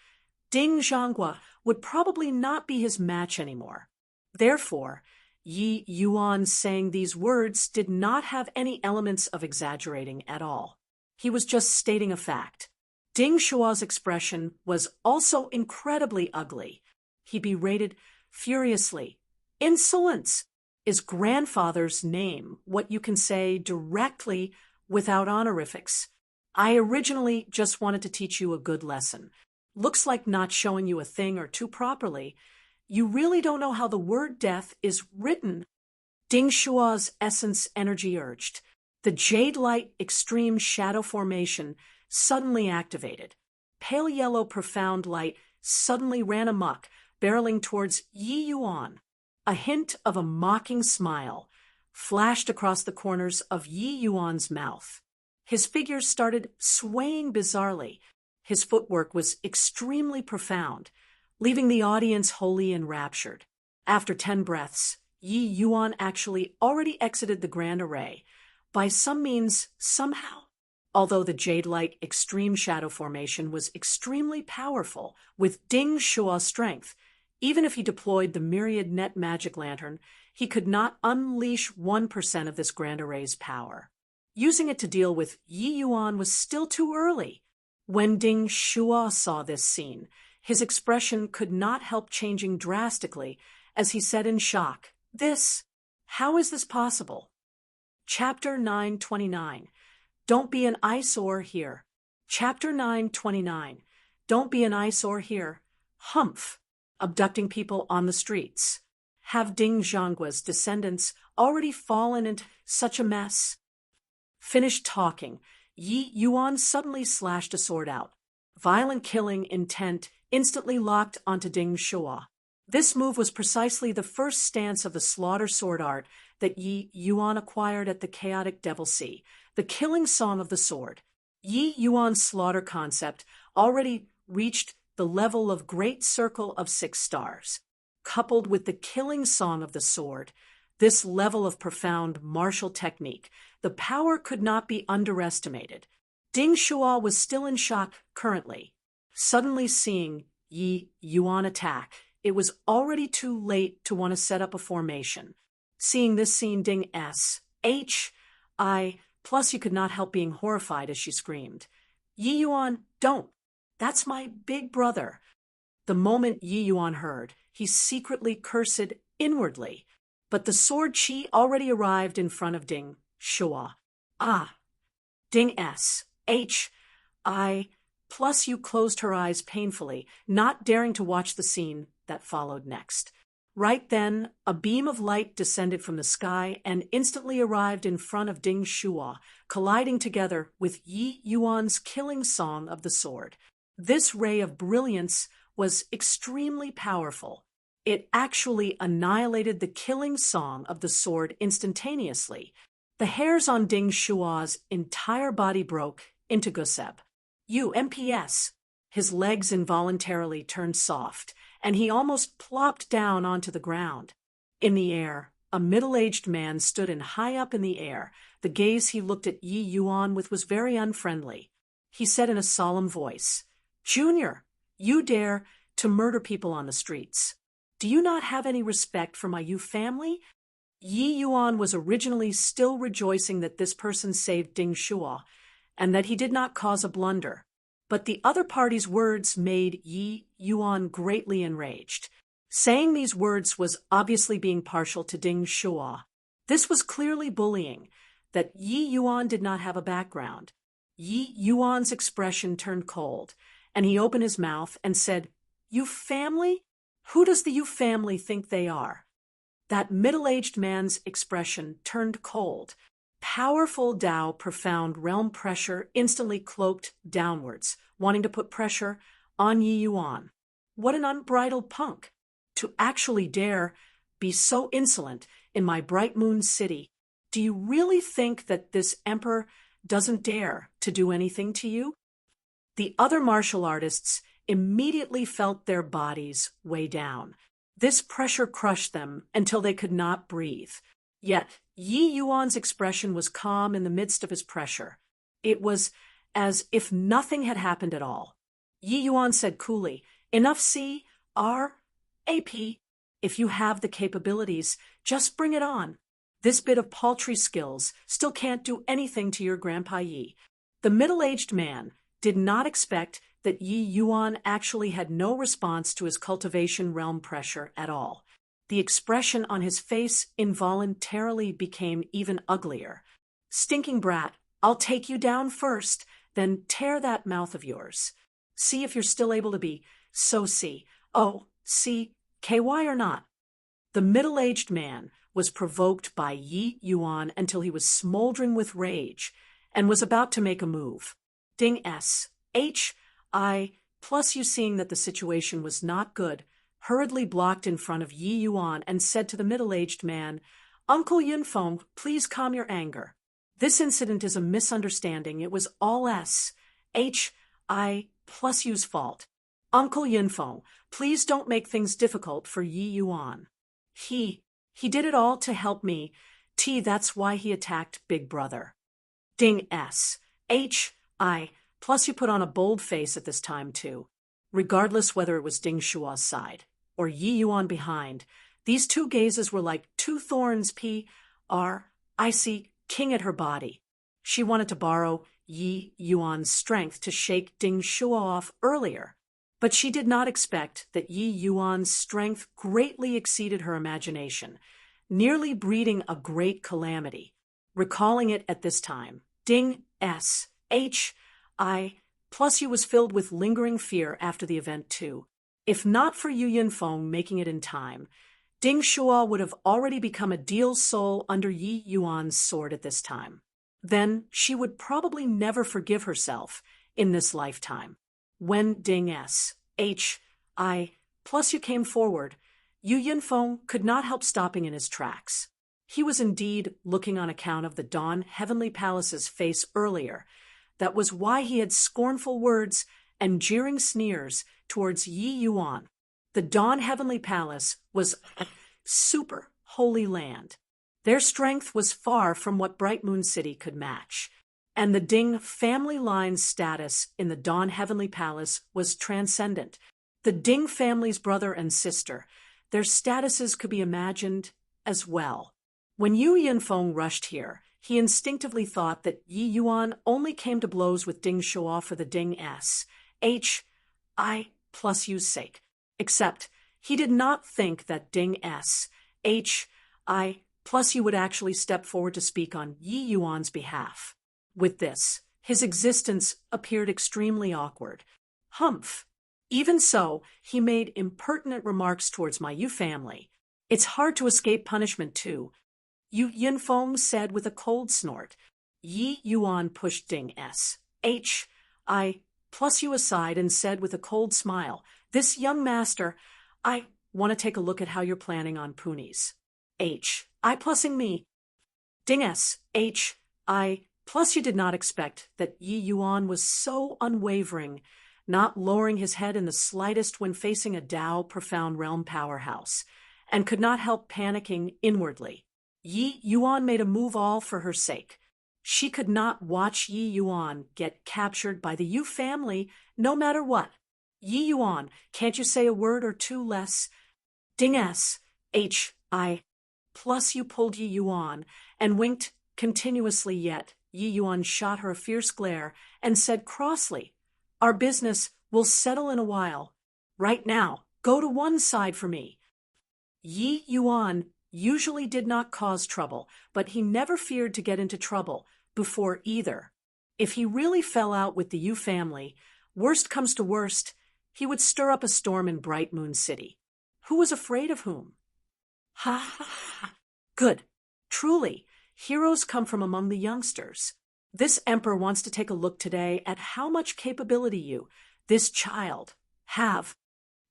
Ding Zhanghua would probably not be his match anymore. Therefore, Yi Yuan saying these words did not have any elements of exaggerating at all. He was just stating a fact. Ding Shua's expression was also incredibly ugly. He berated furiously. Insolence! Is grandfather's name what you can say directly without honorifics? I originally just wanted to teach you a good lesson. Looks like not showing you a thing or two properly. You really don't know how the word death is written. Ding Shua's essence energy urged. The Jade Light Extreme Shadow Formation suddenly activated. Pale yellow profound light suddenly ran amok, barreling towards Yi Yuan. A hint of a mocking smile flashed across the corners of Yi Yuan's mouth. His figure started swaying bizarrely. His footwork was extremely profound, leaving the audience wholly enraptured. After 10 breaths, Yi Yuan actually already exited the Grand Array, by some means, somehow. Although the Jade Light Extreme Shadow Formation was extremely powerful, with Ding Shua's strength, even if he deployed the Myriad Net Magic Lantern, he could not unleash 1% of this Grand Array's power. Using it to deal with Yi Yuan was still too early. When Ding Shua saw this scene, his expression could not help changing drastically as he said in shock, how is this possible? Chapter 929. Don't be an eyesore here. Chapter 929. Don't be an eyesore here. Humph. Abducting people on the streets. Have Ding Zhanggua's descendants already fallen into such a mess? Finished talking, Yi Yuan suddenly slashed a sword out. Violent killing intent instantly locked onto Ding Shua. This move was precisely the first stance of the slaughter sword art that Yi Yuan acquired at the Chaotic Devil Sea, the killing song of the sword. Yi Yuan's slaughter concept already reached the level of Great Circle of 6 stars. Coupled with the killing song of the sword, this level of profound martial technique, the power could not be underestimated. Ding Shua was still in shock currently. Suddenly seeing Yi Yuan attack, it was already too late to want to set up a formation. Seeing this scene, Ding plus you could not help being horrified as she screamed, Yi Yuan, don't! That's my big brother. The moment Yi Yuan heard, he secretly cursed inwardly, but the sword chi already arrived in front of Ding Shua. Ding plus you closed her eyes painfully, not daring to watch the scene that followed next. Right then, a beam of light descended from the sky and instantly arrived in front of Ding Shua, colliding together with Yi Yuan's killing song of the sword. This ray of brilliance was extremely powerful. It actually annihilated the killing song of the sword instantaneously. The hairs on Ding Shua's entire body broke into guseb. MPS. His legs involuntarily turned soft, and he almost plopped down onto the ground. In the air, a middle-aged man stood high up in the air. The gaze he looked at Yi Yuan with was very unfriendly. He said in a solemn voice, "Junior, you dare to murder people on the streets. Do you not have any respect for my Yu family?" Yi Yuan was originally still rejoicing that this person saved Ding Shua, and that he did not cause a blunder. But the other party's words made Yi Yuan greatly enraged. Saying these words was obviously being partial to Ding Shua. This was clearly bullying, that Yi Yuan did not have a background. Yi Yuan's expression turned cold, and he opened his mouth and said, "You family? Who does the you family think they are?" That middle-aged man's expression turned cold. Powerful Tao profound realm pressure instantly cloaked downwards, wanting to put pressure on Yi Yuan. What an unbridled punk! To actually dare be so insolent in my bright moon city. Do you really think that this emperor doesn't dare to do anything to you? The other martial artists immediately felt their bodies weigh down. This pressure crushed them until they could not breathe. Yet Yi Yuan's expression was calm in the midst of his pressure. It was as if nothing had happened at all. Yi Yuan said coolly, "Enough C-R-A-P. If you have the capabilities, just bring it on. This bit of paltry skills still can't do anything to your Grandpa Yi." The middle-aged man did not expect that Yi Yuan actually had no response to his cultivation realm pressure at all. The expression on his face involuntarily became even uglier. "Stinking brat, I'll take you down first, then tear that mouth of yours. See if you're still able to be so C-O-C-K-Y or not." The middle-aged man was provoked by Yi Yuan until he was smoldering with rage and was about to make a move. Ding S-H-I plus you, seeing that the situation was not good, hurriedly blocked in front of Yi Yuan and said to the middle-aged man, "Uncle Yunfeng, please calm your anger. This incident is a misunderstanding. It was all S-H-I plus you's fault. Uncle Yunfeng, please don't make things difficult for Yi Yuan. He did it all to help me. That's why he attacked Big Brother." Ding S-H-I plus you put on a bold face at this time too. Regardless whether it was Ding Shua's side or Yi Yuan behind, these two gazes were like two thorns P-R-I-C king at her body. She wanted to borrow Yi Yuan's strength to shake Ding Shua off earlier, but she did not expect that Yi Yuan's strength greatly exceeded her imagination, nearly breeding a great calamity. Recalling it at this time, Ding S-H-I plus you was filled with lingering fear after the event too. If not for Yu Yunfeng making it in time, Ding Shua would have already become a deal soul under Yi Yuan's sword at this time. Then she would probably never forgive herself in this lifetime. When Ding S-H-I plus you came forward, Yu Yunfeng could not help stopping in his tracks. He was indeed looking on account of the Dawn Heavenly Palace's face earlier. That was why he had scornful words and jeering sneers towards Yi Yuan. The Dawn Heavenly Palace was a super holy land. Their strength was far from what Bright Moon City could match, and the Ding family line's status in the Dawn Heavenly Palace was transcendent. The Ding family's brother and sister, their statuses could be imagined as well. When Yu Yunfeng rushed here, he instinctively thought that Yi Yuan only came to blows with Ding Shua for the Ding S-H-I plus U's sake. Except he did not think that Ding S-H-I plus U would actually step forward to speak on Yi Yuan's behalf. With this, his existence appeared extremely awkward. Humph. Even so, he made impertinent remarks towards my Yu family. "It's hard to escape punishment too," Yu Yunfeng said with a cold snort. Yi Yuan pushed Ding S-H-I plus U aside and said with a cold smile, "This young master, I want to take a look at how you're planning on ponies. H-I plusing me." Ding S-H-I plus you did not expect that Yi Yuan was so unwavering, not lowering his head in the slightest when facing a Tao profound realm powerhouse, and could not help panicking inwardly. Yi Yuan made a move all for her sake. She could not watch Yi Yuan get captured by the Yu family no matter what. "Yi Yuan, can't you say a word or two less?" Ding S-H-I plus you pulled Yi Yuan and winked continuously, yet Yi Yuan shot her a fierce glare and said crossly, "Our business will settle in a while. Right now, go to one side for me." Yi Yuan usually did not cause trouble, but he never feared to get into trouble before either. If he really fell out with the Yu family, worst comes to worst, he would stir up a storm in Bright Moon City. Who was afraid of whom? Ha ha ha. Good. Truly, heroes come from among the youngsters. This emperor wants to take a look today at how much capability you, this child, have.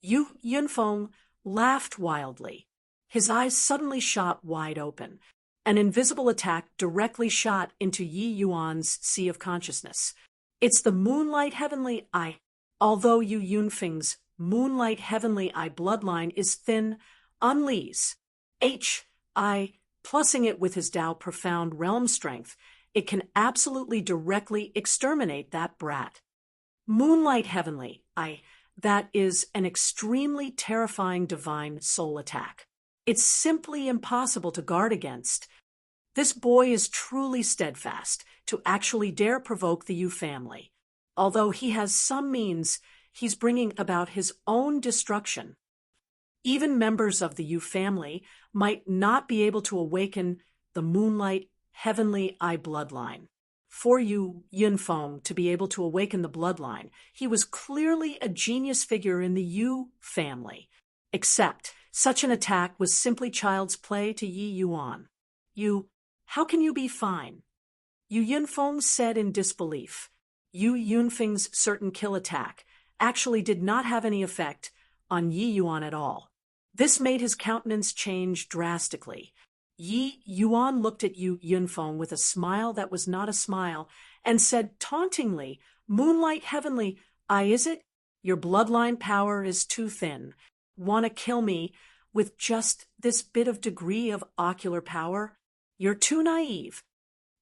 Yu Yunfeng laughed wildly. His eyes suddenly shot wide open. An invisible attack directly shot into Yi Yuan's sea of consciousness. It's the Moonlight Heavenly Eye. Although Yu Yunfeng's Moonlight Heavenly Eye bloodline is thin, unleash H.I. plussing it with his Tao profound realm strength, it can absolutely directly exterminate that brat. Moonlight Heavenly Eye, that is an extremely terrifying divine soul attack. It's simply impossible to guard against. This boy is truly steadfast to actually dare provoke the Yu family. Although he has some means, he's bringing about his own destruction. Even members of the Yu family might not be able to awaken the Moonlight Heavenly Eye bloodline. For Yu Yunfeng to be able to awaken the bloodline, he was clearly a genius figure in the Yu family. Except, such an attack was simply child's play to Yi Yuan. How can you be fine? Yu Yunfeng said in disbelief. Yu Yunfeng's certain kill attack actually did not have any effect on Yi Yuan at all. This made his countenance change drastically. Yi Yuan looked at Yu Yunfeng with a smile that was not a smile and said tauntingly, Moonlight Heavenly Eye, is it? Your bloodline power is too thin. Want to kill me with just this bit of degree of ocular power? You're too naive.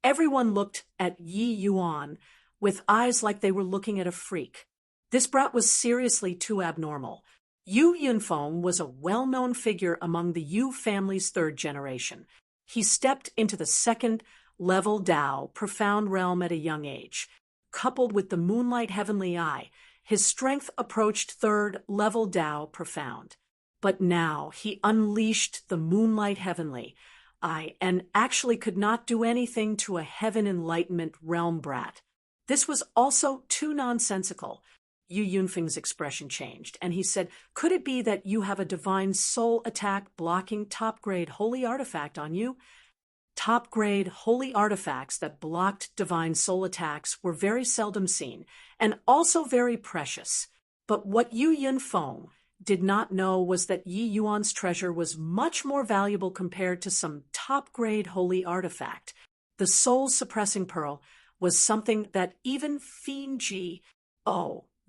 Everyone looked at Yi Yuan with eyes like they were looking at a freak. This brat was seriously too abnormal. Yu Yunfeng was a well-known figure among the Yu family's third generation. He stepped into the second-level Tao, profound realm at a young age. Coupled with the Moonlight Heavenly Eye, his strength approached third-level Tao, profound. But now he unleashed the Moonlight Heavenly Eye and actually could not do anything to a heaven enlightenment realm brat. This was also too nonsensical. Yu Yunfeng's expression changed, and he said, could it be that you have a divine soul attack blocking top-grade holy artifact on you? Top-grade holy artifacts that blocked divine soul attacks were very seldom seen, and also very precious. But what Yu Yunfeng did not know was that Yi Yuan's treasure was much more valuable compared to some top-grade holy artifact. The soul-suppressing pearl was something that even Fiend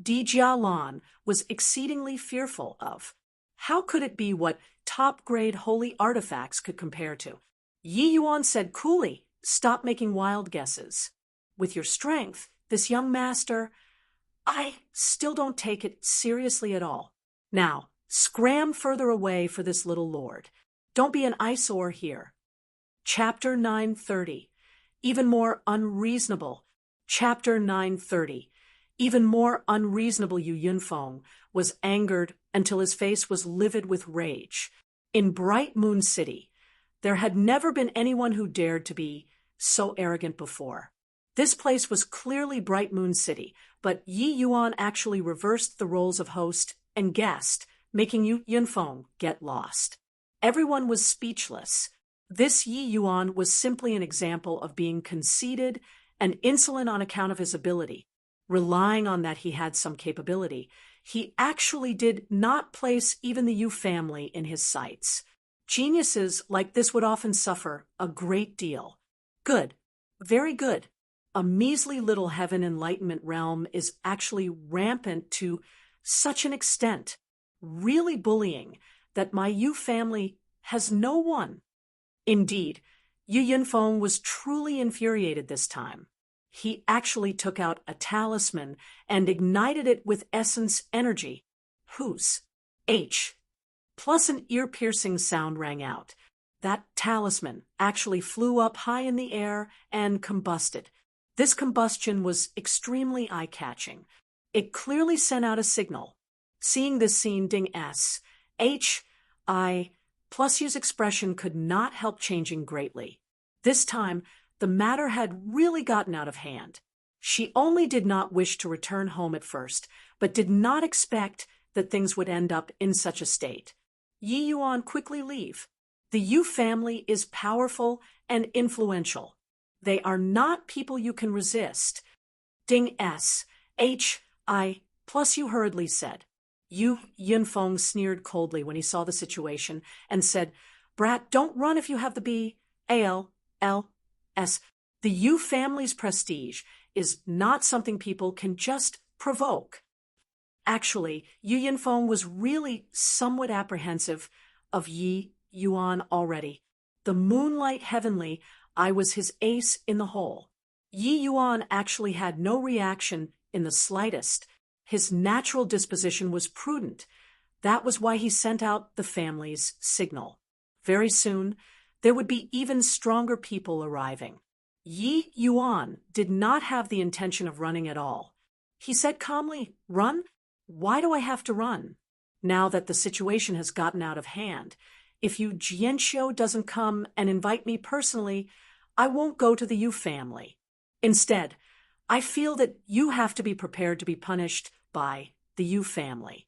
Di Jialan was exceedingly fearful of. How could it be what top-grade holy artifacts could compare to? Yi Yuan said coolly, stop making wild guesses. With your strength, this young master, I still don't take it seriously at all. Now, scram further away for this little lord. Don't be an eyesore here. Chapter 930. Even more unreasonable. Chapter 930. Even more unreasonable Yu Yunfeng was angered until his face was livid with rage. In Bright Moon City, there had never been anyone who dared to be so arrogant before. This place was clearly Bright Moon City, but Yi Yuan actually reversed the roles of host and guest, making Yu Yunfeng get lost. Everyone was speechless. This Yi Yuan was simply an example of being conceited and insolent on account of his ability. Relying on that he had some capability, he actually did not place even the Yu family in his sights. Geniuses like this would often suffer a great deal. Good, very good. A measly little heaven enlightenment realm is actually rampant to such an extent, really bullying, that my Yu family has no one. Indeed, Yu Yunfeng was truly infuriated this time. He actually took out a talisman and ignited it with essence energy. Whose? H. Plus an ear-piercing sound rang out. That talisman actually flew up high in the air and combusted. This combustion was extremely eye-catching. It clearly sent out a signal. Seeing this scene, Ding S. H. I. Plus Yu's expression could not help changing greatly. This time, the matter had really gotten out of hand. She only did not wish to return home at first, but did not expect that things would end up in such a state. Yi Yuan quickly leave. The Yu family is powerful and influential. They are not people you can resist. Ding S. H. I. Plus you hurriedly said. Yu Yunfeng sneered coldly when he saw the situation and said, Brat, don't run if you have the B. A-L-L-S. The Yu family's prestige is not something people can just provoke. Actually, Yu Yunfeng was really somewhat apprehensive of Yi Yuan already. The moonlight heavenly eye was his ace in the hole. Yi Yuan actually had no reaction in the slightest. His natural disposition was prudent. That was why he sent out the family's signal. Very soon, there would be even stronger people arriving. Yi Yuan did not have the intention of running at all. He said calmly, Run? Why do I have to run? Now that the situation has gotten out of hand, if Yu Jianxiu doesn't come and invite me personally, I won't go to the Yu family. Instead, I feel that you have to be prepared to be punished by the Yu family.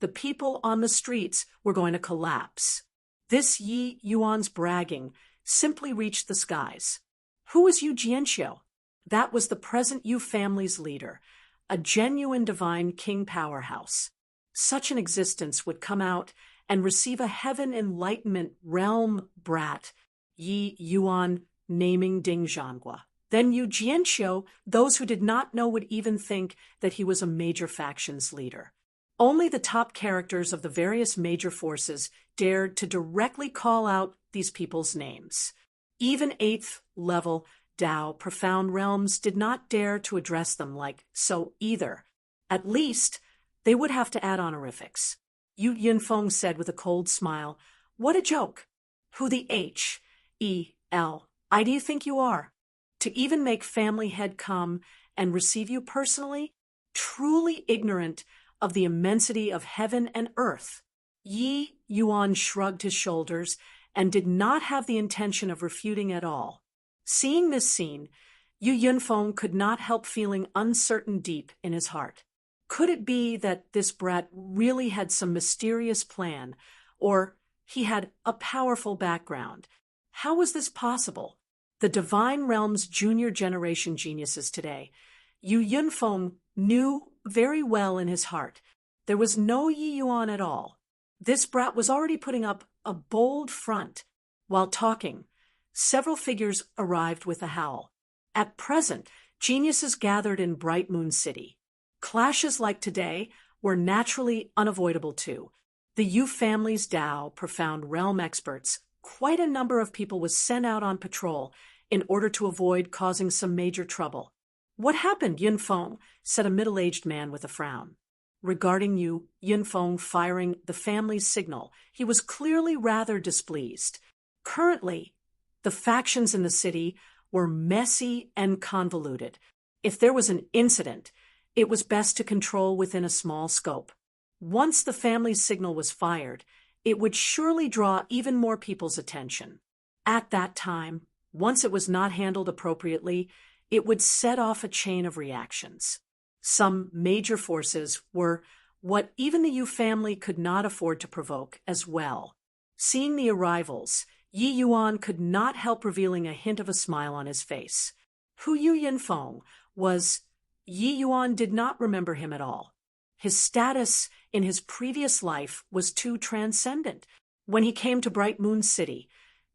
The people on the streets were going to collapse. This Yi Yuan's bragging simply reached the skies. Who was Yu Jianxiu? That was the present Yu family's leader, a genuine divine king powerhouse. Such an existence would come out and receive a heaven enlightenment realm brat, Yi Yuan naming Ding Zhanghua. Then Yu Jianxiu, those who did not know would even think that he was a major faction's leader. Only the top characters of the various major forces dared to directly call out these people's names. Even 8th level Dao profound realms did not dare to address them like so either. At least, they would have to add honorifics. Yu Yunfeng said with a cold smile, What a joke! Who the H-E-L-I do you think you are? To even make family head come and receive you personally? Truly ignorant of the immensity of heaven and earth. Yi Yuan shrugged his shoulders and did not have the intention of refuting at all. Seeing this scene, Yu Yunfeng could not help feeling uncertain deep in his heart. Could it be that this brat really had some mysterious plan, or he had a powerful background? How was this possible? The Divine Realm's junior generation geniuses today, Yu Yunfeng knew very well in his heart. There was no Yi Yuan at all. This brat was already putting up a bold front. While talking, several figures arrived with a howl. At present, geniuses gathered in Bright Moon City. Clashes like today were naturally unavoidable too. The Yu family's Dao profound realm experts, quite a number of people was sent out on patrol in order to avoid causing some major trouble. What happened, Yunfeng? Said a middle-aged man with a frown. Regarding Yu Yunfeng firing the family's signal, he was clearly rather displeased. Currently, the factions in the city were messy and convoluted. If there was an incident, it was best to control within a small scope. Once the family's signal was fired, it would surely draw even more people's attention. At that time, once it was not handled appropriately, it would set off a chain of reactions. Some major forces were what even the Yu family could not afford to provoke as well. Seeing the arrivals, Yi Yuan could not help revealing a hint of a smile on his face. Who Yu Yunfeng was, Yi Yuan did not remember him at all. His status in his previous life was too transcendent. When he came to Bright Moon City,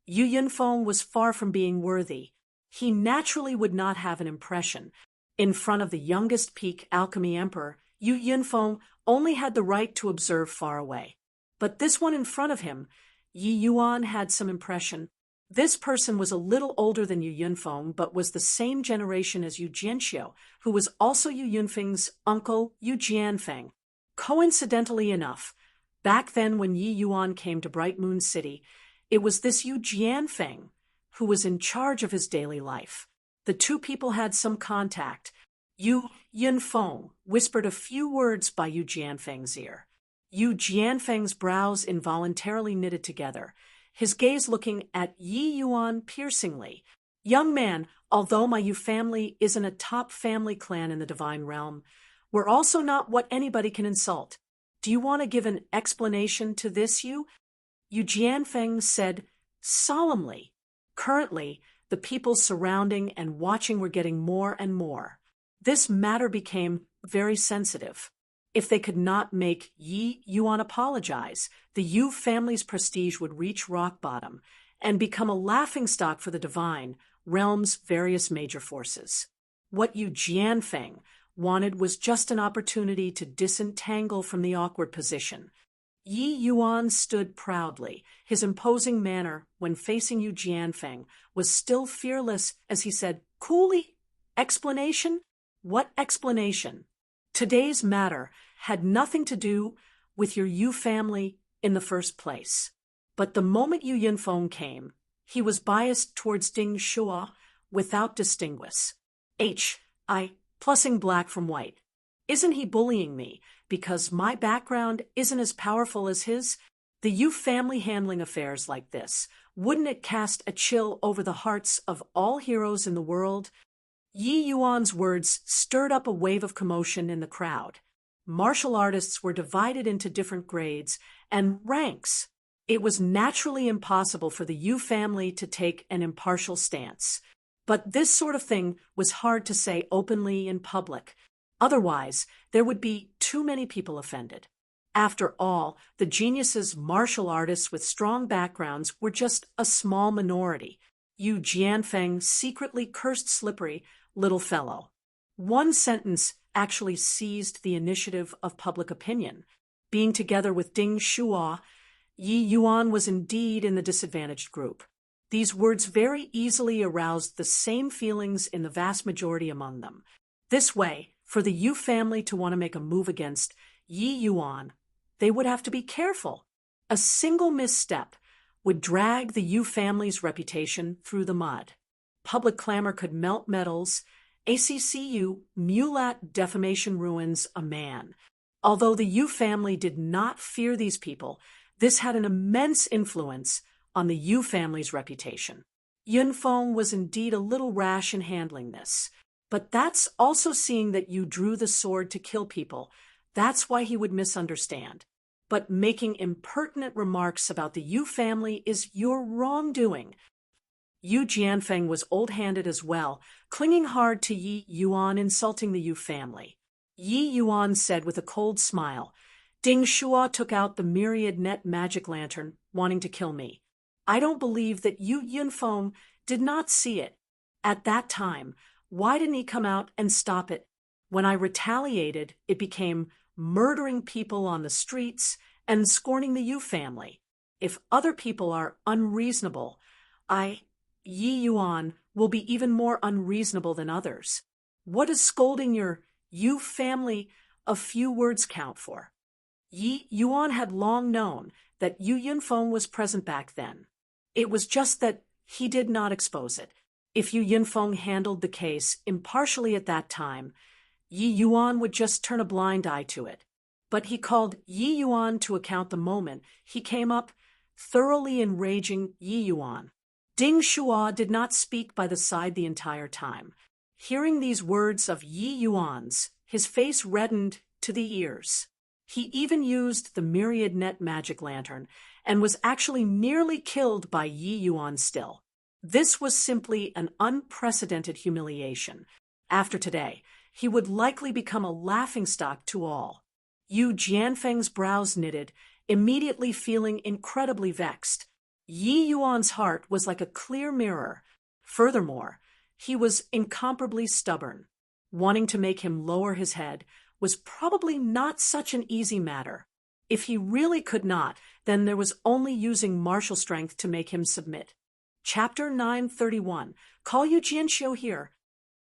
Yu Yunfeng was far from being worthy. He naturally would not have an impression. In front of the youngest peak alchemy emperor, Yu Yunfeng only had the right to observe far away. But this one in front of him, Yi Yuan had some impression. This person was a little older than Yu Yunfeng, but was the same generation as Yu Jianxiu, who was also Yu Yunfeng's uncle, Yu Jianfeng. Coincidentally enough, back then when Yi Yuan came to Bright Moon City, it was this Yu Jianfeng who was in charge of his daily life. The two people had some contact. Yu Yunfeng whispered a few words by Yu Jianfeng's ear. Yu Jianfeng's brows involuntarily knitted together, his gaze looking at Yi Yuan piercingly. Young man, although my Yu family isn't a top family clan in the divine realm, we're also not what anybody can insult. Do you want to give an explanation to this, Yu? Yu Jianfeng said solemnly. Currently, the people surrounding and watching were getting more and more. This matter became very sensitive. If they could not make Yi Yuan apologize, the Yu family's prestige would reach rock bottom and become a laughingstock for the divine realm's various major forces. What Yu Jianfeng wanted was just an opportunity to disentangle from the awkward position. Yi Yuan stood proudly. His imposing manner, when facing Yu Jianfeng, was still fearless as he said, coolly, explanation? What explanation? Today's matter had nothing to do with your Yu family in the first place. But the moment Yu Yinfeng came, he was biased towards Ding Shua without distinguish. Plussing black from white. Isn't he bullying me because my background isn't as powerful as his? The Yu family handling affairs like this, wouldn't it cast a chill over the hearts of all heroes in the world? Yi Yuan's words stirred up a wave of commotion in the crowd. Martial artists were divided into different grades and ranks. It was naturally impossible for the Yu family to take an impartial stance. But this sort of thing was hard to say openly in public. Otherwise, there would be too many people offended. After all, the geniuses martial artists with strong backgrounds were just a small minority. Yu Jianfeng secretly cursed Slippery, little fellow. One sentence actually seized the initiative of public opinion. Being together with Ding Shua, Yi Yuan was indeed in the disadvantaged group. These words very easily aroused the same feelings in the vast majority among them. This way, for the Yu family to want to make a move against Yi Yuan, they would have to be careful. A single misstep would drag the Yu family's reputation through the mud. Public clamor could melt metals. ACCU mulat defamation ruins a man. Although the Yu family did not fear these people, this had an immense influence on the Yu family's reputation. Yunfeng was indeed a little rash in handling this, but that's also seeing that you drew the sword to kill people. That's why he would misunderstand. But making impertinent remarks about the Yu family is your wrongdoing. Yu Jianfeng was old-handed as well, clinging hard to Yi Yuan, insulting the Yu family. Yi Yuan said with a cold smile, Ding Shua took out the myriad net magic lantern, wanting to kill me. I don't believe that Yu Yunfeng did not see it. At that time, why didn't he come out and stop it? When I retaliated, it became murdering people on the streets and scorning the Yu family. If other people are unreasonable, Yi Yuan will be even more unreasonable than others. What does scolding your Yu family a few words count for? Yi Yuan had long known that Yu Yunfeng was present back then. It was just that he did not expose it. If Yu Yunfeng handled the case impartially at that time, Yi Yuan would just turn a blind eye to it. But he called Yi Yuan to account the moment he came up, thoroughly enraging Yi Yuan. Ding Shua did not speak by the side the entire time. Hearing these words of Yi Yuan's, his face reddened to the ears. He even used the myriad net magic lantern and was actually nearly killed by Yi Yuan still. This was simply an unprecedented humiliation. After today, he would likely become a laughingstock to all. Yu Jianfeng's brows knitted, immediately feeling incredibly vexed. Yi Yuan's heart was like a clear mirror. Furthermore, he was incomparably stubborn. Wanting to make him lower his head was probably not such an easy matter. If he really could not, then there was only using martial strength to make him submit. Chapter 931. Call Yu Jianxiu here.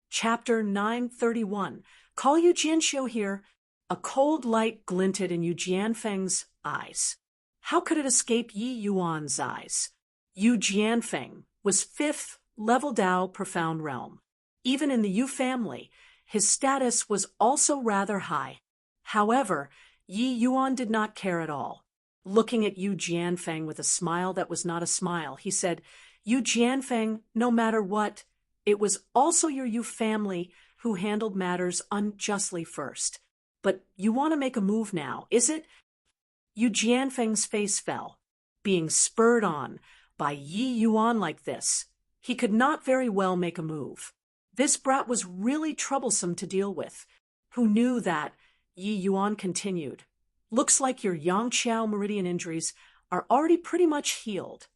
Chapter 931. Call Yu Jianxiu here. A cold light glinted in Yu Jianfeng's eyes. How could it escape Yi Yuan's eyes? Yu Jianfeng was 5th level Dao Profound Realm. Even in the Yu family, his status was also rather high. However, Yi Yuan did not care at all. Looking at Yu Jianfeng with a smile that was not a smile, he said, Yu Jianfeng, no matter what, It was also your Yu family who handled matters unjustly first. But you want to make a move now, is it? Yu Jianfeng's face fell. Being spurred on by Yi Yuan like this, he could not very well make a move. This brat was really troublesome to deal with. Who knew that? Yi Yuan continued. Looks like your Yangqiao meridian injuries are already pretty much healed.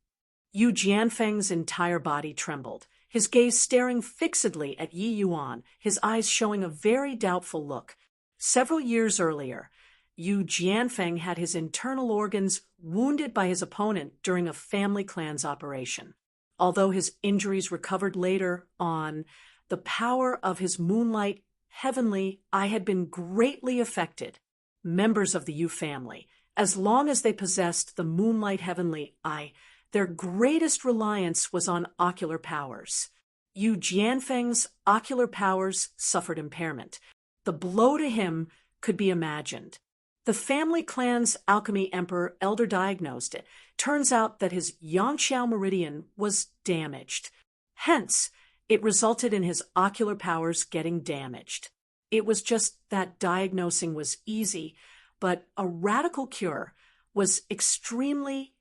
Yu Jianfeng's entire body trembled, his gaze staring fixedly at Yi Yuan, his eyes showing a very doubtful look. Several years earlier, Yu Jianfeng had his internal organs wounded by his opponent during a family clan's operation. Although his injuries recovered later on, the power of his moonlight heavenly eye had been greatly affected. Members of the Yu family, as long as they possessed the moonlight heavenly eye, their greatest reliance was on ocular powers. Yu Jianfeng's ocular powers suffered impairment. The blow to him could be imagined. The family clan's alchemy emperor elder diagnosed it. Turns out that his Yangqiao meridian was damaged. Hence, it resulted in his ocular powers getting damaged. It was just that diagnosing was easy, but a radical cure was extremely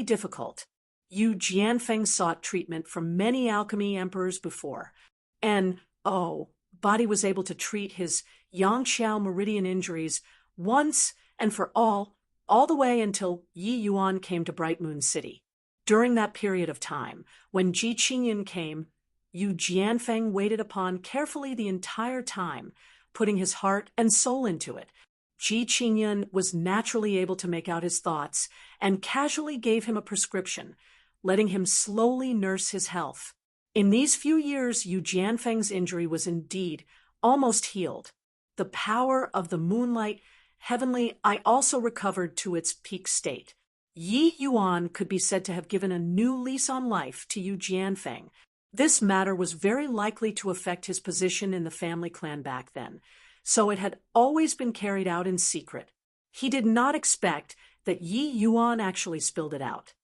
difficult. Yu Jianfeng sought treatment from many alchemy emperors before, and body was able to treat his Yangqiao meridian injuries once and for all the way until Yi Yuan came to Bright Moon City. During that period of time, when Ji Qingyan came, Yu Jianfeng waited upon carefully the entire time, putting his heart and soul into it. Ji Qingyan was naturally able to make out his thoughts and casually gave him a prescription, letting him slowly nurse his health. In these few years, Yu Jianfeng's injury was indeed almost healed. The power of the moonlight heavenly eye also recovered to its peak state. Yi Yuan could be said to have given a new lease on life to Yu Jianfeng. This matter was very likely to affect his position in the family clan back then, so it had always been carried out in secret. He did not expect that Yi Yuan actually spilled it out.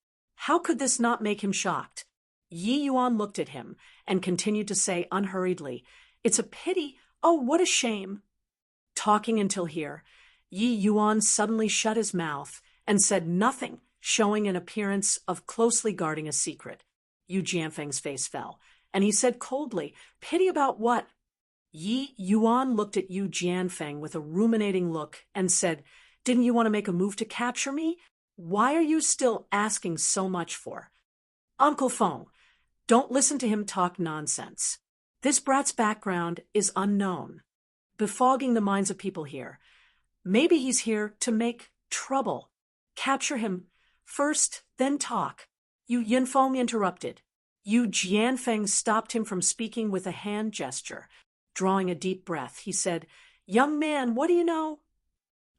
How could this not make him shocked? Yi Yuan looked at him and continued to say unhurriedly, "It's a pity. Oh, what a shame." Talking until here, Yi Yuan suddenly shut his mouth and said nothing, showing an appearance of closely guarding a secret. Yu Jianfeng's face fell, and he said coldly, "Pity about what?" Yi Yuan looked at Yu Jianfeng with a ruminating look and said, "Didn't you want to make a move to capture me? Why are you still asking so much for?" "Uncle Feng, don't listen to him talk nonsense. This brat's background is unknown, befogging the minds of people here. Maybe he's here to make trouble. Capture him first, then talk." Yu Yinfeng interrupted. Yu Jianfeng stopped him from speaking with a hand gesture. Drawing a deep breath, he said, "Young man, what do you know?"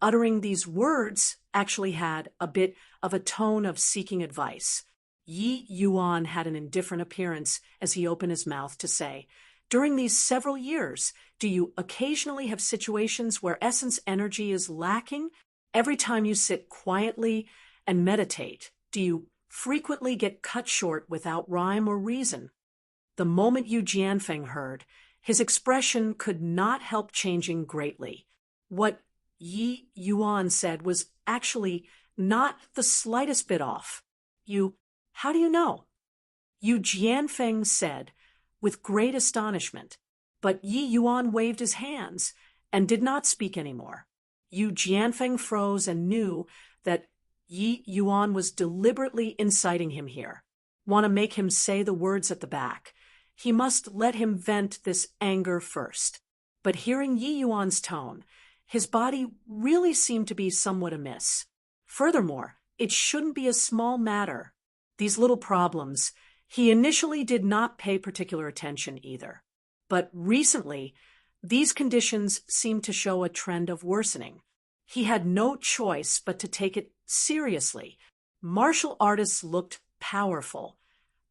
Uttering these words actually had a bit of a tone of seeking advice. Yi Yuan had an indifferent appearance as he opened his mouth to say, "During these several years, do you occasionally have situations where essence energy is lacking? Every time you sit quietly and meditate, do you frequently get cut short without rhyme or reason?" The moment Yu Jianfeng heard, his expression could not help changing greatly. What Yi Yuan said was actually not the slightest bit off. How do you know?" Yu Jianfeng said, with great astonishment, but Yi Yuan waved his hands and did not speak any more. Yu Jianfeng froze and knew that Yi Yuan was deliberately inciting him here. Want to make him say the words at the back. He must let him vent this anger first. But hearing Yi Yuan's tone, his body really seemed to be somewhat amiss. Furthermore, it shouldn't be a small matter. These little problems, he initially did not pay particular attention either. But recently, these conditions seemed to show a trend of worsening. He had no choice but to take it seriously. Martial artists looked powerful,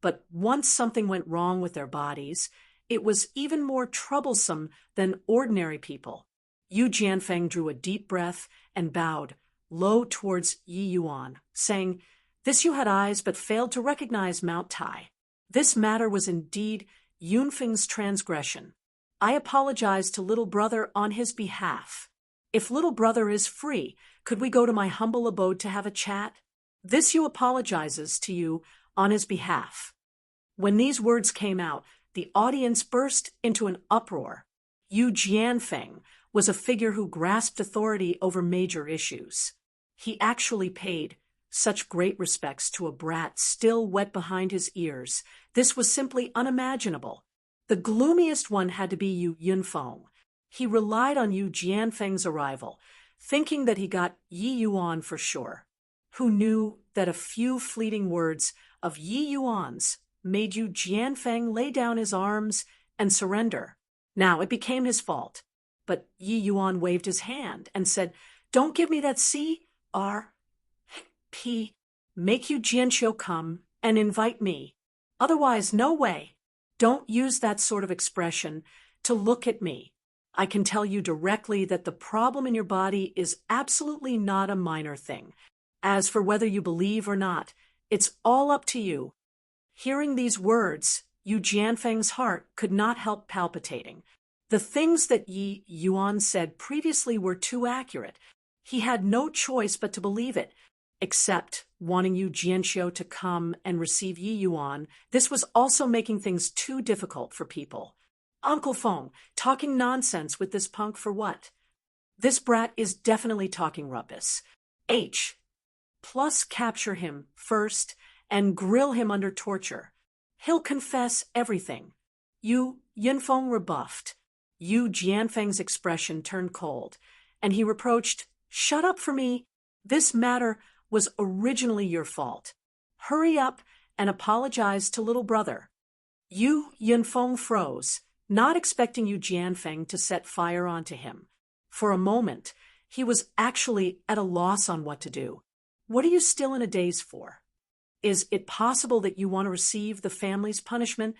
but once something went wrong with their bodies, it was even more troublesome than ordinary people. Yu Jianfeng drew a deep breath and bowed low towards Yi Yuan, saying, "This you had eyes but failed to recognize Mount Tai. This matter was indeed Yunfeng's transgression. I apologize to little brother on his behalf. If little brother is free, could we go to my humble abode to have a chat? This Yu apologizes to you on his behalf. When these words came out, the audience burst into an uproar. Yu Jianfeng was a figure who grasped authority over major issues. He actually paid such great respects to a brat still wet behind his ears. This was simply unimaginable. The gloomiest one had to be Yu Yunfeng. He relied on Yu Jianfeng's arrival, thinking that he got Yi Yuan for sure. Who knew that a few fleeting words of Yi Yuan's made Yu Jianfeng lay down his arms and surrender. Now it became his fault. But Yi Yuan waved his hand and said, "Don't give me that C-R-P. Make Yu Jianxiu come and invite me. Otherwise, no way. Don't use that sort of expression to look at me. I can tell you directly that the problem in your body is absolutely not a minor thing. As for whether you believe or not, it's all up to you." Hearing these words, Yu Jianfeng's heart could not help palpitating. The things that Yi Yuan said previously were too accurate. He had no choice but to believe it, except wanting Yu Jianxiu to come and receive Yi Yuan. This was also making things too difficult for people. Uncle Feng, talking nonsense with this punk for what? This brat is definitely talking rumpus. Plus capture him first and grill him under torture. He'll confess everything. Yu Yunfeng rebuffed. Yu Jianfeng's expression turned cold, and he reproached, "Shut up for me. This matter was originally your fault. Hurry up and apologize to little brother." Yu Yunfeng froze, not expecting Yu Jianfeng to set fire onto him. For a moment, he was actually at a loss on what to do. What are you still in a daze for? Is it possible that you want to receive the family's punishment?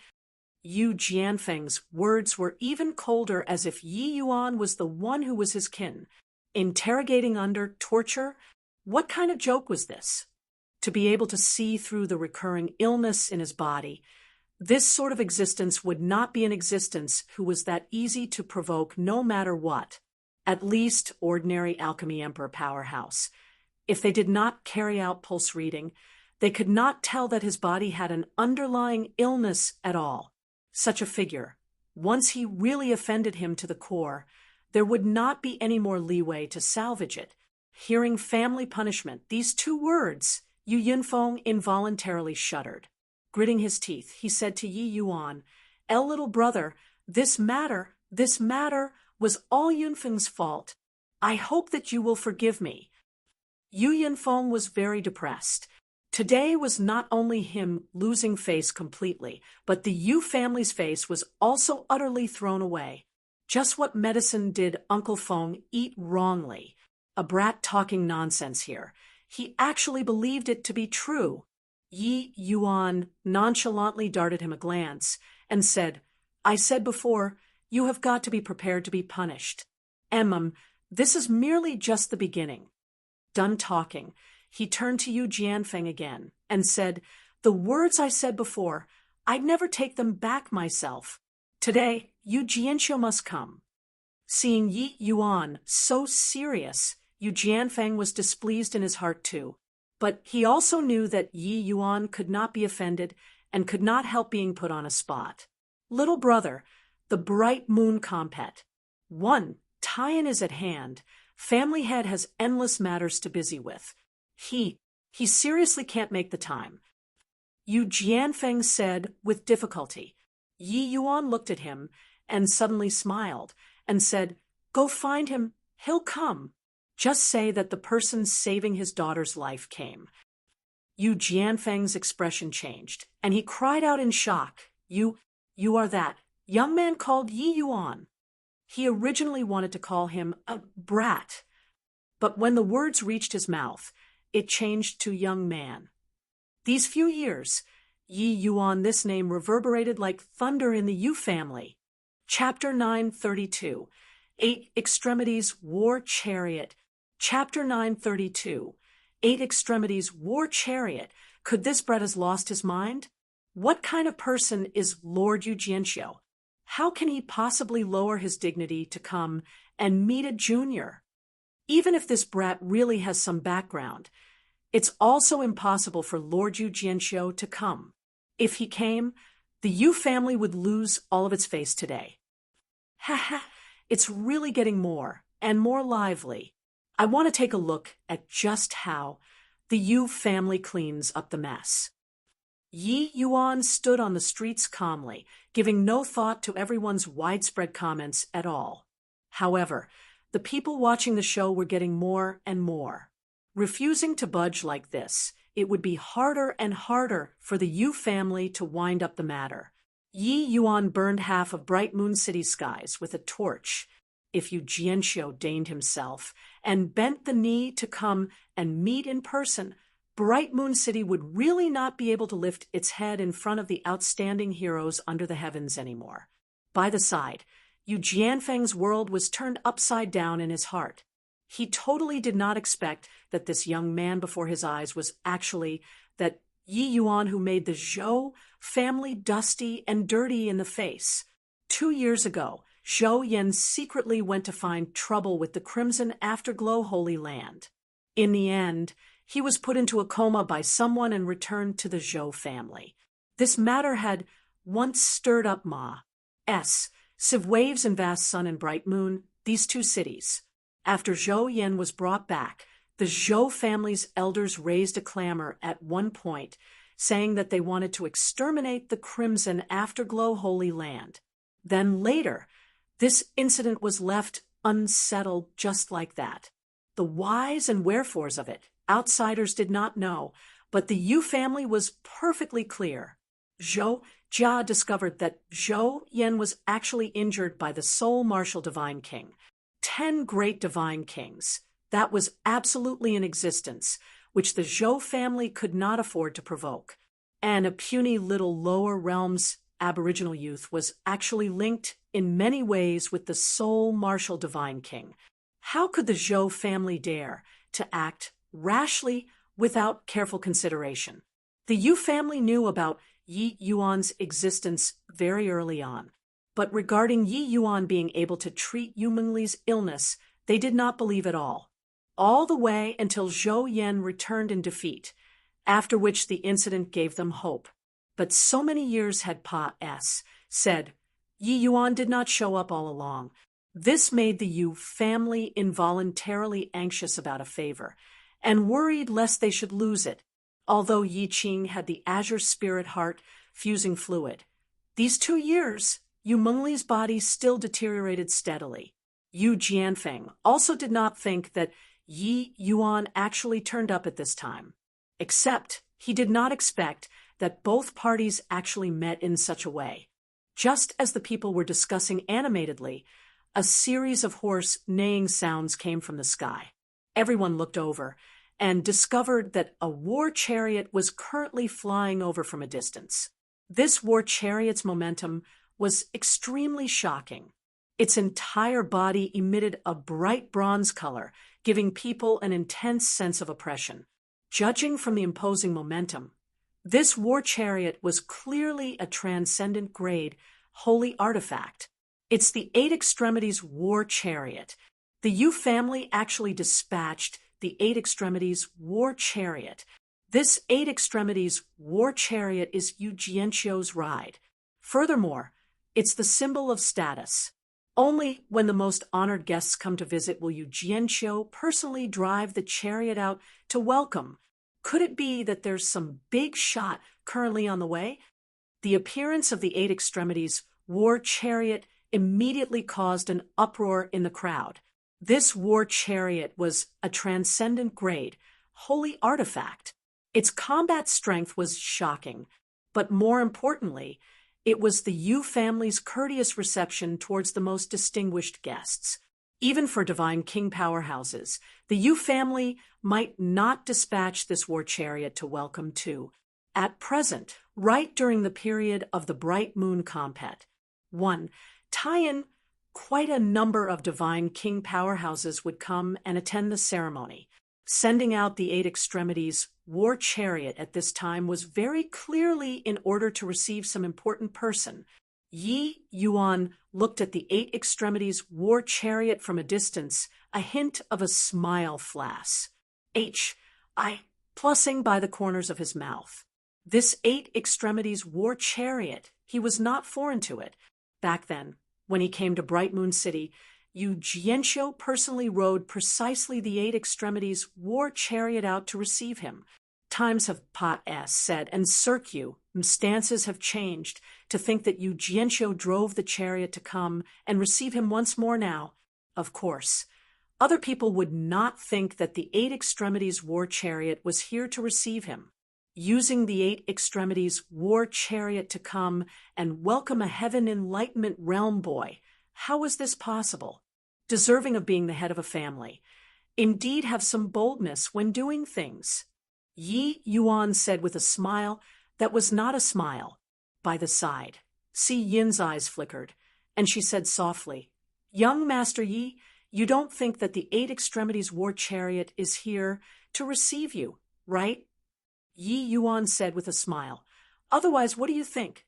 Yu Jianfeng's words were even colder, as if Yi Yuan was the one who was his kin. Interrogating under torture? What kind of joke was this? To be able to see through the recurring illness in his body, this sort of existence would not be an existence who was that easy to provoke no matter what. At least ordinary alchemy emperor powerhouse. If they did not carry out pulse reading, they could not tell that his body had an underlying illness at all. Such a figure, once he really offended him to the core, there would not be any more leeway to salvage it. Hearing family punishment, these two words, Yu Yunfeng involuntarily shuddered. Gritting his teeth, he said to Yi Yuan, Little brother, this matter was all Yunfeng's fault. I hope that you will forgive me." Yu Yunfeng was very depressed. Today was not only him losing face completely, but the Yu family's face was also utterly thrown away. Just what medicine did Uncle Feng eat wrongly? A brat talking nonsense here. He actually believed it to be true. Yi Yuan nonchalantly darted him a glance and said, "I said before, you have got to be prepared to be punished. This is merely just the beginning." Done talking, he turned to Yu Jianfeng again and said, "The words I said before, I'd never take them back myself. Today, Yu Jianxiu must come." Seeing Yi Yuan so serious, Yu Jianfeng was displeased in his heart too. But he also knew that Yi Yuan could not be offended and could not help being put on a spot. "Little brother, the bright moon compet. 1. Tie-in is at hand. Family head has endless matters to busy with. He seriously can't make the time." Yu Jianfeng said with difficulty. Yi Yuan looked at him and suddenly smiled and said, "Go find him, he'll come. Just say that the person saving his daughter's life came." Yu Jianfeng's expression changed, and he cried out in shock, You are that young man called Yi Yuan." He originally wanted to call him a brat, but when the words reached his mouth, it changed to young man. These few years, Yi Yuan, this name reverberated like thunder in the Yu family. Chapter 932, 8 Extremities War Chariot. Chapter 932, 8 Extremities War Chariot. Could this brat has lost his mind? What kind of person is Lord Yu Jianxiu? How can he possibly lower his dignity to come and meet a junior? Even if this brat really has some background, it's also impossible for Lord Yu Jianxiu to come. If he came, the Yu family would lose all of its face today. Ha ha, it's really getting more and more lively. I want to take a look at just how the Yu family cleans up the mess. Yi Yuan stood on the streets calmly, giving no thought to everyone's widespread comments at all. However, the people watching the show were getting more and more. Refusing to budge like this, it would be harder and harder for the Yu family to wind up the matter. Yi Yuan burned half of Bright Moon City skies with a torch, if Yu Jianxiu deigned himself, and bent the knee to come and meet in person. Bright Moon City would really not be able to lift its head in front of the outstanding heroes under the heavens anymore. By the side, Yu Jianfeng's world was turned upside down in his heart. He totally did not expect that this young man before his eyes was actually that Yi Yuan who made the Zhou family dusty and dirty in the face. 2 years ago, Zhou Yan secretly went to find trouble with the Crimson Afterglow Holy Land. In the end, he was put into a coma by someone and returned to the Zhou family. This matter had once stirred up Ma's Civ Waves and Vast Sun and Bright Moon, these two cities. After Zhou Yan was brought back, the Zhou family's elders raised a clamor at one point, saying that they wanted to exterminate the Crimson Afterglow Holy Land. Then later, this incident was left unsettled just like that. The whys and wherefores of it, outsiders did not know, but the Yu family was perfectly clear. Zhou Jia discovered that Zhou Yan was actually injured by the Soul Martial Divine King. 10 great divine kings. That was absolutely in existence, which the Zhou family could not afford to provoke. And a puny little lower realms aboriginal youth was actually linked in many ways with the Soul Martial Divine King. How could the Zhou family dare to act rashly without careful consideration? The Yu family knew about Yi Yuan's existence very early on, but regarding Yi Yuan being able to treat Yu Mengli's illness, they did not believe at all the way until Zhou Yan returned in defeat, after which the incident gave them hope. But so many years had said, Yi Yuan did not show up all along. This made the Yu family involuntarily anxious about a favor, and worried lest they should lose it, although Yi Qing had the azure spirit heart fusing fluid. These 2 years, Yu Mengli's body still deteriorated steadily. Yu Jianfeng also did not think that Yi Yuan actually turned up at this time, except he did not expect that both parties actually met in such a way. Just as the people were discussing animatedly, a series of hoarse neighing sounds came from the sky. Everyone looked over and discovered that a war chariot was currently flying over from a distance. This war chariot's momentum was extremely shocking. Its entire body emitted a bright bronze color, giving people an intense sense of oppression. Judging from the imposing momentum, this war chariot was clearly a transcendent grade holy artifact. It's the 8 Extremities War Chariot. The Yu family actually dispatched the 8 Extremities War Chariot. This 8 Extremities War Chariot is Yu Jianxiu's ride. Furthermore, it's the symbol of status. Only when the most honored guests come to visit will Yu Jianxiu personally drive the chariot out to welcome. Could it be that there's some big shot currently on the way? The appearance of the 8 Extremities War Chariot immediately caused an uproar in the crowd. This war chariot was a transcendent grade, holy artifact. Its combat strength was shocking, but more importantly, it was the Yu family's courteous reception towards the most distinguished guests. Even for divine king powerhouses, the Yu family might not dispatch this war chariot to welcome to. At present, right during the period of the Bright Moon Compet, tie-in, quite a number of divine king powerhouses would come and attend the ceremony. Sending out the Eight Extremities war chariot at this time was very clearly in order to receive some important person. Yi Yuan looked at the Eight Extremities war chariot from a distance, a hint of a smile flash. Plussing by the corners of his mouth. This Eight Extremities war chariot, he was not foreign to it. Back then, when he came to Bright Moon City, Yu Jianxiu personally rode precisely the Eight Extremities war chariot out to receive him. Times have said, and Cirque, stances have changed, to think that Yu Jianxiu drove the chariot to come and receive him once more now. Of course, other people would not think that the Eight Extremities war chariot was here to receive him. Using the Eight Extremities war chariot to come and welcome a heaven enlightenment realm boy. How was this possible? Deserving of being the head of a family. Indeed have some boldness when doing things. Yi Yuan said with a smile that was not a smile. By the side, Si Yin's eyes flickered, and she said softly, "Young Master Yi, you don't think that the Eight Extremities war chariot is here to receive you, right?" Yi Yuan said with a smile. "Otherwise, what do you think?"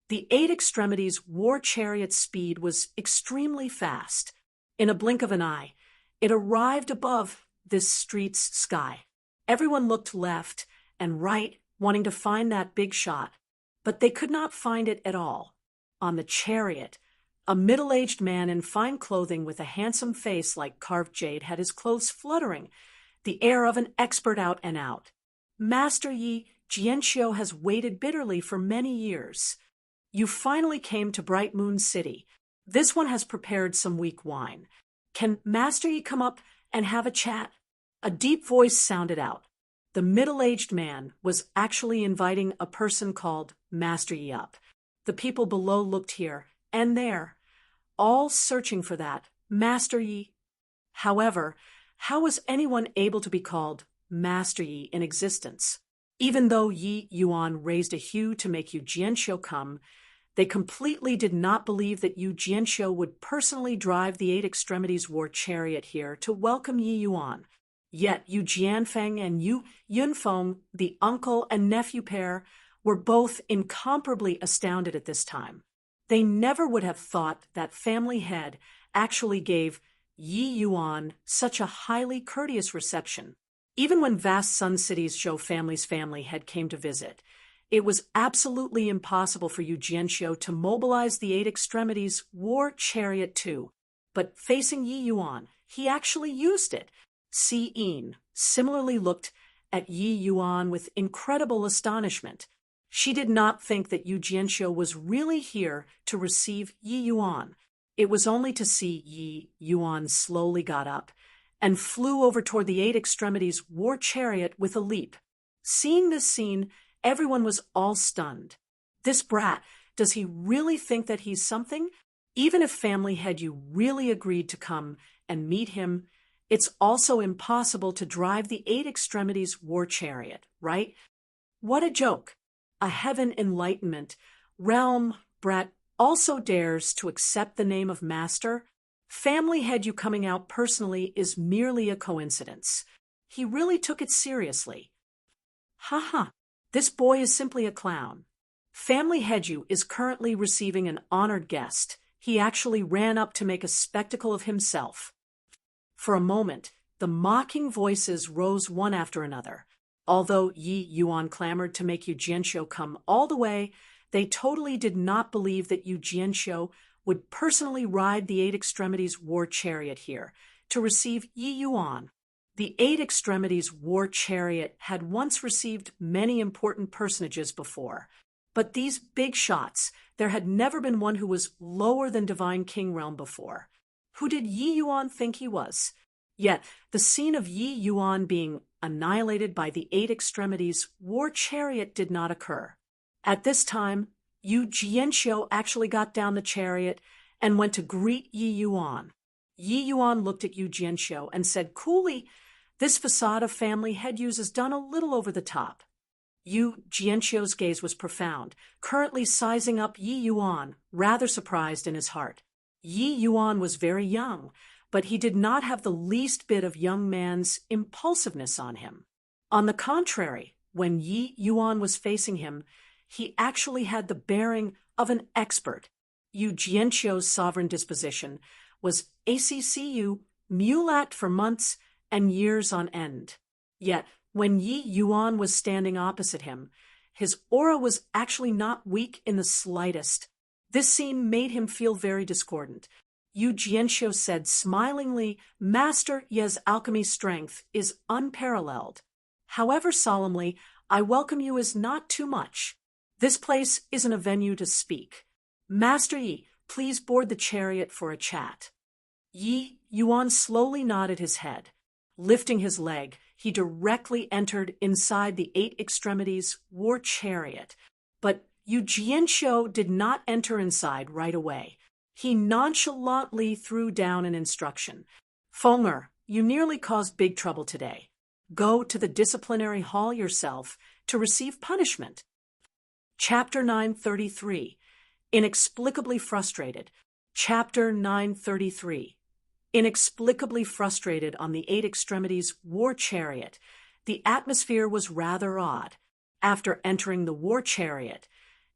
The Eight Extremities war chariot's speed was extremely fast. In a blink of an eye, it arrived above this street's sky. Everyone looked left and right, wanting to find that big shot, but they could not find it at all. On the chariot, a middle-aged man in fine clothing with a handsome face like carved jade had his clothes fluttering, the air of an expert out and out. "Master Yi, Jianxiu has waited bitterly for many years. You finally came to Bright Moon City. This one has prepared some weak wine. Can Master Yi come up and have a chat?" A deep voice sounded out. The middle-aged man was actually inviting a person called Master Yi up. The people below looked here and there, all searching for that Master Yi. However, how was anyone able to be called Master Yi in existence? Even though Yi Yuan raised a hue to make Yu Jianxiu come, they completely did not believe that Yu Jianxiu would personally drive the Eight Extremities war chariot here to welcome Yi Yuan. Yet Yu Jianfeng and Yu Yunfeng, the uncle and nephew pair, were both incomparably astounded at this time. They never would have thought that family head actually gave Yi Yuan such a highly courteous reception. Even when vast Sun City's Zhou family's family head came to visit, it was absolutely impossible for Yu Jianxiu to mobilize the Eight Extremities war chariot too. But facing Yi Yuan, he actually used it. Si Yin similarly looked at Yi Yuan with incredible astonishment. She did not think that Yu Jianxiu was really here to receive Yi Yuan. It was only to see Yi Yuan slowly got up and flew over toward the Eight Extremities war chariot with a leap. Seeing this scene, everyone was all stunned. This brat, does he really think that he's something? Even if family head you really agreed to come and meet him, it's also impossible to drive the Eight Extremities war chariot, right? What a joke. A heaven enlightenment realm brat also dares to accept the name of master. Family head you coming out personally is merely a coincidence. He really took it seriously. Haha, this boy is simply a clown. Family head you is currently receiving an honored guest. He actually ran up to make a spectacle of himself. For a moment, the mocking voices rose one after another. Although Yi Yuan clamored to make Yu Jianxiu come all the way, they totally did not believe that Yu Jianxiu would personally ride the Eight Extremities war chariot here to receive Yi Yuan. The Eight Extremities war chariot had once received many important personages before, but these big shots, there had never been one who was lower than Divine King Realm before. Who did Yi Yuan think he was? Yet, the scene of Yi Yuan being annihilated by the Eight Extremities war chariot did not occur. At this time, Yu Jianxiu actually got down the chariot and went to greet Yi Yuan. Yi Yuan looked at Yu Jianxiu and said coolly, "This facade of family head use is done a little over the top." Yu Jianxiu's gaze was profound, currently sizing up Yi Yuan, rather surprised in his heart. Yi Yuan was very young, but he did not have the least bit of young man's impulsiveness on him. On the contrary, when Yi Yuan was facing him, he actually had the bearing of an expert. Yu Jianqiu's sovereign disposition was ACCU mulat for months and years on end. Yet, when Yi Yuan was standing opposite him, his aura was actually not weak in the slightest. This scene made him feel very discordant. Yu Jianqiu said smilingly, "Master Ye's alchemy strength is unparalleled. However solemnly, I welcome you as not too much. This place isn't a venue to speak. Master Yi, please board the chariot for a chat." Yi Yuan slowly nodded his head. Lifting his leg, he directly entered inside the Eight Extremities war chariot. But Yu Jianqiu did not enter inside right away. He nonchalantly threw down an instruction. "Fenger, you nearly caused big trouble today. Go to the disciplinary hall yourself to receive punishment." Chapter 933. Inexplicably frustrated. Chapter 933. Inexplicably frustrated on the Eight Extremities war chariot, the atmosphere was rather odd. After entering the war chariot,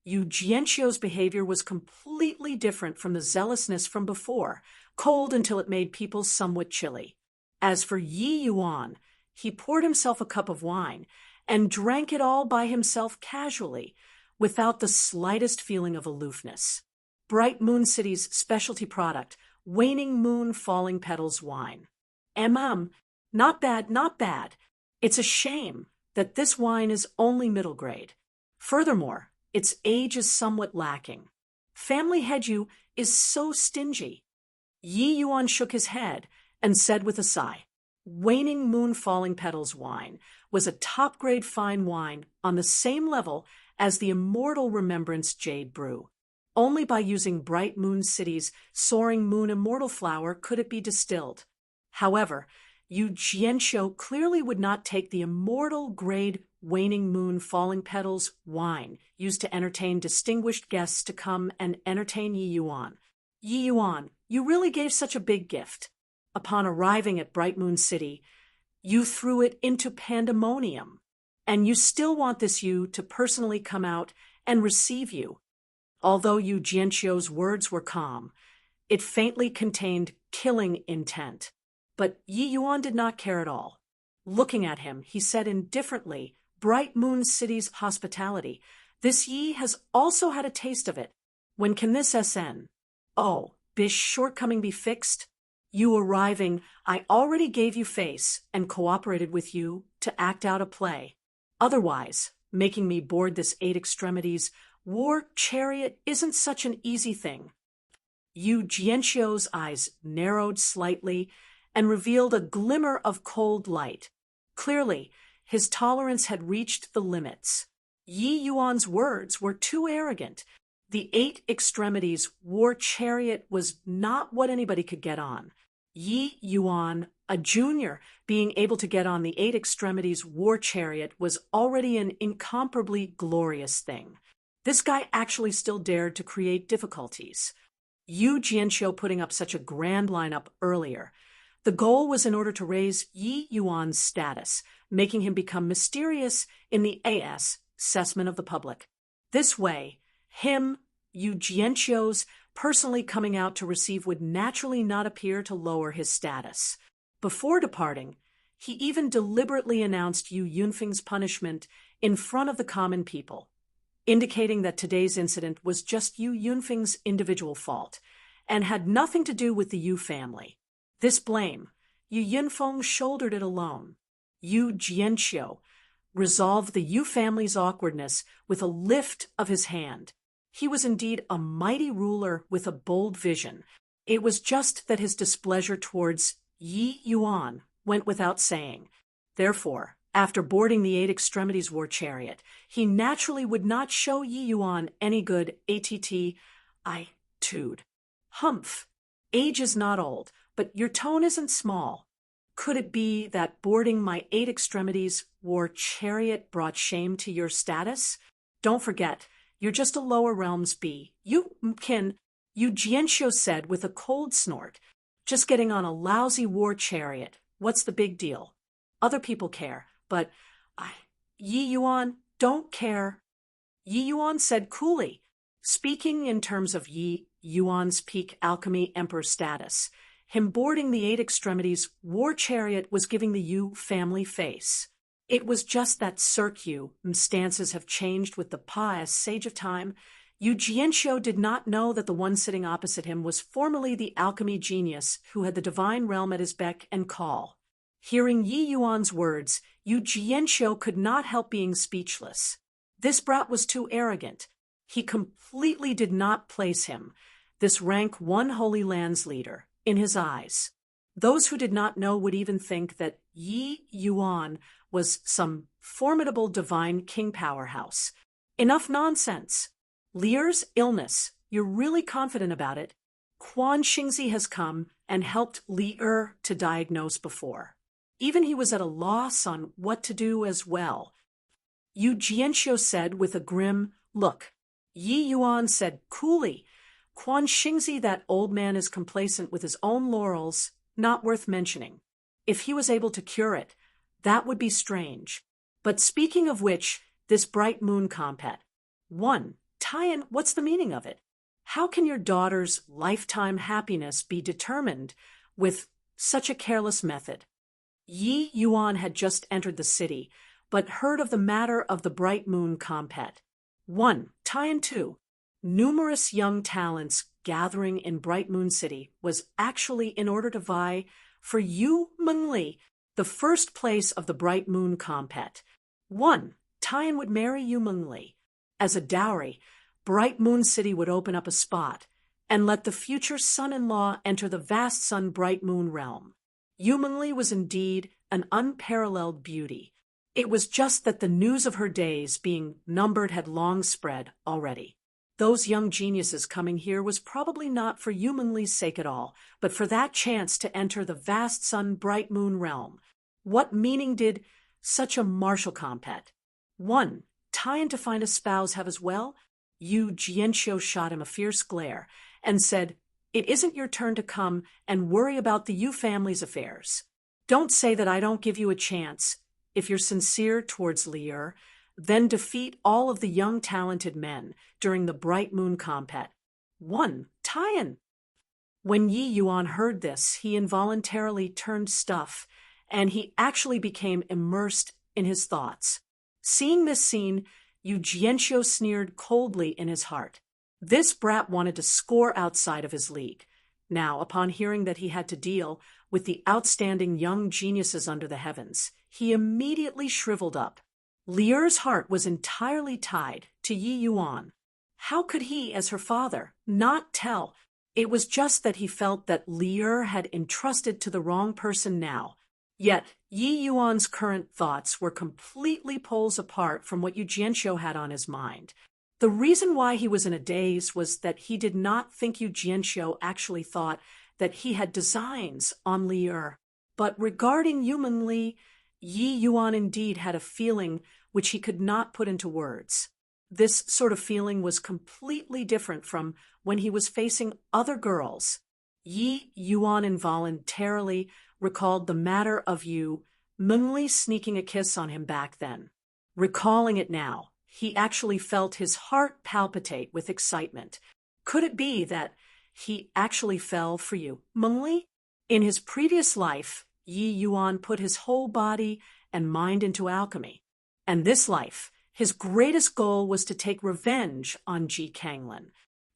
Yu Jianqiu's behavior was completely different from the zealousness from before, cold until it made people somewhat chilly. As for Yi Yuan, he poured himself a cup of wine and drank it all by himself casually, without the slightest feeling of aloofness. Bright Moon City's specialty product, Waning Moon Falling Petals wine. Not bad, not bad. It's a shame that this wine is only middle grade. Furthermore, its age is somewhat lacking. Family Heju is so stingy. Yi Yuan shook his head and said with a sigh, Waning Moon Falling Petals wine was a top-grade fine wine on the same level as the Immortal Remembrance Jade Brew. Only by using Bright Moon City's Soaring Moon Immortal Flower could it be distilled. However, Yu Jianqiu clearly would not take the immortal-grade Waning Moon Falling Petals wine used to entertain distinguished guests to come and entertain Yi Yuan. Yi Yuan, you really gave such a big gift. Upon arriving at Bright Moon City, you threw it into pandemonium, and you still want this Yu to personally come out and receive you. Although Yu Jianqiu's words were calm, it faintly contained killing intent. But Yi Yuan did not care at all. Looking at him, he said indifferently, Bright Moon City's hospitality. This Yi has also had a taste of it. When can this SN? Oh, Bish shortcoming be fixed? You arriving, I already gave you face and cooperated with you to act out a play. Otherwise, making me board this Eight Extremities war chariot isn't such an easy thing. Yu Jianqiu's eyes narrowed slightly and revealed a glimmer of cold light. Clearly, his tolerance had reached the limits. Yi Yuan's words were too arrogant. The Eight Extremities war chariot was not what anybody could get on. Yi Yuan, a junior, being able to get on the Eight Extremities war chariot was already an incomparably glorious thing. This guy actually still dared to create difficulties. Yu Jianqiu putting up such a grand lineup earlier. The goal was in order to raise Yi Yuan's status, making him become mysterious in the AS assessment of the public. This way, him, Yu Jianqiu's, personally coming out to receive would naturally not appear to lower his status. Before departing, he even deliberately announced Yu Yunfeng's punishment in front of the common people, indicating that today's incident was just Yu Yunfeng's individual fault and had nothing to do with the Yu family. This blame, Yu Yunfeng shouldered it alone. Yu Jianqiu resolved the Yu family's awkwardness with a lift of his hand. He was indeed a mighty ruler with a bold vision. It was just that his displeasure towards Yi Yuan went without saying. Therefore, after boarding the Eight Extremities war chariot, he naturally would not show Yi Yuan any good attitude. Humph. Age is not old, but your tone isn't small. Could it be that boarding my Eight Extremities war chariot brought shame to your status? Don't forget, you're just a lower realms bee. Yu Jianqiu said with a cold snort. Just getting on a lousy war chariot. What's the big deal? Other people care, but Yi Yuan don't care. Yi Yuan said coolly, speaking in terms of Yi Yuan's peak alchemy emperor status. Him boarding the Eight Extremities war chariot was giving the Yu family face. It was just that Cirque stances have changed with the pious sage of time. Yu Jianxiu did not know that the one sitting opposite him was formerly the alchemy genius who had the divine realm at his beck and call. Hearing Yi Yuan's words, Yu Jianxiu could not help being speechless. This brat was too arrogant. He completely did not place him, this rank one Holy Land's leader, in his eyes. Those who did not know would even think that Yi Yuan was some formidable divine king powerhouse. Enough nonsense. Lier's illness, you're really confident about it. Quan Xingzi has come and helped Lier to diagnose before. Even he was at a loss on what to do as well. Yu Jianxiu said with a grim look. Yi Yuan said coolly, Quan Xingzi, that old man, is complacent with his own laurels, not worth mentioning. If he was able to cure it, that would be strange. But speaking of which, this bright moon compet. 1. Tian, what's the meaning of it? How can your daughter's lifetime happiness be determined with such a careless method? Yi Yuan had just entered the city, but heard of the matter of the bright moon compet. 1. Tian 2. Numerous young talents gathering in Bright Moon City was actually in order to vie for Yu Mengli, the first place of the Bright Moon compet. 1. Tian would marry Yu Mengli. As a dowry, Bright Moon City would open up a spot and let the future son-in-law enter the vast sun Bright Moon realm. Yu Mengli was indeed an unparalleled beauty. It was just that the news of her days being numbered had long spread already. Those young geniuses coming here was probably not for Yu Mengli's sake at all, but for that chance to enter the vast sun Bright Moon realm. What meaning did such a martial compet? 1. Tian to find a spouse have as well? Yu Jianxiu shot him a fierce glare and said, It isn't your turn to come and worry about the Yu family's affairs. Don't say that I don't give you a chance. If you're sincere towards Lier, then defeat all of the young talented men during the Bright Moon compet. 1. Tian. When Yi Yuan heard this, he involuntarily turned stuff, and he actually became immersed in his thoughts. Seeing this scene, Yu Jianxiu sneered coldly in his heart. This brat wanted to score outside of his league. Now, upon hearing that he had to deal with the outstanding young geniuses under the heavens, he immediately shriveled up. Lier's heart was entirely tied to Yi Yuan. How could he, as her father, not tell? It was just that he felt that Lier had entrusted to the wrong person now. Yet, Yi Yuan's current thoughts were completely poles apart from what Yu Jianxiu had on his mind. The reason why he was in a daze was that he did not think Yu Jianxiu actually thought that he had designs on Lier. But regarding Yu Mengli, Yi Yuan indeed had a feeling which he could not put into words. This sort of feeling was completely different from when he was facing other girls. Yi Yuan involuntarily recalled the matter of Yu Mengli sneaking a kiss on him back then. Recalling it now, he actually felt his heart palpitate with excitement. Could it be that he actually fell for Yu Mengli? In his previous life, Yi Yuan put his whole body and mind into alchemy. And this life, his greatest goal was to take revenge on Ji Kanglin.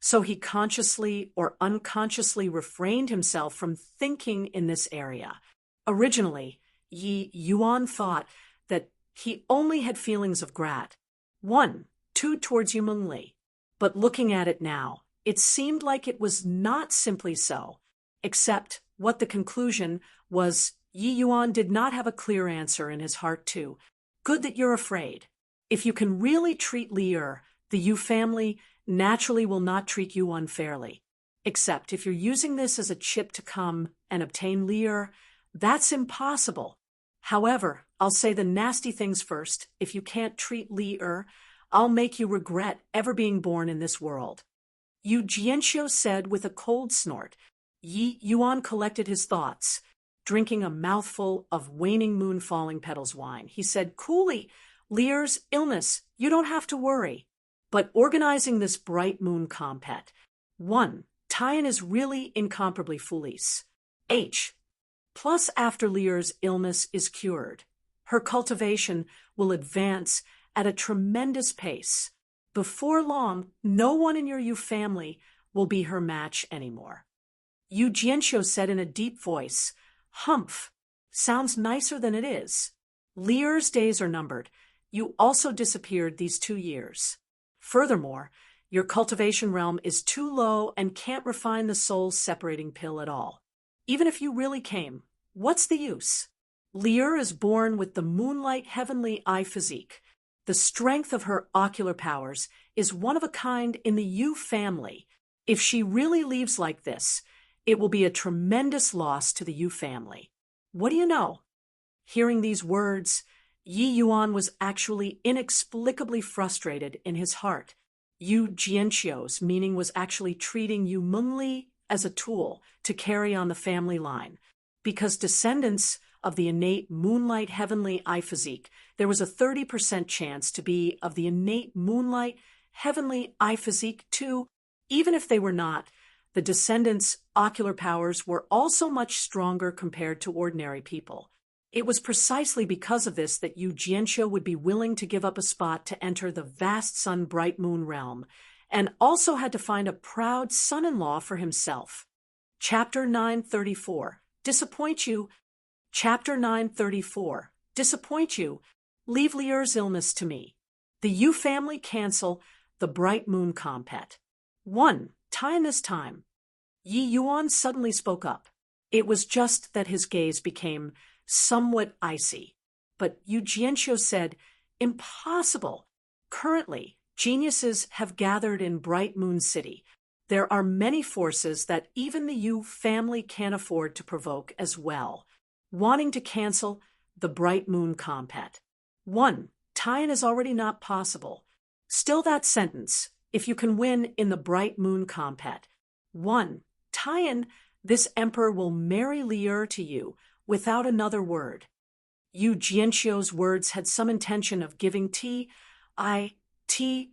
So he consciously or unconsciously refrained himself from thinking in this area. Originally, Yi Yuan thought that he only had feelings of grat. 1, 2 towards Yu Mengli. But looking at it now, it seemed like it was not simply so, except what the conclusion was. Yi Yuan did not have a clear answer in his heart too. Good that you're afraid. If you can really treat Lier, the Yu family naturally will not treat you unfairly. Except if you're using this as a chip to come and obtain Lier, that's impossible. However, I'll say the nasty things first. If you can't treat Lier, I'll make you regret ever being born in this world. Yu Jianxiu said with a cold snort. Yi Yuan collected his thoughts, drinking a mouthful of waning moon falling petals wine. He said coolly, Lear's illness, you don't have to worry. But organizing this bright moon compet, 1. Tyan is really incomparably foolish. H. Plus after Lear's illness is cured, her cultivation will advance at a tremendous pace. Before long, no one in your Yu family will be her match anymore. Yu Jianxiu said in a deep voice, Humph, sounds nicer than it is. Lear's days are numbered. You also disappeared these 2 years. Furthermore, your cultivation realm is too low and can't refine the soul's separating pill at all. Even if you really came, what's the use? Lear is born with the moonlight heavenly eye physique. The strength of her ocular powers is one of a kind in the Yu family. If she really leaves like this, it will be a tremendous loss to the Yu family. What do you know? Hearing these words, Yi Yuan was actually inexplicably frustrated in his heart. Yu Jianxiu's meaning was actually treating Yu Mengli as a tool to carry on the family line. Because descendants of the innate moonlight heavenly eye physique, there was a 30% chance to be of the innate moonlight heavenly eye physique too. Even if they were not, the descendants' ocular powers were also much stronger compared to ordinary people. It was precisely because of this that Yu Jianxiu would be willing to give up a spot to enter the vast sun bright moon realm, and also had to find a proud son-in-law for himself. Chapter 934. Disappoint you. Chapter 934. Disappoint you. Leave Lear's illness to me. The Yu family cancel the bright moon compet. 1. Time this time. Yi Yuan suddenly spoke up. It was just that his gaze became somewhat icy. But Yu Jianxiu said, Impossible. Currently, geniuses have gathered in Bright Moon City. There are many forces that even the Yu family can't afford to provoke as well, wanting to cancel the Bright Moon compet. 1. Tyan is already not possible. Still that sentence, if you can win in the Bright Moon compet. 1. Tyan, this emperor will marry Lier to you without another word. Yu Jianxiu's words had some intention of giving tea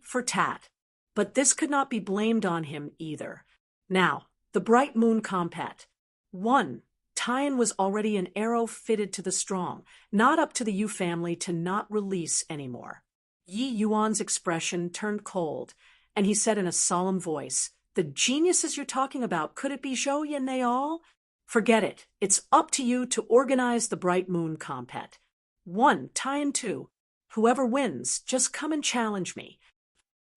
for tat, but this could not be blamed on him either. Now, the Bright Moon compet. 1. Tyan was already an arrow fitted to the strong, not up to the Yu family to not release anymore. Yi Yuan's expression turned cold, and he said in a solemn voice, The geniuses you're talking about, could it be Zhou Yin they all? Forget it. It's up to you to organize the Bright Moon compet. 1. Tyan 2. Whoever wins, just come and challenge me.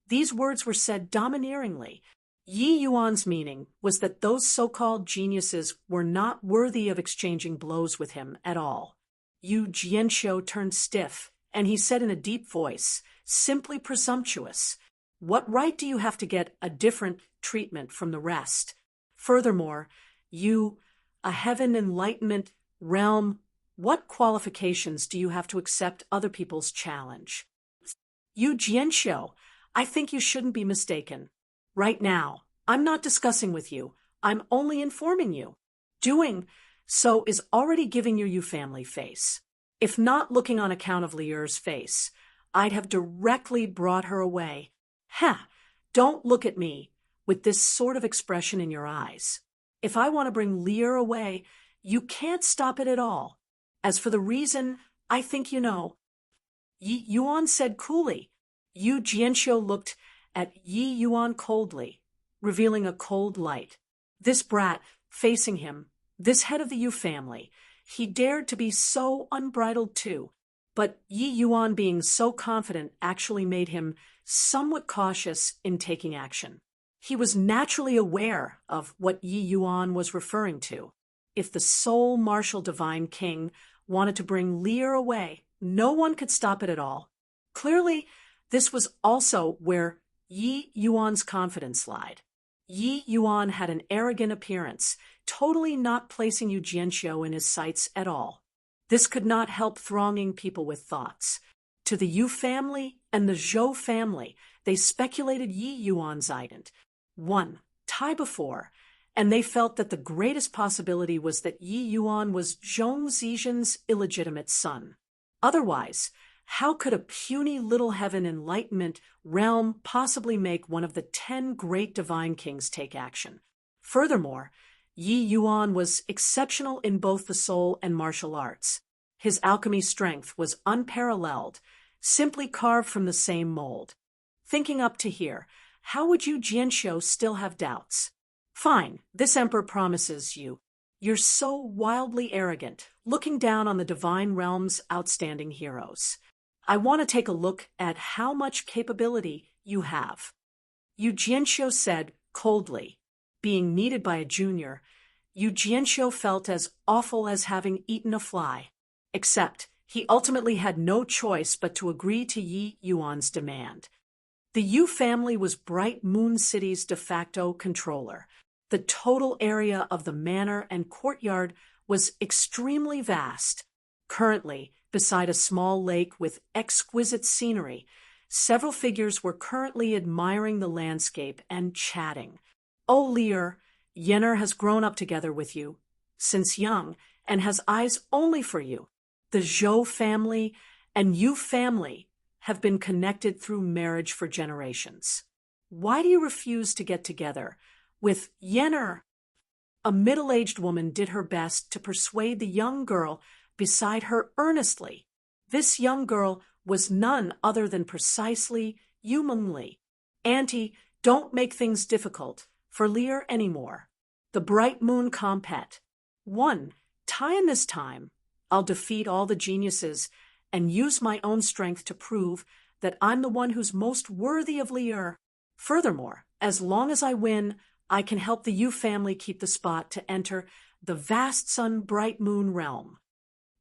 These words were said domineeringly. Yi Yuan's meaning was that those so-called geniuses were not worthy of exchanging blows with him at all. Yu Jianxiu turned stiff, and he said in a deep voice, simply presumptuous. What right do you have to get a different treatment from the rest? Furthermore, you, a heaven enlightenment realm, what qualifications do you have to accept other people's challenge? Yu Jianxiu, I think you shouldn't be mistaken. Right now, I'm not discussing with you. I'm only informing you. Doing so is already giving your Yu family face. If not looking on account of Lier's face, I'd have directly brought her away. Don't look at me with this sort of expression in your eyes. If I want to bring Lier away, you can't stop it at all. As for the reason, I think you know. Yi Yuan said coolly. Yu Jianxiu looked at Yi Yuan coldly, revealing a cold light. This brat, facing him, this head of the Yu family, he dared to be so unbridled too. But Yi Yuan being so confident actually made him somewhat cautious in taking action. He was naturally aware of what Yi Yuan was referring to. If the sole martial divine king wanted to bring Lier away, no one could stop it at all. Clearly, this was also where Yi Yuan's confidence lied. Yi Yuan had an arrogant appearance, totally not placing Yu Jianxiu in his sights at all. This could not help thronging people with thoughts. To the Yu family and the Zhou family, they speculated Yi Yuan's ident. 1. Tai before, and they felt that the greatest possibility was that Yi Yuan was Zhong Zijian's illegitimate son. Otherwise, how could a puny little heaven enlightenment realm possibly make one of the 10 great divine kings take action? Furthermore, Yi Yuan was exceptional in both the soul and martial arts. His alchemy strength was unparalleled, simply carved from the same mold. Thinking up to here, how would you Jianxiu still have doubts? Fine, this emperor promises you. You're so wildly arrogant, looking down on the divine realm's outstanding heroes. I want to take a look at how much capability you have. Yu Jianxiu said coldly. Being needed by a junior, Yu Jianxiu felt as awful as having eaten a fly. Except, he ultimately had no choice but to agree to Yi Yuan's demand. The Yu family was Bright Moon City's de facto controller. The total area of the manor and courtyard was extremely vast. Currently, beside a small lake with exquisite scenery, several figures were currently admiring the landscape and chatting. Oh, Lear, Yenner has grown up together with you since young and has eyes only for you. The Zhou family and Yu family have been connected through marriage for generations. Why do you refuse to get together with Yenner? A middle-aged woman did her best to persuade the young girl beside her earnestly. This young girl was none other than precisely Yu Mengli. Auntie, don't make things difficult for Lear anymore. The Bright Moon Compet. 1. In this time, I'll defeat all the geniuses and use my own strength to prove that I'm the one who's most worthy of Lear. Furthermore, as long as I win, I can help the Yu family keep the spot to enter the vast sun bright moon realm.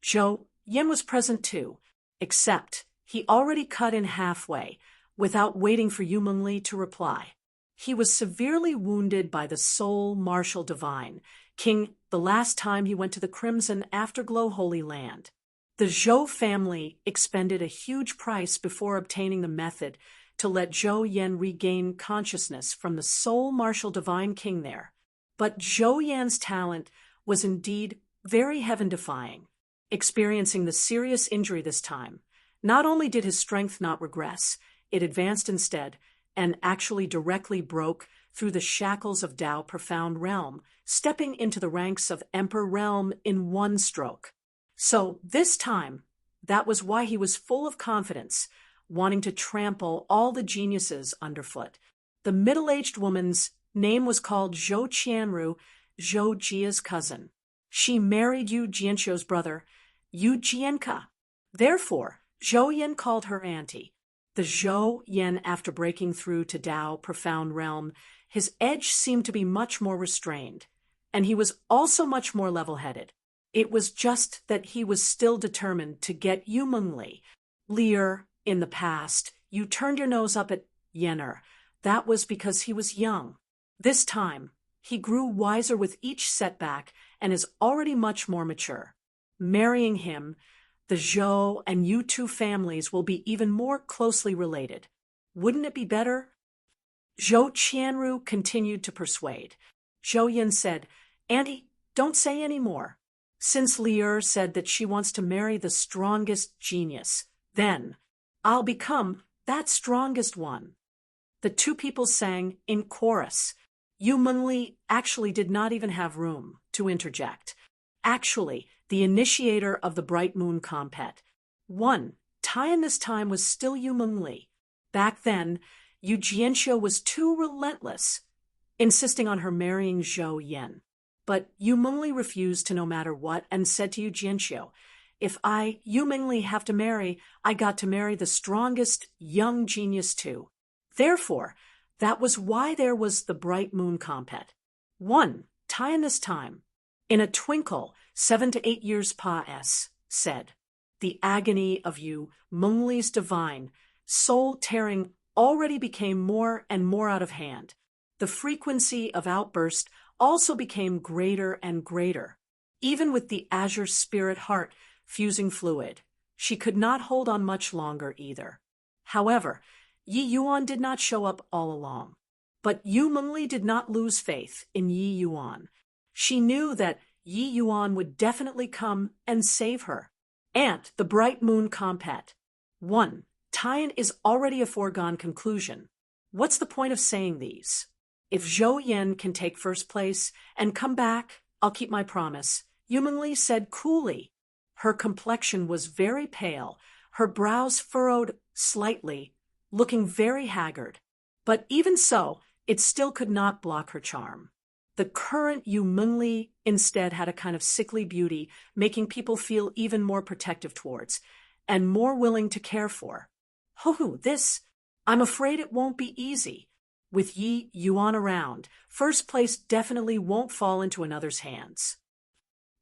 Zhou Yan was present too, except he already cut in halfway, without waiting for Yu Mengli to reply. He was severely wounded by the soul martial divine, king, the last time he went to the Crimson Afterglow Holy Land. The Zhou family expended a huge price before obtaining the method to let Zhou Yan regain consciousness from the soul martial divine king there. But Zhou Yan's talent was indeed very heaven-defying. Experiencing the serious injury this time, not only did his strength not regress, it advanced instead, and actually directly broke through the shackles of Dao Profound Realm, stepping into the ranks of Emperor Realm in one stroke. So, this time, that was why he was full of confidence, wanting to trample all the geniuses underfoot. The middle-aged woman's name was called Zhou Qianru, Zhou Jia's cousin. She married Yu Jianxiu's brother, Yu Jianka. Therefore, Zhou Yan called her auntie. The Zhou Yan, after breaking through to Dao Profound Realm, his edge seemed to be much more restrained, and he was also much more level-headed. It was just that he was still determined to get Yu Mengli. Lear, in the past, you turned your nose up at Yenner. That was because he was young. This time, he grew wiser with each setback and is already much more mature. Marrying him, the Zhou and Yu two families will be even more closely related. Wouldn't it be better? Zhou Qianru continued to persuade. Zhou Yan said, Auntie, don't say any more. Since Lear said that she wants to marry the strongest genius, then I'll become that strongest one. The two people sang in chorus. Yu Mengli actually did not even have room to interject. Actually, the initiator of the Bright Moon Compet. 1. Tian this time was still Yu Mengli. Back then, Yu Jianxiu was too relentless, insisting on her marrying Zhou Yan. But Yu Mengli refused to no matter what and said to Yu Jianxiu, if I, Yu Mengli, have to marry, I got to marry the strongest young genius too. Therefore, that was why there was the Bright Moon Compet. 1. Tian this time. In a twinkle, 7 to 8 years pa-s, said. The agony of Yu Mengli's divine, soul-tearing already became more and more out of hand. The frequency of outburst also became greater and greater. Even with the azure spirit heart fusing fluid, she could not hold on much longer either. However, Yi Yuan did not show up all along. But Yu Mengli did not lose faith in Yi Yuan. She knew that Yi Yuan would definitely come and save her. And the Bright Moon Compact. 1. Tian is already a foregone conclusion. What's the point of saying these? If Zhou Yan can take first place and come back, I'll keep my promise, Yu Mengli said coolly. Her complexion was very pale, her brows furrowed slightly, looking very haggard. But even so, it still could not block her charm. The current Yu Mengli instead had a kind of sickly beauty, making people feel even more protective towards, and more willing to care for. I'm afraid it won't be easy. With Yi Yuan around, first place definitely won't fall into another's hands.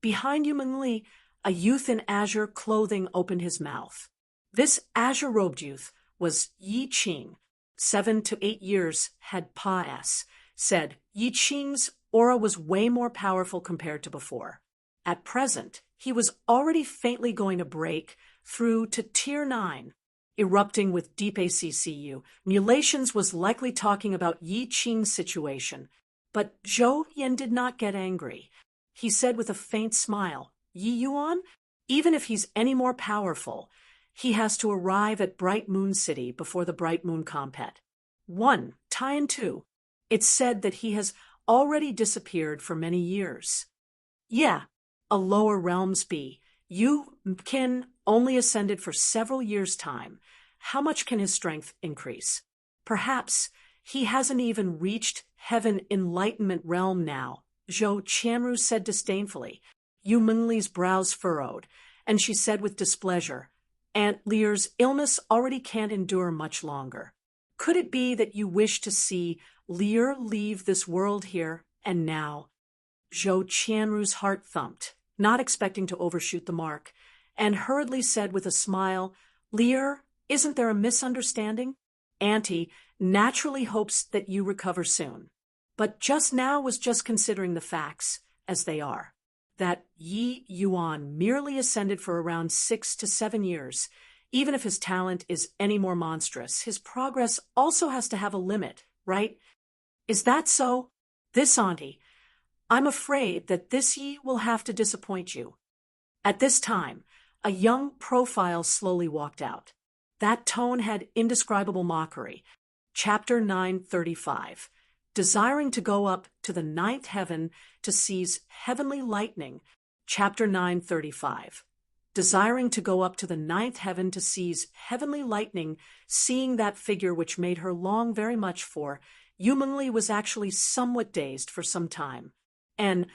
Behind Yu Mengli, a youth in azure clothing opened his mouth. This azure-robed youth was Yi Qing. 7 to 8 years had passed. Said Yi Qing's aura was way more powerful compared to before. At present, he was already faintly going to break through to Tier 9. Erupting with deep ACCU, Mulations was likely talking about Yi Qing's situation. But Zhou Yan did not get angry. He said with a faint smile, Yi Yuan, even if he's any more powerful, he has to arrive at Bright Moon City before the Bright Moon Compact. 1. Tian 2. It's said that he has already disappeared for many years. Yeah, a lower realms be. Yu Qin only ascended for several years' time. How much can his strength increase? Perhaps he hasn't even reached heaven enlightenment realm now, Zhou Qianru said disdainfully. Yu Mengli's brows furrowed, and she said with displeasure, Aunt Lear's illness already can't endure much longer. Could it be that you wish to see Lear leave this world here and now? Zhou Qianru's heart thumped, not expecting to overshoot the mark, and hurriedly said with a smile, Lear, isn't there a misunderstanding? Auntie naturally hopes that you recover soon, but just now was just considering the facts as they are. That Yi Yuan merely ascended for around 6 to 7 years. Even if his talent is any more monstrous, his progress also has to have a limit, right? Is that so? This, Auntie, I'm afraid that this Yi will have to disappoint you. At this time, a young profile slowly walked out. That tone had indescribable mockery. Chapter 935. Desiring to go up to the 9th heaven to seize heavenly lightning. Chapter 935. Desiring to go up to the 9th heaven to seize heavenly lightning, seeing that figure which made her long very much for, Yu Mengli was actually somewhat dazed for some time. And,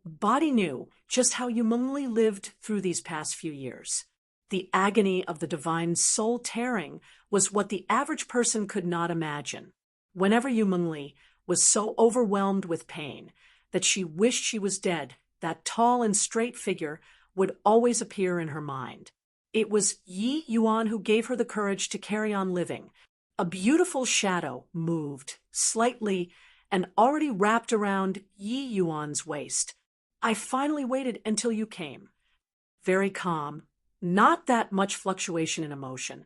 Body knew just how Yu Mengli lived through these past few years. The agony of the divine soul tearing was what the average person could not imagine. Whenever Yu Mengli was so overwhelmed with pain that she wished she was dead, that tall and straight figure would always appear in her mind. It was Yi Yuan who gave her the courage to carry on living. A beautiful shadow moved, slightly, and already wrapped around Yi Yuan's waist. I finally waited until you came. Very calm, not that much fluctuation in emotion,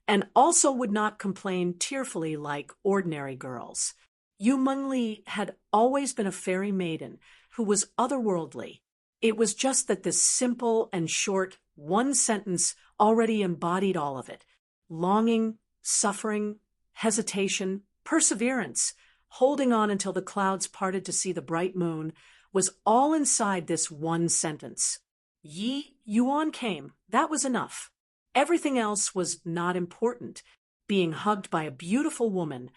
and also would not complain tearfully like ordinary girls. Yu Mengli had always been a fairy maiden who was otherworldly. It was just that this simple and short one sentence already embodied all of it. Longing, suffering, hesitation, perseverance, holding on until the clouds parted to see the bright moon, was all inside this one sentence. Yi Yuan came, that was enough. Everything else was not important. Being hugged by a beautiful woman,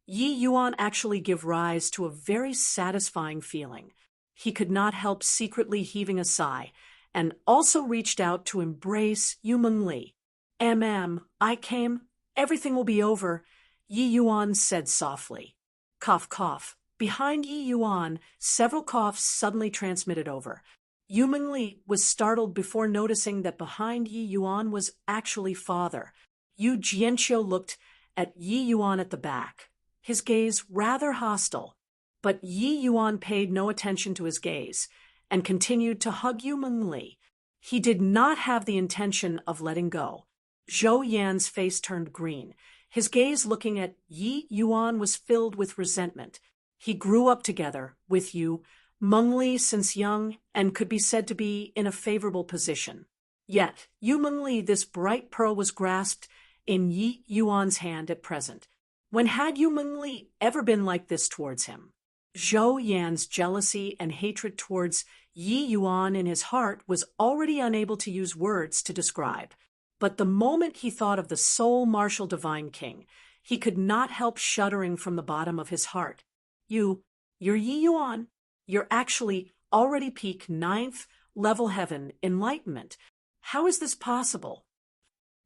Yi Yuan actually gave rise to a very satisfying feeling. He could not help secretly heaving a sigh, and also reached out to embrace Yu Mengli. I came. Everything will be over, Yi Yuan said softly. Cough, cough. Behind Yi Yuan, several coughs suddenly transmitted over. Yu Mengli was startled before noticing that behind Yi Yuan was actually father. Yu Jianqiu looked at Yi Yuan at the back, his gaze rather hostile. But Yi Yuan paid no attention to his gaze and continued to hug Yu Mengli. He did not have the intention of letting go. Zhou Yan's face turned green. His gaze looking at Yi Yuan was filled with resentment. He grew up together with Yu Mengli since young and could be said to be in a favorable position. Yet, Yu Mengli, this bright pearl, was grasped in Yi Yuan's hand at present. When had Yu Mengli ever been like this towards him? Zhou Yan's jealousy and hatred towards Yi Yuan in his heart was already unable to use words to describe. But the moment he thought of the sole martial divine king, he could not help shuddering from the bottom of his heart. You're Yi Yuan. You're actually already peak 9th level heaven enlightenment. How is this possible?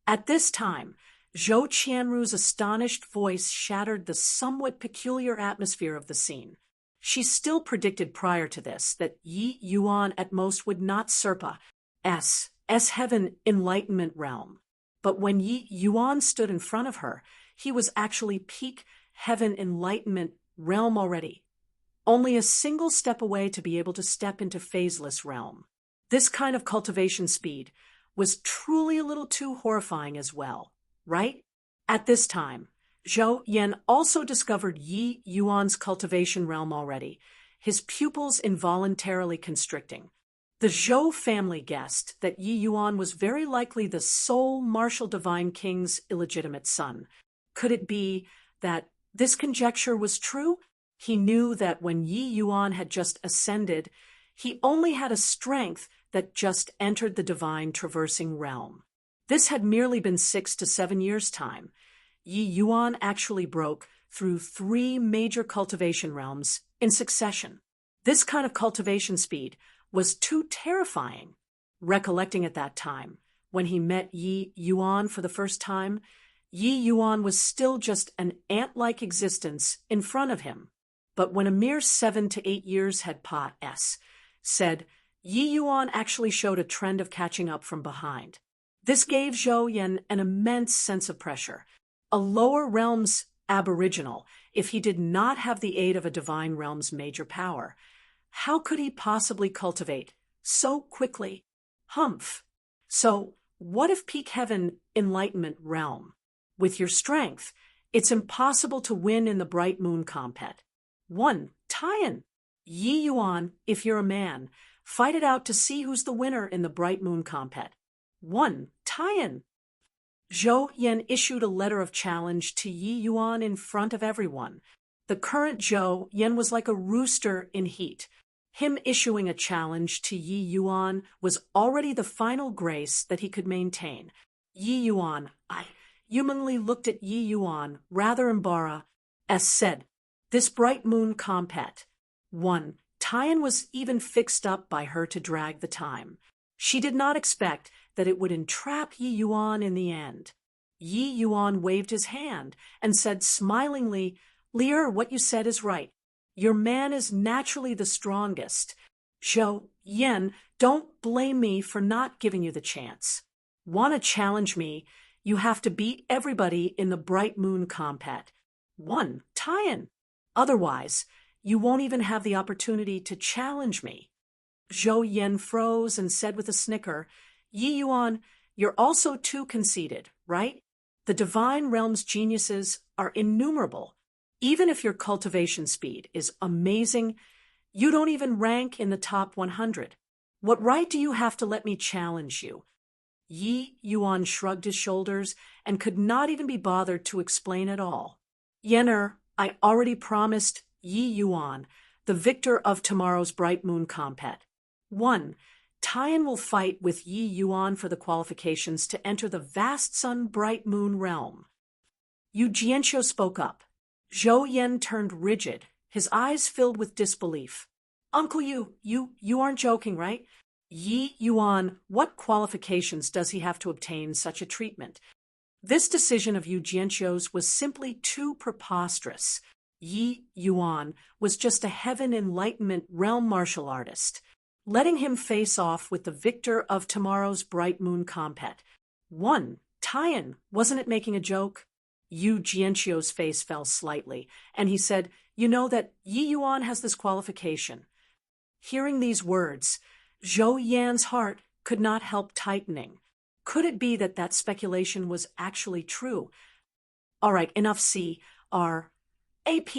At this time, Zhou Qianru's astonished voice shattered the somewhat peculiar atmosphere of the scene. She still predicted prior to this that Yi Yuan at most would not surpass S heaven enlightenment realm. But when Yi Yuan stood in front of her, he was actually peak heaven enlightenment realm already. Only a single step away to be able to step into phaseless realm. This kind of cultivation speed was truly a little too horrifying as well, right? At this time, Zhou Yan also discovered Yi Yuan's cultivation realm already, his pupils involuntarily constricting. The Zhou family guessed that Yi Yuan was very likely the sole martial divine king's illegitimate son. Could it be that this conjecture was true? He knew that when Yi Yuan had just ascended, he only had a strength that just entered the divine traversing realm. This had merely been 6 to 7 years' time. Yi Yuan actually broke through 3 major cultivation realms in succession. This kind of cultivation speed was too terrifying. Recollecting at that time, when he met Yi Yuan for the first time, Yi Yuan was still just an ant-like existence in front of him. But when a mere 7 to 8 years had passed, Yi Yuan actually showed a trend of catching up from behind. This gave Zhou Yan an immense sense of pressure. A lower realm's aboriginal, if he did not have the aid of a divine realm's major power, how could he possibly cultivate so quickly? Humph. So, what if peak heaven enlightenment realm? With your strength, it's impossible to win in the bright moon compet. 1. Tie-in. Yi Yuan, if you're a man, fight it out to see who's the winner in the bright moon compet. 1. Tie-in. Zhou Yan issued a letter of challenge to Yi Yuan in front of everyone. The current Zhou Yan was like a rooster in heat. Him issuing a challenge to Yi Yuan was already the final grace that he could maintain. Yi Yuan, Yu Mengli looked at Yi Yuan, rather embarrassed, said, "This bright moon compet." 1. Tian was even fixed up by her to drag the time. She did not expect that it would entrap Yi Yuan in the end. Yi Yuan waved his hand and said smilingly, "Lier, what you said is right. Your man is naturally the strongest. Zhou Yan, don't blame me for not giving you the chance. Want to challenge me, you have to beat everybody in the bright moon compet. 1. Tian. Otherwise, you won't even have the opportunity to challenge me." Zhou Yan froze and said with a snicker, "Yi Yuan, you're also too conceited, right? The divine realm's geniuses are innumerable. Even if your cultivation speed is amazing, you don't even rank in the top 100. What right do you have to let me challenge you?" Yi Yuan shrugged his shoulders and could not even be bothered to explain at all. "Yener, I already promised Yi Yuan, the victor of tomorrow's bright moon compet. 1. Tian will fight with Yi Yuan for the qualifications to enter the vast sun bright moon realm." Yu Jianqiu spoke up. Zhou Yan turned rigid, his eyes filled with disbelief. "Uncle Yu, you aren't joking, right? Yi Yuan, what qualifications does he have to obtain such a treatment?" This decision of Yu Jianqiu's was simply too preposterous. Yi Yuan was just a heaven enlightenment realm martial artist. Letting him face off with the victor of tomorrow's bright moon compet. 1. Tian, wasn't it making a joke? Yu Jianqiu's face fell slightly, and he said, "You know that Yi Yuan has this qualification." Hearing these words, Zhou Yan's heart could not help tightening. Could it be that that speculation was actually true? All right, enough C, R, AP,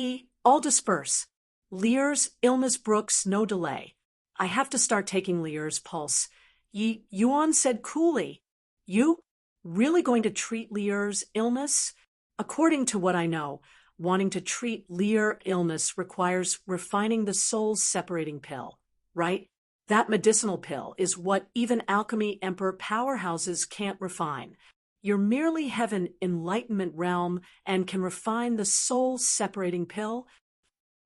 all disperse. Lear's, illness Brooks, no delay. I have to start taking Lear's pulse. Yuan said coolly. You? Really going to treat Lear's illness? According to what I know, wanting to treat Lear illness requires refining the soul's separating pill, right? That medicinal pill is what even alchemy emperor powerhouses can't refine. You're merely heaven enlightenment realm and can refine the soul separating pill.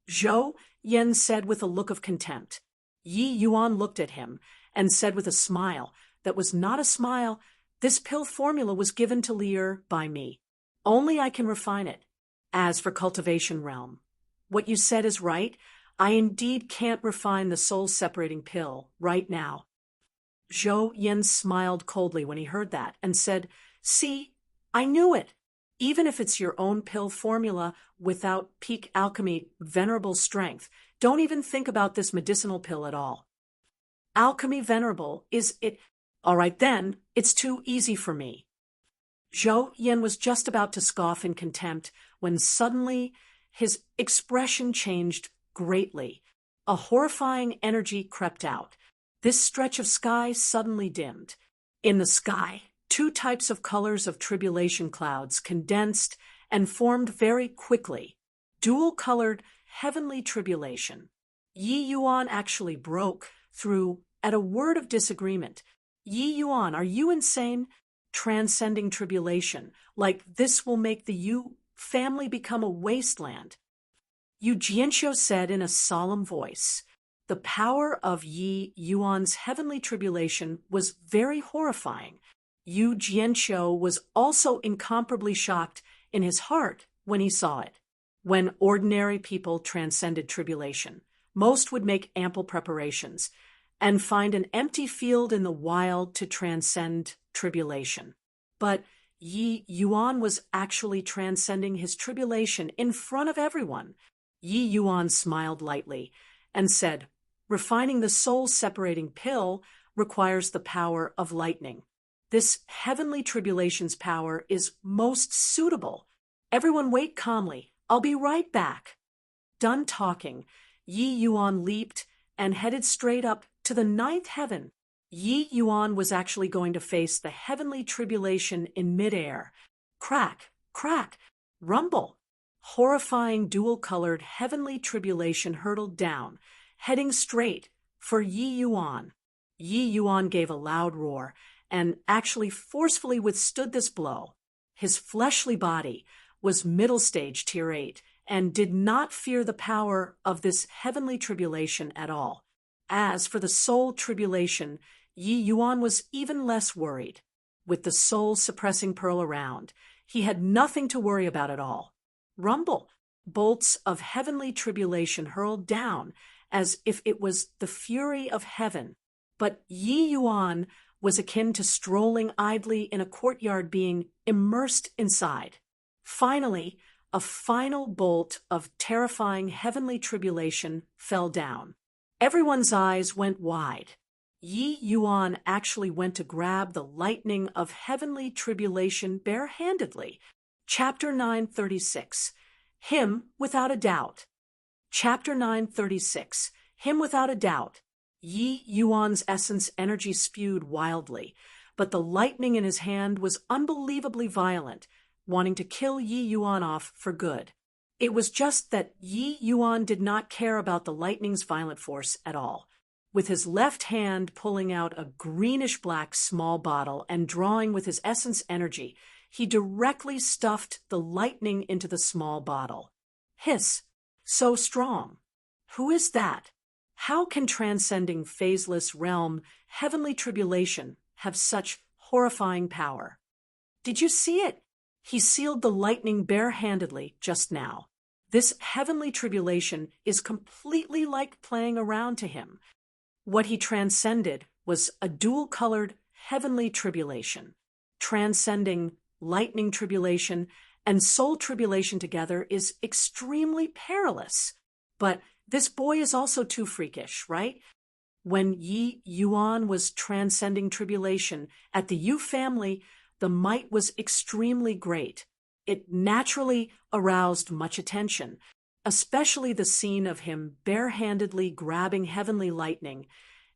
Zhou, Yen said with a look of contempt. Yi Yuan looked at him and said with a smile that was not a smile, this pill formula was given to Lear by me. Only I can refine it. As for cultivation realm, what you said is right. I indeed can't refine the soul-separating pill right now. Zhou Yen smiled coldly when he heard that and said, see, I knew it. Even if it's your own pill formula without peak alchemy venerable strength, don't even think about this medicinal pill at all. Alchemy venerable, is it? All right then, it's too easy for me. Zhou Yen was just about to scoff in contempt when suddenly his expression changed greatly. A horrifying energy crept out. This stretch of sky suddenly dimmed. In the sky, two types of colors of tribulation clouds condensed and formed very quickly. Dual-colored heavenly tribulation. Yi Yuan actually broke through at a word of disagreement. Yi Yuan, are you insane? Transcending tribulation, like this will make the Yu family become a wasteland. Yu Jianxiu said in a solemn voice. The power of Yi Yuan's heavenly tribulation was very horrifying. Yu Jianxiu was also incomparably shocked in his heart when he saw it. When ordinary people transcended tribulation, most would make ample preparations and find an empty field in the wild to transcend tribulation. But Yi Yuan was actually transcending his tribulation in front of everyone. Yi Yuan smiled lightly and said, refining the soul-separating pill requires the power of lightning. This heavenly tribulation's power is most suitable. Everyone wait calmly. I'll be right back. Done talking, Yi Yuan leaped and headed straight up to the ninth heaven. Yi Yuan was actually going to face the heavenly tribulation in midair. Crack, crack, rumble. Horrifying dual-colored heavenly tribulation hurtled down, heading straight for Yi Yuan. Yi Yuan gave a loud roar and actually forcefully withstood this blow. His fleshly body was middle stage tier 8 and did not fear the power of this heavenly tribulation at all. As for the soul tribulation, Yi Yuan was even less worried. With the soul-suppressing pearl around, he had nothing to worry about at all. Rumble, bolts of heavenly tribulation hurled down as if it was the fury of heaven. But Yi Yuan was akin to strolling idly in a courtyard being immersed inside. Finally, a final bolt of terrifying heavenly tribulation fell down. Everyone's eyes went wide. Yi Yuan actually went to grab the lightning of heavenly tribulation barehandedly. Chapter 936. Him without a doubt. Chapter 936. Him without a doubt. Yi Yuan's essence energy spewed wildly, but the lightning in his hand was unbelievably violent, wanting to kill Yi Yuan off for good. It was just that Yi Yuan did not care about the lightning's violent force at all. With his left hand pulling out a greenish-black small bottle and drawing with his essence energy, he directly stuffed the lightning into the small bottle. Hiss! So strong! Who is that? How can transcending phaseless realm, heavenly tribulation, have such horrifying power? Did you see it? He sealed the lightning barehandedly just now. This heavenly tribulation is completely like playing around to him. What he transcended was a dual-colored heavenly tribulation. Transcending lightning tribulation and soul tribulation together is extremely perilous. But this boy is also too freakish, right? When Yi Yuan was transcending tribulation at the Yu family, the might was extremely great. It naturally aroused much attention, especially the scene of him barehandedly grabbing heavenly lightning.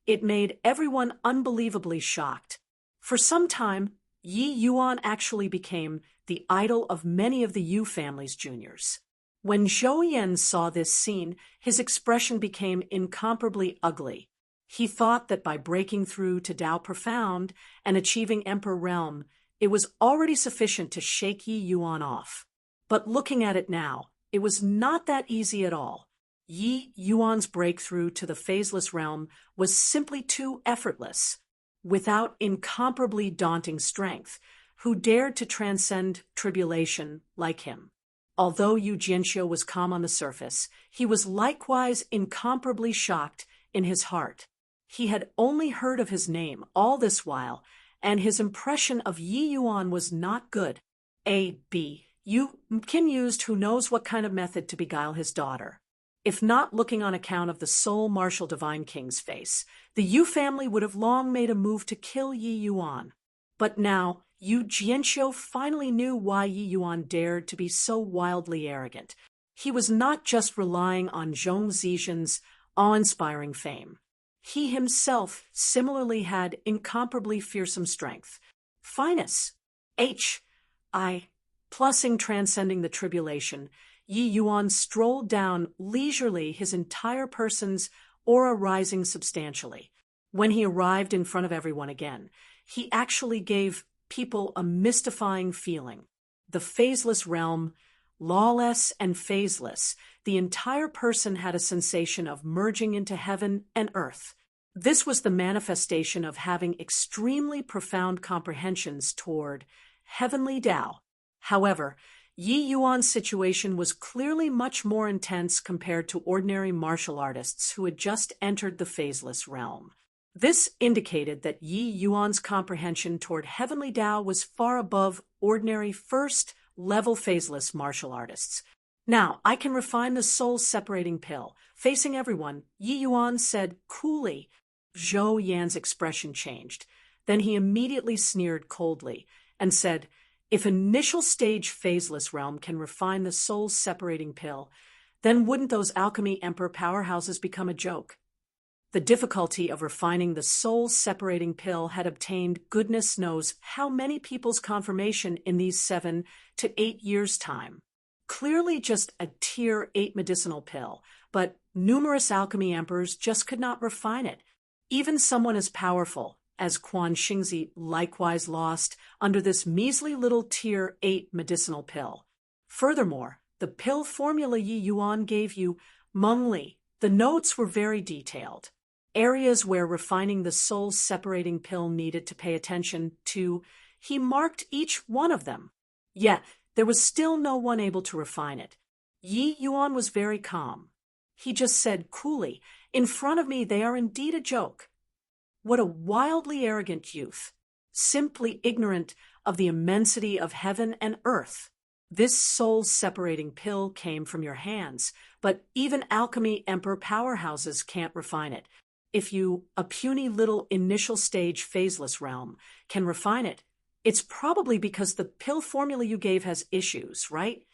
It made everyone unbelievably shocked. For some time, Yi Yuan actually became the idol of many of the Yu family's juniors. When Zhou Yan saw this scene, his expression became incomparably ugly. He thought that by breaking through to Tao Profound and achieving Emperor Realm, it was already sufficient to shake Yi Yuan off. But looking at it now, it was not that easy at all. Yi Yuan's breakthrough to the phaseless realm was simply too effortless. Without incomparably daunting strength, who dared to transcend tribulation like him? Although Yu Jianxiu was calm on the surface, he was likewise incomparably shocked in his heart. He had only heard of his name all this while, and his impression of Yi Yuan was not good. A.B. Yu Qin used who knows what kind of method to beguile his daughter. If not looking on account of the sole martial divine king's face, the Yu family would have long made a move to kill Yi Yuan. But now, Yu Jianxiu finally knew why Yi Yuan dared to be so wildly arrogant. He was not just relying on Zhong Zizhen's awe-inspiring fame. He himself similarly had incomparably fearsome strength. Finus. H.I. Plussing transcending the tribulation, Yi Yuan strolled down leisurely, his entire person's aura rising substantially. When he arrived in front of everyone again, he actually gave people a mystifying feeling. The phaseless realm, lawless and phaseless, the entire person had a sensation of merging into heaven and earth. This was the manifestation of having extremely profound comprehensions toward heavenly Tao. However, Yi Yuan's situation was clearly much more intense compared to ordinary martial artists who had just entered the phaseless realm. This indicated that Yi Yuan's comprehension toward heavenly Tao was far above ordinary first-level phaseless martial artists. Now, I can refine the soul-separating pill. Facing everyone, Yi Yuan said coolly. Zhou Yan's expression changed. Then he immediately sneered coldly and said, "If initial stage phaseless realm can refine the soul-separating pill, then wouldn't those alchemy emperor powerhouses become a joke?" The difficulty of refining the soul-separating pill had obtained goodness knows how many people's confirmation in these 7 to 8 years' time. Clearly just a tier 8 medicinal pill, but numerous alchemy emperors just could not refine it. Even someone as powerful as Quan Xingzi likewise lost under this measly little tier 8 medicinal pill. Furthermore, the pill formula Yi Yuan gave you, Meng Li, the notes were very detailed. Areas where refining the soul-separating pill needed to pay attention to, he marked each one of them. Yet, there was still no one able to refine it. Yi Yuan was very calm. He just said coolly, "In front of me they are indeed a joke." What a wildly arrogant youth, simply ignorant of the immensity of heaven and earth. This soul-separating pill came from your hands, but even alchemy emperor powerhouses can't refine it. If you, a puny little initial stage phaseless realm, can refine it, it's probably because the pill formula you gave has issues, right?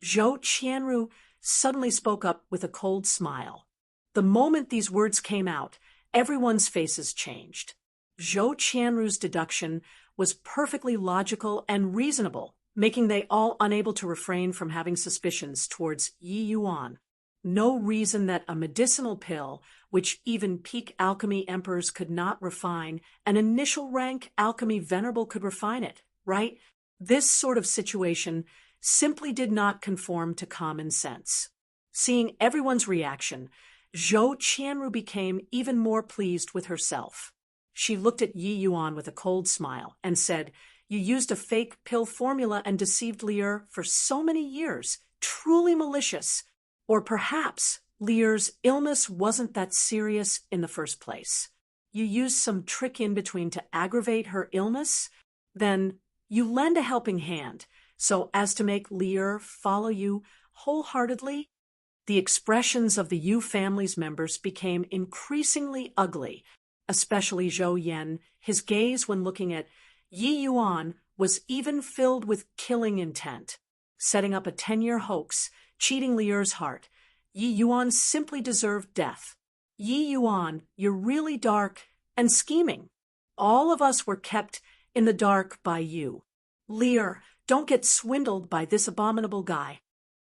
Zhou Qianru suddenly spoke up with a cold smile. The moment these words came out, everyone's faces changed. Zhou Qianru's deduction was perfectly logical and reasonable, making they all unable to refrain from having suspicions towards Yi Yuan. No reason that a medicinal pill, which even peak alchemy emperors could not refine, an initial rank alchemy venerable could refine it, right? This sort of situation simply did not conform to common sense. Seeing everyone's reaction, Zhou Qianru became even more pleased with herself. She looked at Yi Yuan with a cold smile and said, "You used a fake pill formula and deceived Lier for so many years. Truly malicious. Or perhaps Lier's illness wasn't that serious in the first place. You used some trick in between to aggravate her illness? Then you lend a helping hand so as to make Lier follow you wholeheartedly?" The expressions of the Yu family's members became increasingly ugly, especially Zhou Yan. His gaze when looking at Yi Yuan was even filled with killing intent. setting up a 10-year hoax, cheating Lier's heart. Yi Yuan simply deserved death. Yi Yuan, you're really dark and scheming. All of us were kept in the dark by you. Lier, don't get swindled by this abominable guy.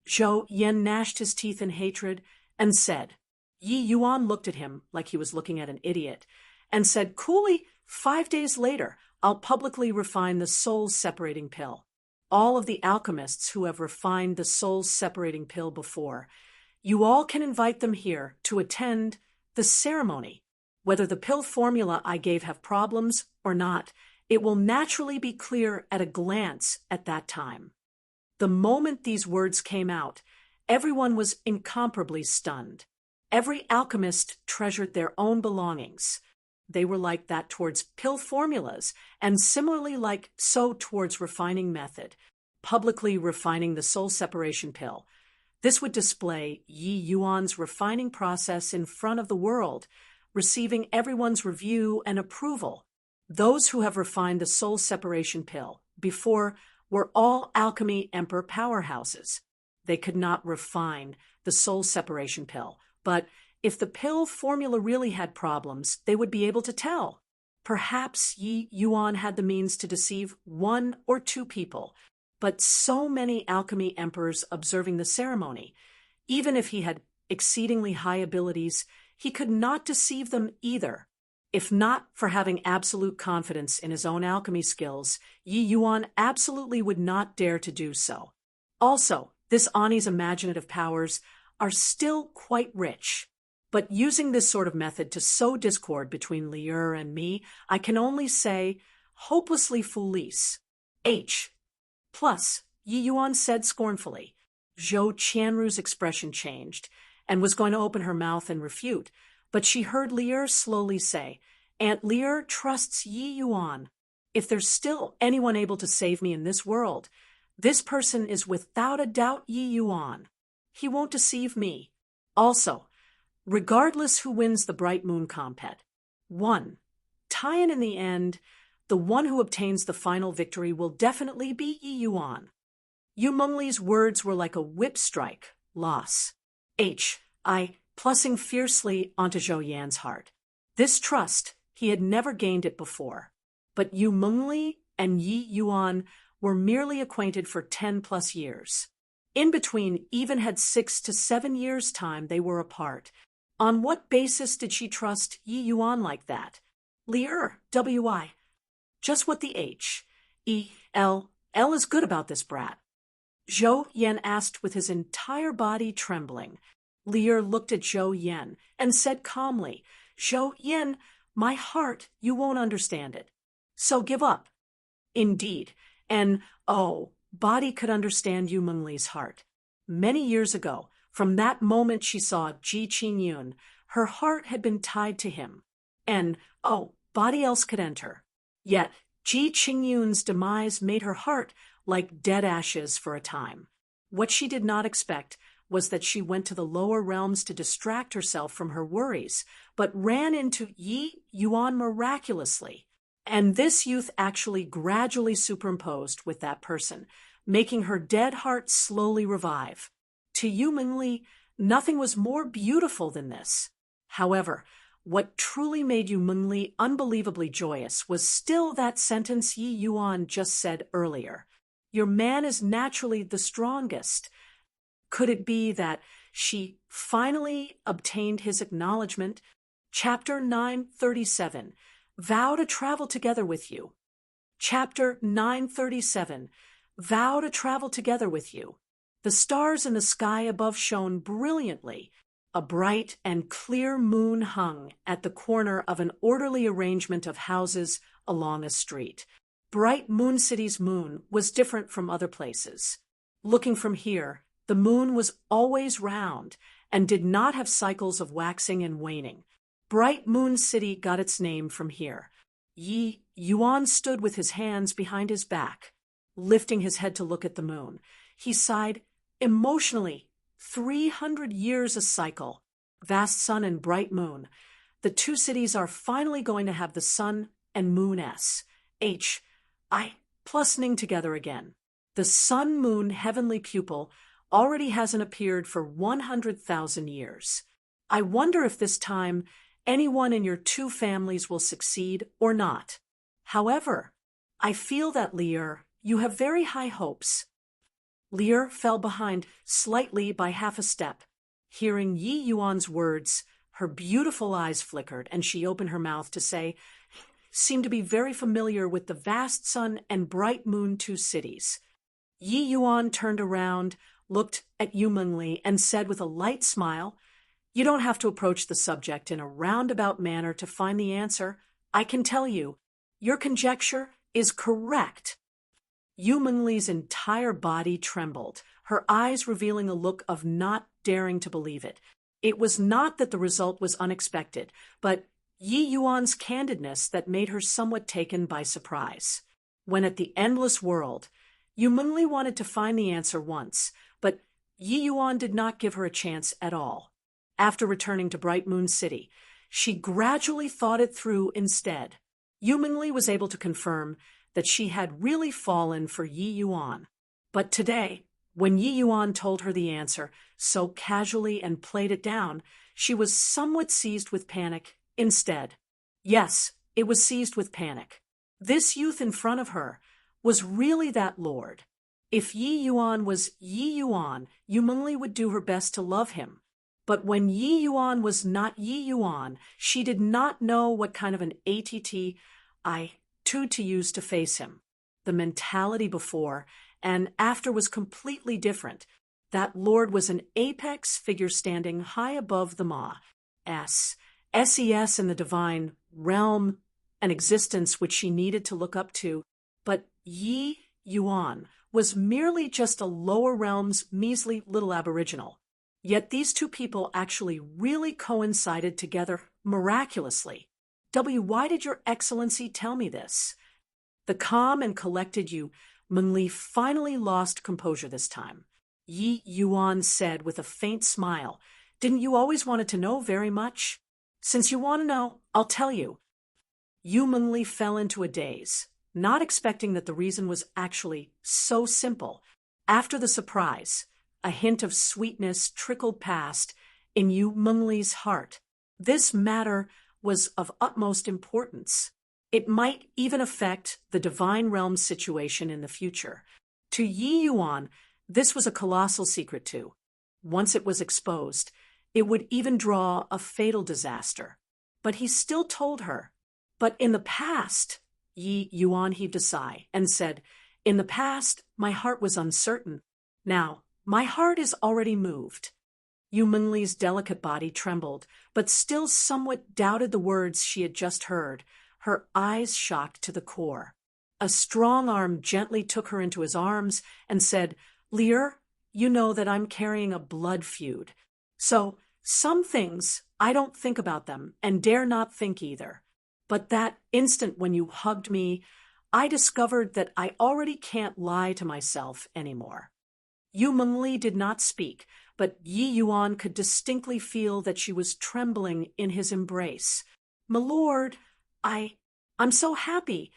Zhou Yan gnashed his teeth in hatred and said. Yi Yuan looked at him like he was looking at an idiot and said coolly, 5 days later, I'll publicly refine the soul-separating pill. All of the alchemists who have refined the soul-separating pill before, you all can invite them here to attend the ceremony. Whether the pill formula I gave have problems or not, it will naturally be clear at a glance at that time. The moment these words came out, everyone was incomparably stunned. Every alchemist treasured their own belongings. They were like that towards pill formulas, and similarly like so towards refining method, publicly refining the soul separation pill. This would display Yi Yuan's refining process in front of the world, receiving everyone's review and approval. Those who have refined the soul separation pill before were all alchemy emperor powerhouses. They could not refine the soul separation pill, but if the pill formula really had problems, they would be able to tell. Perhaps Yi Yuan had the means to deceive 1 or 2 people, but so many alchemy emperors observing the ceremony, even if he had exceedingly high abilities, he could not deceive them either. If not for having absolute confidence in his own alchemy skills, Yi Yuan absolutely would not dare to do so. Also, this Ani's imaginative powers are still quite rich. But using this sort of method to sow discord between Lier and me, I can only say, hopelessly foolish. H. Plus, Yi Yuan said scornfully. Zhou Qianru's expression changed, and was going to open her mouth and refute, but she heard Lier slowly say, Aunt Lier trusts Yi Yuan. If there's still anyone able to save me in this world, this person is without a doubt Yi Yuan. He won't deceive me. Also, regardless who wins the Bright Moon compet, 1. tie-in in the end, the one who obtains the final victory will definitely be Yi Yuan. Yu Mengli's words were like a whip strike. Loss. H. I. Plussing fiercely onto Zhou Yan's heart. This trust, he had never gained it before. But Yu Mengli and Yi Yuan were merely acquainted for 10+ years. In between even had 6 to 7 years' time they were apart. On what basis did she trust Yi Yuan like that? Lier, W.I. Just what the H. E. L. L is good about this brat. Zhou Yan asked with his entire body trembling. Lier looked at Zhou Yan and said calmly, Zhou Yan, my heart, you won't understand it. So give up. Indeed, and oh, body could understand Yu Mengli's heart. Many years ago, from that moment she saw Ji Qingyun, her heart had been tied to him. And, oh, body else could enter. Yet, Ji Qingyun's demise made her heart like dead ashes for a time. What she did not expect was that she went to the lower realms to distract herself from her worries, but ran into Yi Yuan miraculously. And this youth actually gradually superimposed with that person, making her dead heart slowly revive. To Yu Mengli, nothing was more beautiful than this. However, what truly made Yu Mengli unbelievably joyous was still that sentence Yi Yuan just said earlier. Your man is naturally the strongest. Could it be that she finally obtained his acknowledgement? Chapter 937. Vow to travel together with you. Chapter 937. Vow to travel together with you. The stars in the sky above shone brilliantly. A bright and clear moon hung at the corner of an orderly arrangement of houses along a street. Bright Moon City's moon was different from other places. Looking from here, the moon was always round and did not have cycles of waxing and waning. Bright Moon City got its name from here. Yi Yuan stood with his hands behind his back, lifting his head to look at the moon. He sighed emotionally. 300 years a cycle. Vast sun and bright moon. The two cities are finally going to have the sun and moon S. H. I. Plus Ning together again. The sun-moon heavenly pupil already hasn't appeared for 100,000 years. I wonder if this time anyone in your two families will succeed or not. However, I feel that, Lear, you have very high hopes. Lear fell behind slightly by half a step. Hearing Yi Yuan's words, her beautiful eyes flickered, and she opened her mouth to say, seemed to be very familiar with the vast sun and bright moon two cities. Yi Yuan turned around, looked at Yu Mengli, and said with a light smile, "You don't have to approach the subject in a roundabout manner to find the answer. I can tell you, your conjecture is correct." Yu Mengli's entire body trembled, her eyes revealing a look of not daring to believe it. It was not that the result was unexpected, but Yi Yuan's candidness that made her somewhat taken by surprise. When at the endless world, Yu Mengli wanted to find the answer once, but Yi Yuan did not give her a chance at all. After returning to Bright Moon City, she gradually thought it through instead. Yu Mengli was able to confirm that she had really fallen for Yi Yuan. But today, when Yi Yuan told her the answer so casually and played it down, she was somewhat seized with panic instead. Yes, it was seized with panic. This youth in front of her was really that lord. If Yi Yuan was Yi Yuan, Yu Mengli would do her best to love him. But when Yi Yuan was not Yi Yuan, she did not know what kind of an attitude to use to face him. The mentality before and after was completely different. That lord was an apex figure standing high above the SES in the divine realm, an existence which she needed to look up to. But Yi Yuan was merely just a lower realm's measly little aboriginal. Yet these two people actually really coincided together miraculously. Why did your excellency tell me this? The calm and collected Yu Mengli finally lost composure this time. Yi Yuan said with a faint smile, "Didn't you always want to know very much? Since you want to know, I'll tell you." Yu Mengli fell into a daze, not expecting that the reason was actually so simple. After the surprise, a hint of sweetness trickled past in Yu Mengli's heart. This matter was of utmost importance. It might even affect the divine realm's situation in the future. To Yi Yuan, this was a colossal secret too. Once it was exposed, it would even draw a fatal disaster. But he still told her. But in the past, Yi Yuan heaved a sigh and said, "In the past, my heart was uncertain. Now, my heart is already moved." Yu Mengli's delicate body trembled, but still somewhat doubted the words she had just heard, her eyes shocked to the core. A strong arm gently took her into his arms and said, "Lear, you know that I'm carrying a blood feud. So, some things, I don't think about them and dare not think either. But that instant when you hugged me, I discovered that I already can't lie to myself anymore." Yu Mengli did not speak, but Yi Yuan could distinctly feel that she was trembling in his embrace. "My lord, I'm so happy."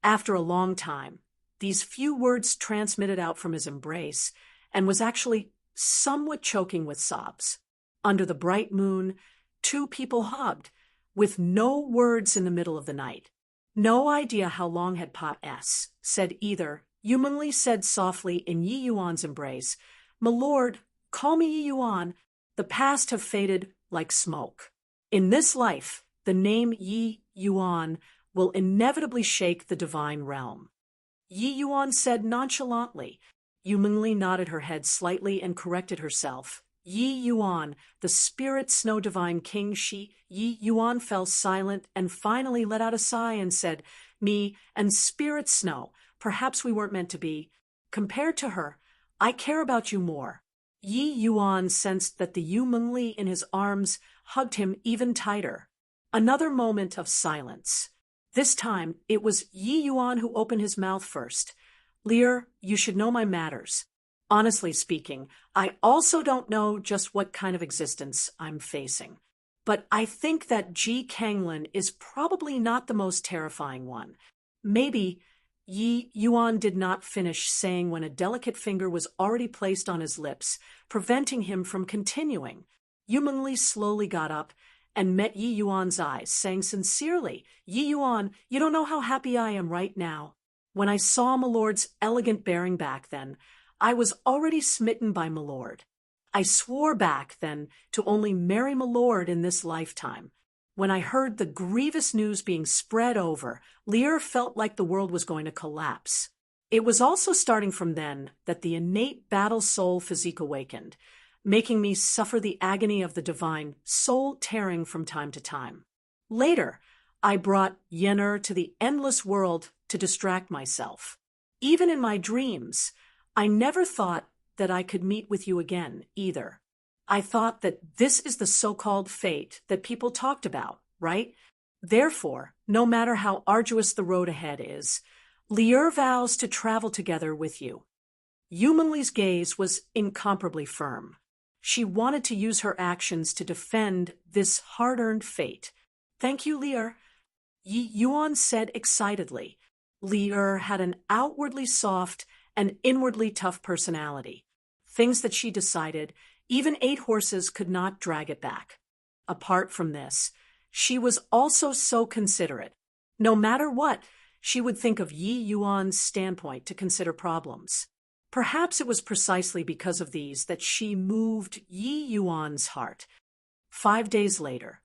After a long time, these few words transmitted out from his embrace and was actually somewhat choking with sobs. Under the bright moon, two people hugged, with no words in the middle of the night. No idea how long had said either. Yu Mengli said softly in Yi Yuan's embrace, "My lord, call me Yi Yuan. The past have faded like smoke. In this life, the name Yi Yuan will inevitably shake the divine realm." Yi Yuan said nonchalantly. Yu Mengli nodded her head slightly and corrected herself. Yi Yuan, the spirit snow divine king, Yi Yuan fell silent and finally let out a sigh and said, "Me and spirit snow, perhaps we weren't meant to be. Compared to her, I care about you more." Yi Yuan sensed that the Yu Mengli in his arms hugged him even tighter. Another moment of silence. This time, it was Yi Yuan who opened his mouth first. "Lear, you should know my matters. Honestly speaking, I also don't know just what kind of existence I'm facing. But I think that Ji Kanglin is probably not the most terrifying one. Maybe Yi Yuan did not finish saying when a delicate finger was already placed on his lips, preventing him from continuing. Yu Mengli slowly got up and met Yi Yuan's eyes, saying sincerely, "Yi Yuan, you don't know how happy I am right now. When I saw Milord's elegant bearing back then, I was already smitten by Milord. I swore back then to only marry Milord in this lifetime. When I heard the grievous news being spread over, Lear felt like the world was going to collapse. It was also starting from then that the innate battle soul physique awakened, making me suffer the agony of the divine soul tearing from time to time. Later, I brought Yen'er to the endless world to distract myself. Even in my dreams, I never thought that I could meet with you again, either. I thought that this is the so-called fate that people talked about, right? Therefore, no matter how arduous the road ahead is, Lear vows to travel together with you." Yu Mengli's gaze was incomparably firm. She wanted to use her actions to defend this hard-earned fate. "Thank you, Lear," Yi Yuan said excitedly. Lear had an outwardly soft and inwardly tough personality. Things that she decided, even 8 horses could not drag it back. Apart from this, she was also so considerate. No matter what, she would think of Yi Yuan's standpoint to consider problems. Perhaps it was precisely because of these that she moved Yi Yuan's heart. 5 days later,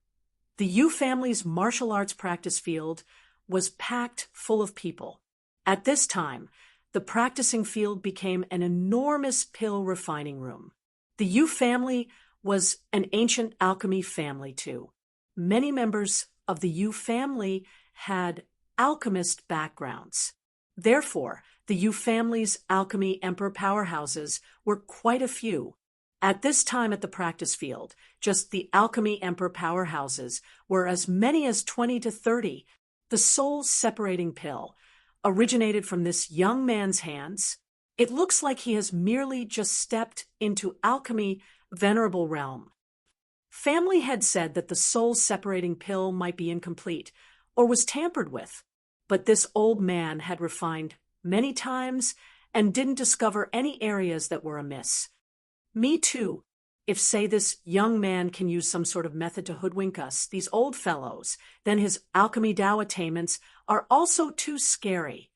the Yu family's martial arts practice field was packed full of people. At this time, the practicing field became an enormous pill refining room. The Yu family was an ancient alchemy family, too. Many members of the Yu family had alchemist backgrounds. Therefore, the Yu family's alchemy emperor powerhouses were quite a few. At this time at the practice field, just the alchemy emperor powerhouses were as many as 20 to 30. The soul-separating pill originated from this young man's hands. It looks like he has merely just stepped into alchemy venerable realm. Family had said that the soul-separating pill might be incomplete or was tampered with, but this old man had refined many times and didn't discover any areas that were amiss. Me too. If, say, this young man can use some sort of method to hoodwink us, these old fellows, then his alchemy Dao attainments are also too scary.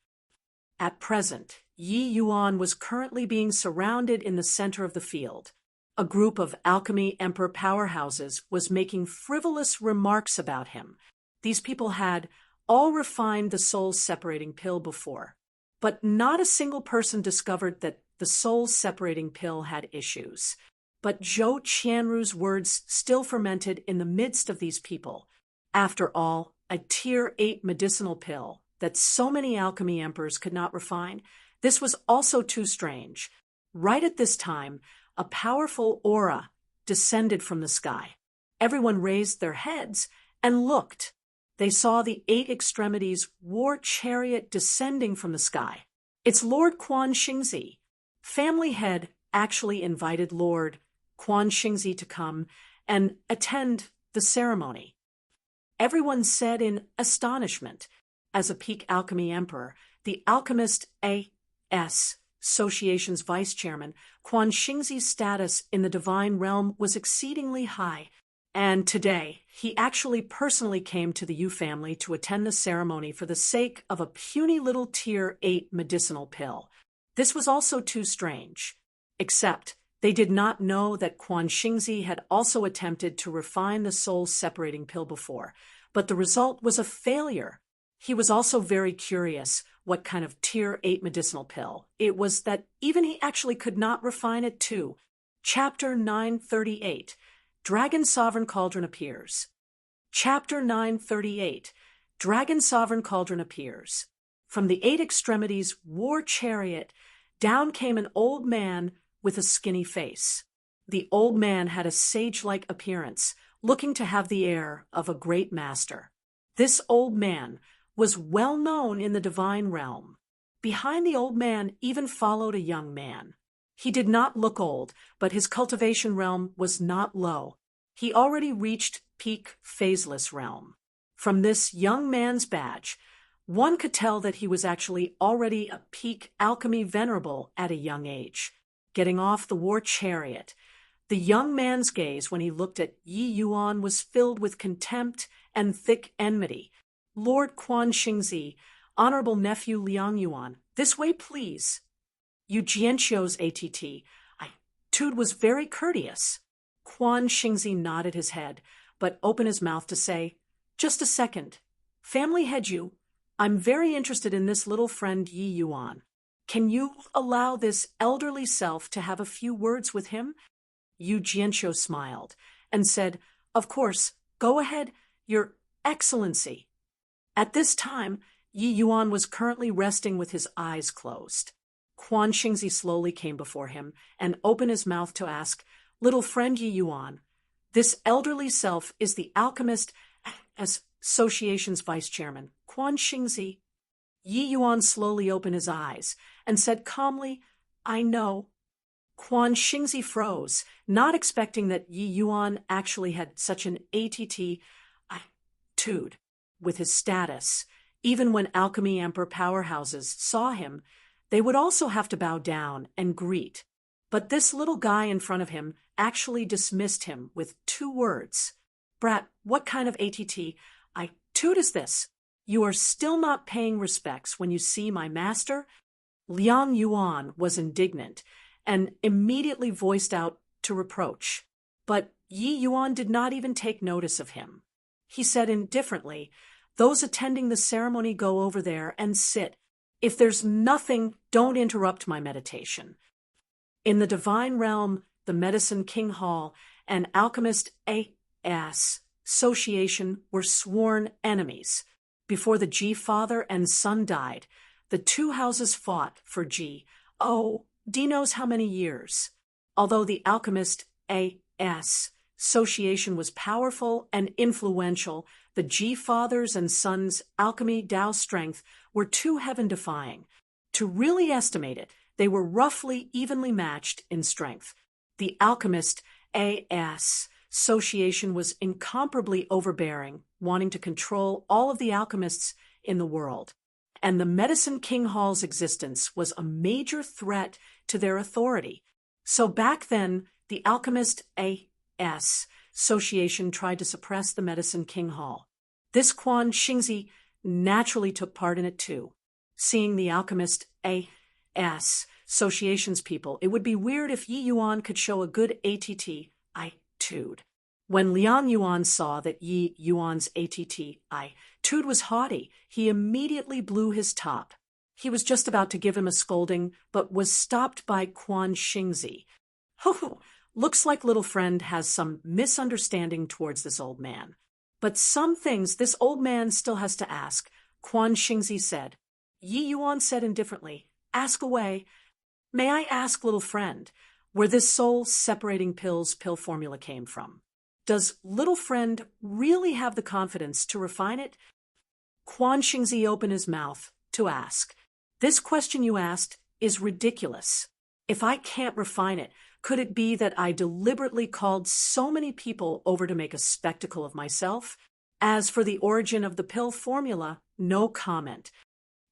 At present, Yi Yuan was currently being surrounded in the center of the field. A group of alchemy emperor powerhouses was making frivolous remarks about him. These people had all refined the soul-separating pill before, but not a single person discovered that the soul-separating pill had issues. But Zhou Qianru's words still fermented in the midst of these people. After all, a Tier 8 medicinal pill that so many alchemy emperors could not refine, this was also too strange. Right at this time, a powerful aura descended from the sky. Everyone raised their heads and looked. They saw the 8 extremities war chariot descending from the sky. It's Lord Quan Xingzi. Family head actually invited Lord Quan Xingzi to come and attend the ceremony. Everyone said in astonishment. As a peak alchemy emperor, the Alchemist A.S. Association's vice chairman, Quan Xingzi's status in the divine realm was exceedingly high, and today he actually personally came to the Yu family to attend the ceremony for the sake of a puny little Tier 8 medicinal pill. This was also too strange, except they did not know that Quan Xingzi had also attempted to refine the soul-separating pill before, but the result was a failure. He was also very curious what kind of Tier 8 medicinal pill it was that even he actually could not refine it too. Chapter 938, Dragon Sovereign Cauldron Appears. Chapter 938, Dragon Sovereign Cauldron Appears. From the 8 extremities war chariot, down came an old man with a skinny face. The old man had a sage-like appearance, looking to have the air of a great master. This old man was well known in the divine realm. Behind the old man even followed a young man. He did not look old, but his cultivation realm was not low. He already reached peak phaseless realm. From this young man's badge, One could tell that he was actually already a peak alchemy venerable at a young age, getting off the war chariot. The young man's gaze when he looked at Yi Yuan was filled with contempt and thick enmity. Lord Quan Xingzi, honorable nephew Liang Yuan, this way please. Yu Jianqiu's attitude was very courteous. Quan Xingzi nodded his head, but opened his mouth to say, just a second. Family head Yu, I'm very interested in this little friend Yi Yuan. Can you allow this elderly self to have a few words with him? Yu Jianqiu smiled and said, of course, go ahead, Your Excellency. At this time, Yi Yuan was currently resting with his eyes closed. Quan Xingzi slowly came before him and opened his mouth to ask, little friend Yi Yuan, this elderly self is the Alchemist Association's vice chairman, Quan Xingzi. Yi Yuan slowly opened his eyes and said calmly, I know. Quan Xingzi froze, not expecting that Yi Yuan actually had such an attitude with his status. Even when alchemy emperor powerhouses saw him, they would also have to bow down and greet. But this little guy in front of him actually dismissed him with 2 words. Brat, what kind of attitude is this? You are still not paying respects when you see my master? Liang Yuan was indignant and immediately voiced out to reproach. But Yi Yuan did not even take notice of him. He said indifferently, those attending the ceremony go over there and sit. If there's nothing, don't interrupt my meditation. In the divine realm, the Medicine King Hall and Alchemist Association were sworn enemies. Before the Ji father and son died, the 2 houses fought for Ji. D knows how many years. Although the Alchemist Association was powerful and influential, the Ji fathers and sons' alchemy Dao strength were too heaven-defying. To really estimate it, they were roughly evenly matched in strength. The Alchemist Association was incomparably overbearing, wanting to control all of the alchemists in the world. And the Medicine King Hall's existence was a major threat to their authority. So back then, the Alchemist Association tried to suppress the Medicine King Hall. This Quan Xingzi naturally took part in it too. Seeing the Alchemist Association's people, it would be weird if Yi Yuan could show a good attitude. When Liang Yuan saw that Yi Yuan's attitude was haughty, he immediately blew his top. He was just about to give him a scolding, but was stopped by Quan Xingzi. Looks like little friend has some misunderstanding towards this old man. But some things this old man still has to ask, Quan Xingzi said. Yi Yuan said indifferently, ask away. May I ask, little friend, where this soul-separating pill formula came from? Does little friend really have the confidence to refine it? Quan Xingzi opened his mouth to ask. This question you asked is ridiculous. If I can't refine it, could it be that I deliberately called so many people over to make a spectacle of myself? As for the origin of the pill formula, no comment.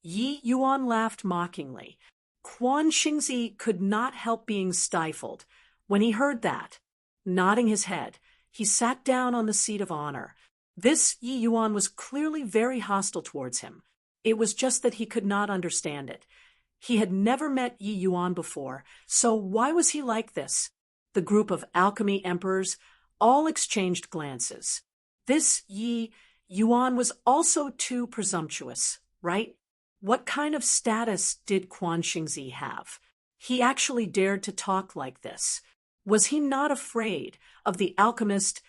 Yi Yuan laughed mockingly. Quan Xingzi could not help being stifled. When he heard that, nodding his head, he sat down on the seat of honor. This Yi Yuan was clearly very hostile towards him. It was just that he could not understand it. He had never met Yi Yuan before, so why was he like this? The group of alchemy emperors all exchanged glances. This Yi Yuan was also too presumptuous, right? What kind of status did Quan Xingzi have? He actually dared to talk like this. Was he not afraid of the Alchemist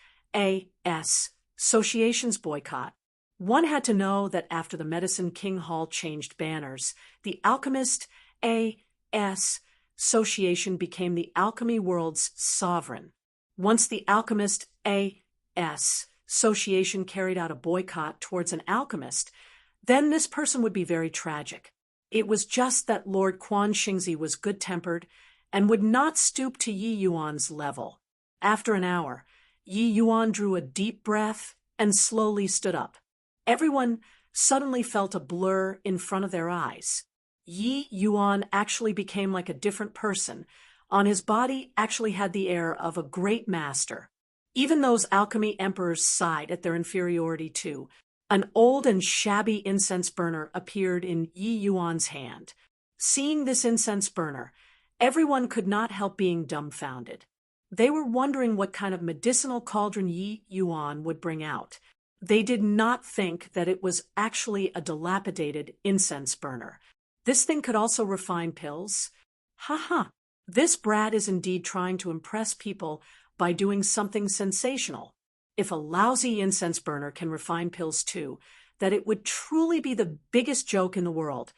Association's boycott? One had to know that after the Medicine King Hall changed banners, the Alchemist Association became the alchemy world's sovereign. Once the Alchemist Association carried out a boycott towards an alchemist, then this person would be very tragic. It was just that Lord Quan Xingzi was good-tempered and would not stoop to Yi Yuan's level. After an hour, Yi Yuan drew a deep breath and slowly stood up. Everyone suddenly felt a blur in front of their eyes. Yi Yuan actually became like a different person. On his body actually had the air of a great master. Even those alchemy emperors sighed at their inferiority too. An old and shabby incense burner appeared in Yi Yuan's hand. Seeing this incense burner, everyone could not help being dumbfounded. They were wondering what kind of medicinal cauldron Yi Yuan would bring out. They did not think that it was actually a dilapidated incense burner. This thing could also refine pills? Ha! This brat is indeed trying to impress people by doing something sensational. If a lousy incense burner can refine pills too, that it would truly be the biggest joke in the world.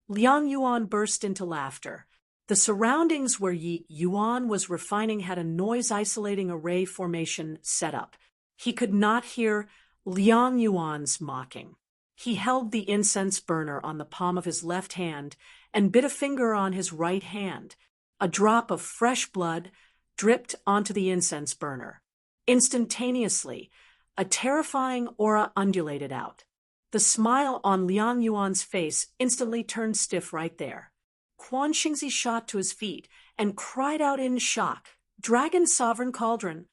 Liang Yuan burst into laughter. The surroundings where Yi Yuan was refining had a noise-isolating array formation set up. He could not hear Liang Yuan's mocking. He held the incense burner on the palm of his left hand and bit a finger on his right hand. A drop of fresh blood dripped onto the incense burner. Instantaneously, a terrifying aura undulated out. The smile on Liang Yuan's face instantly turned stiff right there. Quan Xingzi shot to his feet and cried out in shock, "Dragon Sovereign Cauldron!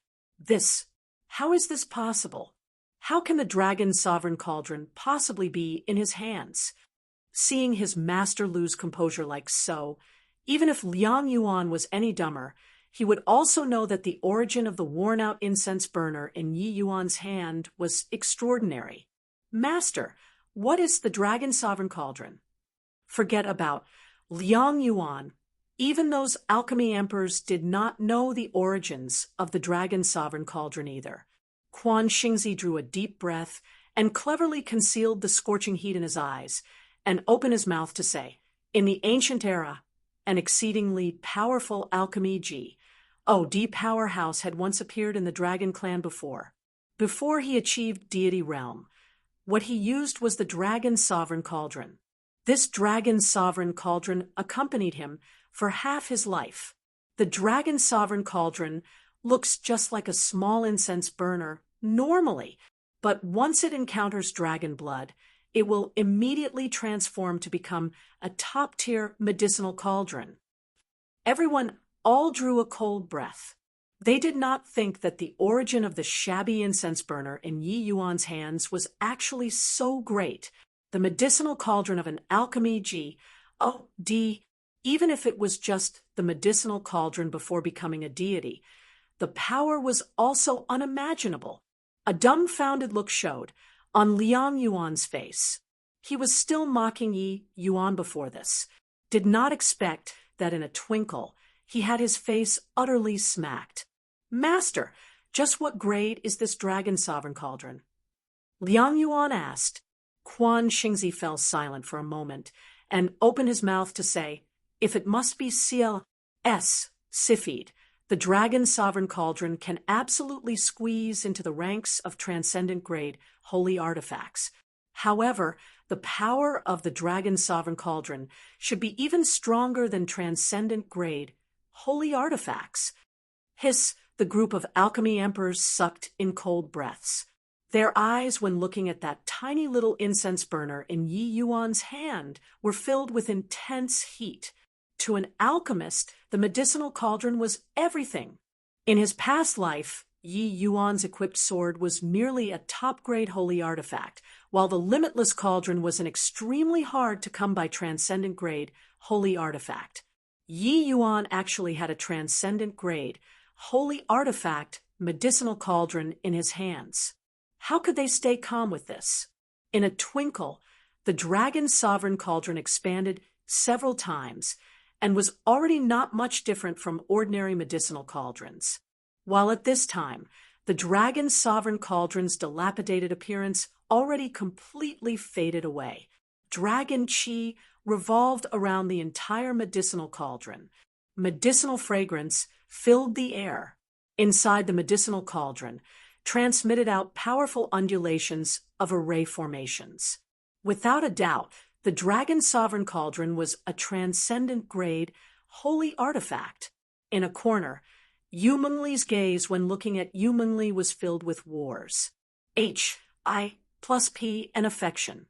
How is this possible? How can the Dragon Sovereign Cauldron possibly be in his hands?" Seeing his master lose composure like so, even if Liang Yuan was any dumber, he would also know that the origin of the worn-out incense burner in Yi Yuan's hand was extraordinary. "Master, what is the Dragon Sovereign Cauldron?" Forget about Liang Yuan. Even those alchemy emperors did not know the origins of the Dragon Sovereign Cauldron either. Quan Xingzi drew a deep breath and cleverly concealed the scorching heat in his eyes and opened his mouth to say, "In the ancient era, an exceedingly powerful alchemy D powerhouse had once appeared in the Dragon Clan before. Before he achieved deity realm, what he used was the Dragon Sovereign Cauldron. This Dragon Sovereign Cauldron accompanied him for half his life. The Dragon Sovereign Cauldron looks just like a small incense burner normally, but once it encounters dragon blood, it will immediately transform to become a top-tier medicinal cauldron." Everyone all drew a cold breath. They did not think that the origin of the shabby incense burner in Yi Yuan's hands was actually so great. The medicinal cauldron of an alchemy even if it was just the medicinal cauldron before becoming a deity, the power was also unimaginable. A dumbfounded look showed on Liang Yuan's face. He was still mocking Yi Yuan before this, did not expect that in a twinkle he had his face utterly smacked. "Master, just what grade is this Dragon Sovereign Cauldron?" Liang Yuan asked. Quan Xingzi fell silent for a moment and opened his mouth to say, "If it must be CLS, Sifid, the Dragon Sovereign Cauldron can absolutely squeeze into the ranks of transcendent grade holy artifacts. However, the power of the Dragon Sovereign Cauldron should be even stronger than transcendent grade holy artifacts." The group of alchemy emperors sucked in cold breaths. Their eyes, when looking at that tiny little incense burner in Yi Yuan's hand, were filled with intense heat. To an alchemist, the medicinal cauldron was everything. In his past life, Yi Yuan's equipped sword was merely a top-grade holy artifact, while the limitless cauldron was an extremely hard-to-come-by transcendent-grade holy artifact. Yi Yuan actually had a transcendent-grade holy artifact medicinal cauldron in his hands. How could they stay calm with this? In a twinkle, the Dragon Sovereign Cauldron expanded several times and was already not much different from ordinary medicinal cauldrons. While at this time, the Dragon Sovereign Cauldron's dilapidated appearance already completely faded away. Dragon Qi revolved around the entire medicinal cauldron. Medicinal fragrance filled the air. Inside the medicinal cauldron, transmitted out powerful undulations of array formations. Without a doubt, the Dragon Sovereign Cauldron was a transcendent-grade holy artifact. In a corner, Yu Mengli's gaze when looking at Yu Mengli was filled with wars. I plus P and affection.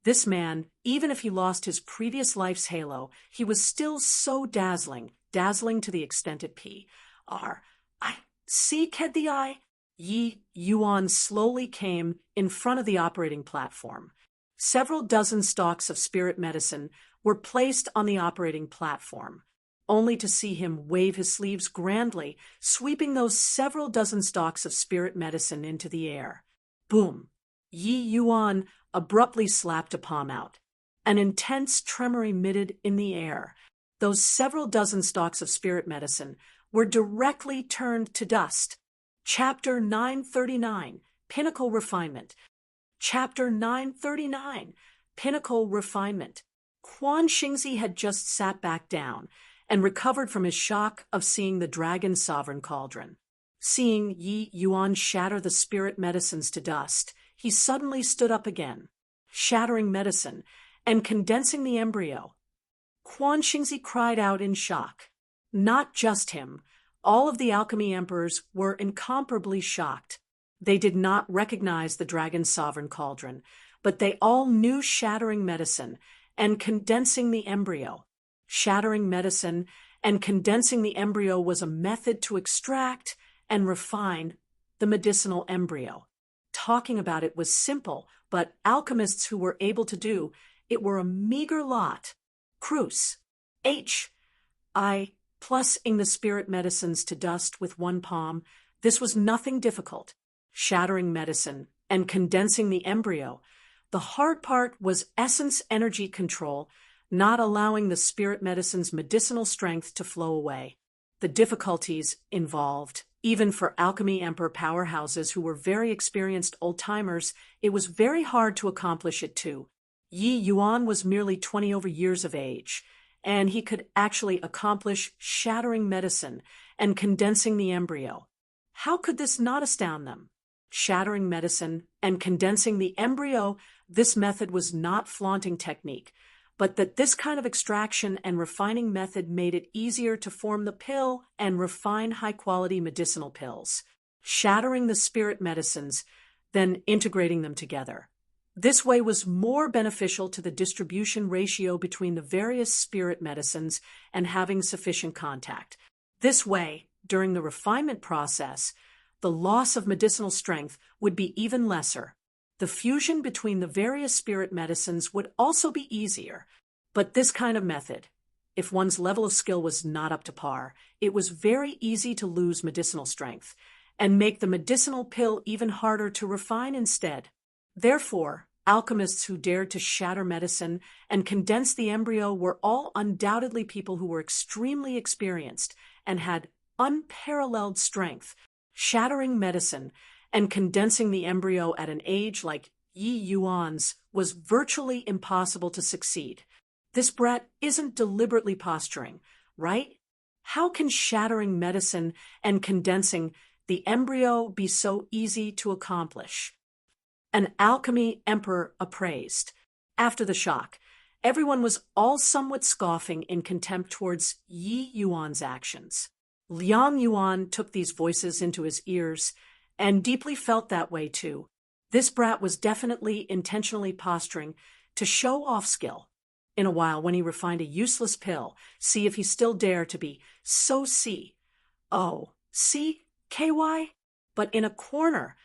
This man, even if he lost his previous life's halo, he was still so dazzling to the extent it I see, Ked the Eye. Yi Yuan slowly came in front of the operating platform. Several dozen stalks of spirit medicine were placed on the operating platform, only to see him wave his sleeves grandly, sweeping those several dozen stalks of spirit medicine into the air. Boom! Yi Yuan abruptly slapped a palm out. An intense tremor emitted in the air. Those several dozen stalks of spirit medicine were directly turned to dust. Chapter 939, Pinnacle Refinement. Chapter 939, Pinnacle Refinement. Quan Xingzi had just sat back down and recovered from his shock of seeing the dragon sovereign cauldron. Seeing Yi Yuan shatter the spirit medicines to dust, he suddenly stood up again, shattering medicine and condensing the embryo. Quan Xingzi cried out in shock. Not just him. All of the alchemy emperors were incomparably shocked. They did not recognize the dragon sovereign cauldron, but they all knew shattering medicine and condensing the embryo. Shattering medicine and condensing the embryo was a method to extract and refine the medicinal embryo. Talking about it was simple, but alchemists who were able to do it were a meager lot. Cruz. Plussing the spirit medicines to dust with one palm, this was nothing difficult. Shattering medicine and condensing the embryo. The hard part was essence energy control, not allowing the spirit medicine's medicinal strength to flow away. The difficulties involved, even for alchemy emperor powerhouses who were very experienced old-timers, it was very hard to accomplish it too. Yi Yuan was merely 20 over years of age, and he could actually accomplish shattering medicine and condensing the embryo. How could this not astound them? Shattering medicine and condensing the embryo, this method was not flaunting technique, but that this kind of extraction and refining method made it easier to form the pill and refine high-quality medicinal pills. Shattering the spirit medicines, then integrating them together. This way was more beneficial to the distribution ratio between the various spirit medicines and having sufficient contact. This way, during the refinement process, the loss of medicinal strength would be even lesser. The fusion between the various spirit medicines would also be easier. But this kind of method, if one's level of skill was not up to par, it was very easy to lose medicinal strength and make the medicinal pill even harder to refine instead. Therefore, alchemists who dared to shatter medicine and condense the embryo were all undoubtedly people who were extremely experienced and had unparalleled strength. Shattering medicine and condensing the embryo at an age like Yi Yuan's was virtually impossible to succeed. This brat isn't deliberately posturing, right? How can shattering medicine and condensing the embryo be so easy to accomplish? An alchemy emperor appraised. After the shock, everyone was all somewhat scoffing in contempt towards Yi Yuan's actions. Liang Yuan took these voices into his ears and deeply felt that way too. This brat was definitely intentionally posturing to show off skill. In a while, when he refined a useless pill, see if he still dare to be so CKY. But in a corner,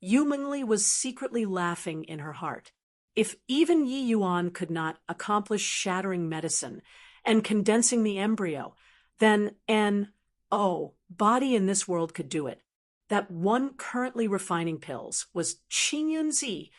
Yu Mingli was secretly laughing in her heart. If even Yi Yuan could not accomplish shattering medicine and condensing the embryo, then an body in this world could do it. That one currently refining pills was Qingyun Zi.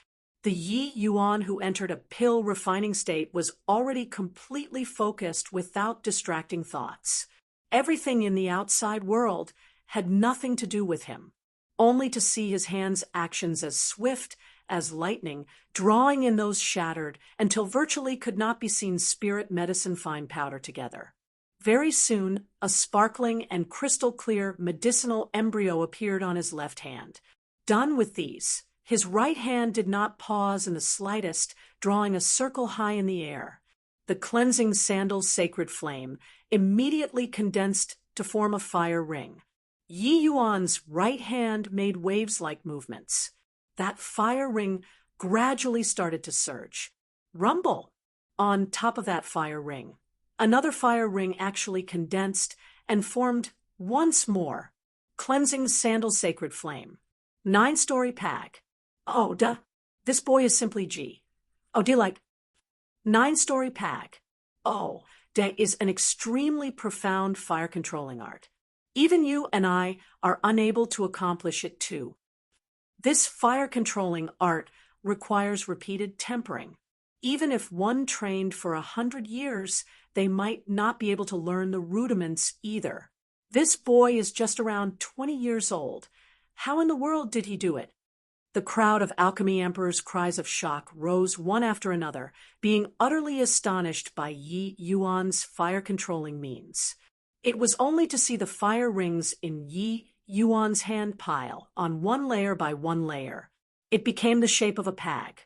The Yi Yuan who entered a pill refining state was already completely focused without distracting thoughts. Everything in the outside world had nothing to do with him, only to see his hands' actions as swift as lightning, drawing in those shattered until virtually could not be seen spirit medicine fine powder together. Very soon, a sparkling and crystal-clear medicinal embryo appeared on his left hand. Done with these, his right hand did not pause in the slightest, drawing a circle high in the air. The cleansing sandal's sacred flame immediately condensed to form a fire ring. Yi Yuan's right hand made waves-like movements. That fire ring gradually started to surge. rumble on top of that fire ring. Another fire ring actually condensed and formed once more, cleansing sandal's sacred flame. 9-story pag. Oh, duh. This boy is simply G. Oh, do you like 9-story pag? Oh, is an extremely profound fire controlling art. Even you and I are unable to accomplish it too. This fire controlling art requires repeated tempering. Even if one trained for 100 years, they might not be able to learn the rudiments either. This boy is just around 20 years old. How in the world did he do it? The crowd of alchemy emperors' cries of shock rose one after another, being utterly astonished by Yi Yuan's fire-controlling means. It was only to see the fire rings in Yi Yuan's hand pile on one layer by one layer. It became the shape of a pag.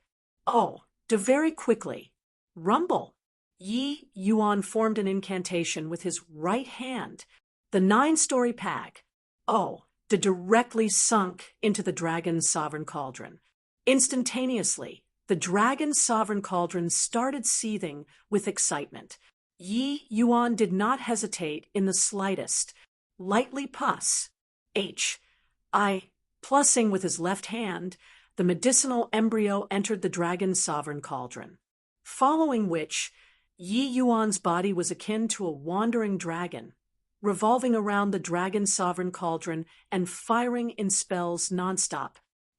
Oh, very quickly. Rumble. Yi Yuan formed an incantation with his right hand. The 9-story pag. Oh, directly sunk into the dragon's sovereign cauldron. Instantaneously, the dragon's sovereign cauldron started seething with excitement. Yi Yuan did not hesitate in the slightest. Lightly plussing with his left hand, the medicinal embryo entered the dragon's sovereign cauldron. Following which, Yi Yuan's body was akin to a wandering dragon, revolving around the dragon's sovereign cauldron and firing in spells nonstop.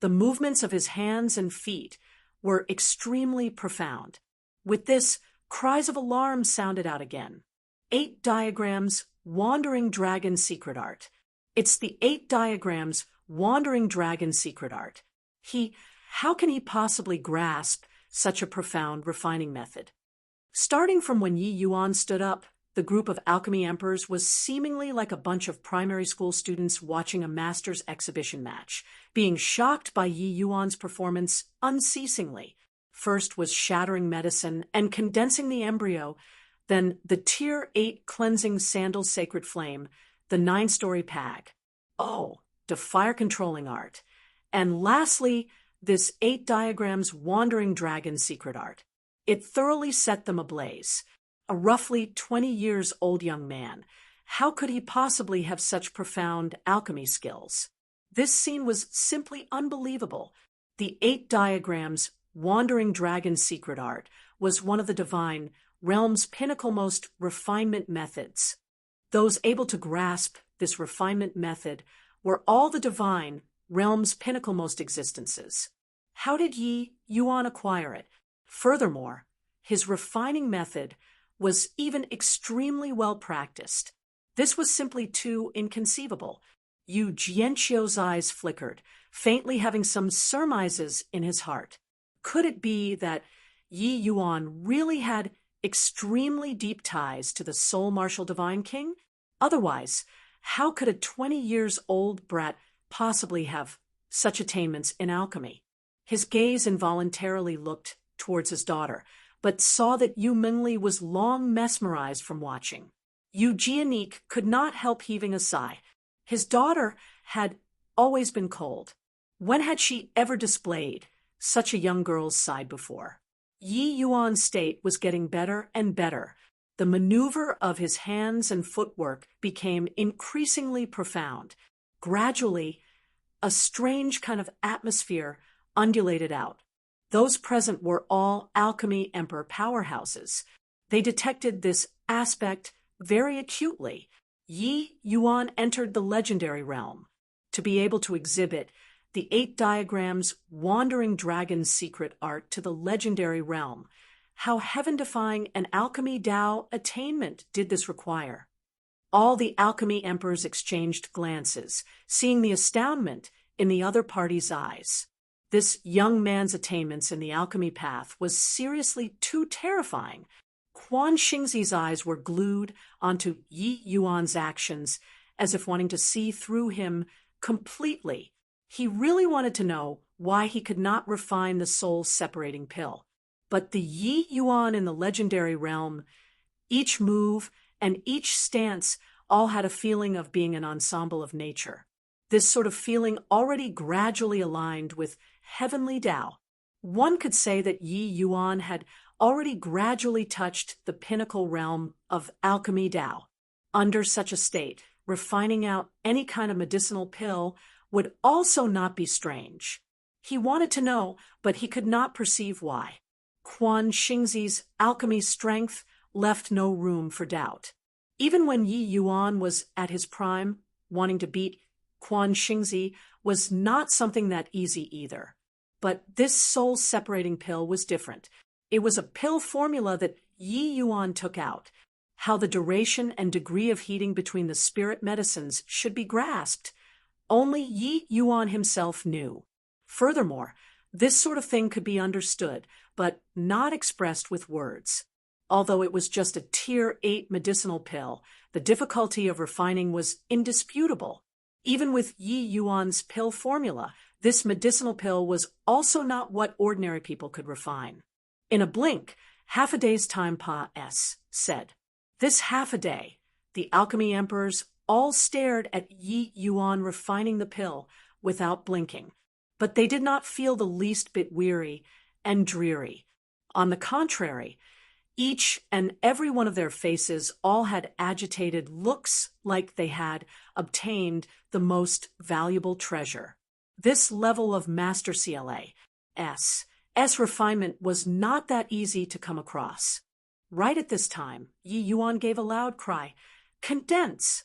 The movements of his hands and feet were extremely profound. With this, cries of alarm sounded out again. 8 diagrams, Wandering Dragon Secret Art. It's the 8 diagrams, Wandering Dragon Secret Art. How can he possibly grasp such a profound refining method? Starting from when Yi Yuan stood up, the group of alchemy emperors was seemingly like a bunch of primary school students watching a master's exhibition match, being shocked by Yi Yuan's performance unceasingly. First was shattering medicine and condensing the embryo, then the Tier 8 cleansing sandal's sacred flame, the 9-story pag. Oh, the fire-controlling art. And lastly, this 8 diagrams Wandering Dragon secret art. It thoroughly set them ablaze. A roughly 20 years old young man. How could he possibly have such profound alchemy skills? This scene was simply unbelievable. The 8 diagrams Wandering Dragon secret art was one of the divine realm's pinnacle-most refinement methods. Those able to grasp this refinement method were all the divine realm's pinnacle-most existences. How did Yi Yuan acquire it? Furthermore, his refining method was even extremely well practiced. This was simply too inconceivable. Yu Jianqiu's eyes flickered, faintly having some surmises in his heart. Could it be that Yi Yuan really had extremely deep ties to the soul martial divine king? Otherwise, how could a 20 years old brat possibly have such attainments in alchemy? His gaze involuntarily looked towards his daughter, but saw that Yu Mingli was long mesmerized from watching. Yu Jianique could not help heaving a sigh. His daughter had always been cold. When had she ever displayed such a young girl's side before? Yi Yuan's state was getting better and better. The maneuver of his hands and footwork became increasingly profound. Gradually, a strange kind of atmosphere undulated out. Those present were all alchemy emperor powerhouses. They detected this aspect very acutely. Yi Yuan entered the legendary realm to be able to exhibit the 8 diagrams Wandering Dragon secret art to the legendary realm. How heaven-defying an alchemy Dao attainment did this require? All the alchemy emperors exchanged glances, seeing the astoundment in the other party's eyes. This young man's attainments in the alchemy path was seriously too terrifying. Quan Xingzi's eyes were glued onto Yi Yuan's actions, as if wanting to see through him completely. He really wanted to know why he could not refine the soul-separating pill. But the Yi Yuan in the legendary realm, each move and each stance all had a feeling of being an ensemble of nature. This sort of feeling already gradually aligned with heavenly Tao. One could say that Yi Yuan had already gradually touched the pinnacle realm of alchemy Tao. Under such a state, refining out any kind of medicinal pill would also not be strange. He wanted to know, but he could not perceive why. Quan Xingzi's alchemy strength left no room for doubt. Even when Yi Yuan was at his prime, wanting to beat Quan Xingzi was not something that easy either. But this soul-separating pill was different. It was a pill formula that Yi Yuan took out. How the duration and degree of heating between the spirit medicines should be grasped, only Yi Yuan himself knew. Furthermore, this sort of thing could be understood, but not expressed with words. Although it was just a Tier 8 medicinal pill, the difficulty of refining was indisputable. Even with Yi Yuan's pill formula, this medicinal pill was also not what ordinary people could refine. In a blink, half a day's time said. This half a day, the alchemy emperors all stared at Yi Yuan refining the pill without blinking, but they did not feel the least bit weary and dreary. On the contrary, each and every one of their faces all had agitated looks like they had obtained the most valuable treasure. This level of master CLA's refinement was not that easy to come across. Right at this time, Yi Yuan gave a loud cry, "Condense!"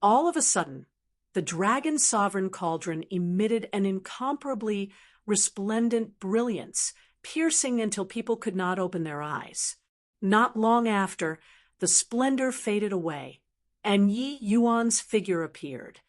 All of a sudden, the dragon sovereign cauldron emitted an incomparably resplendent brilliance, piercing until people could not open their eyes. Not long after, the splendor faded away, and Yi Yuan's figure appeared.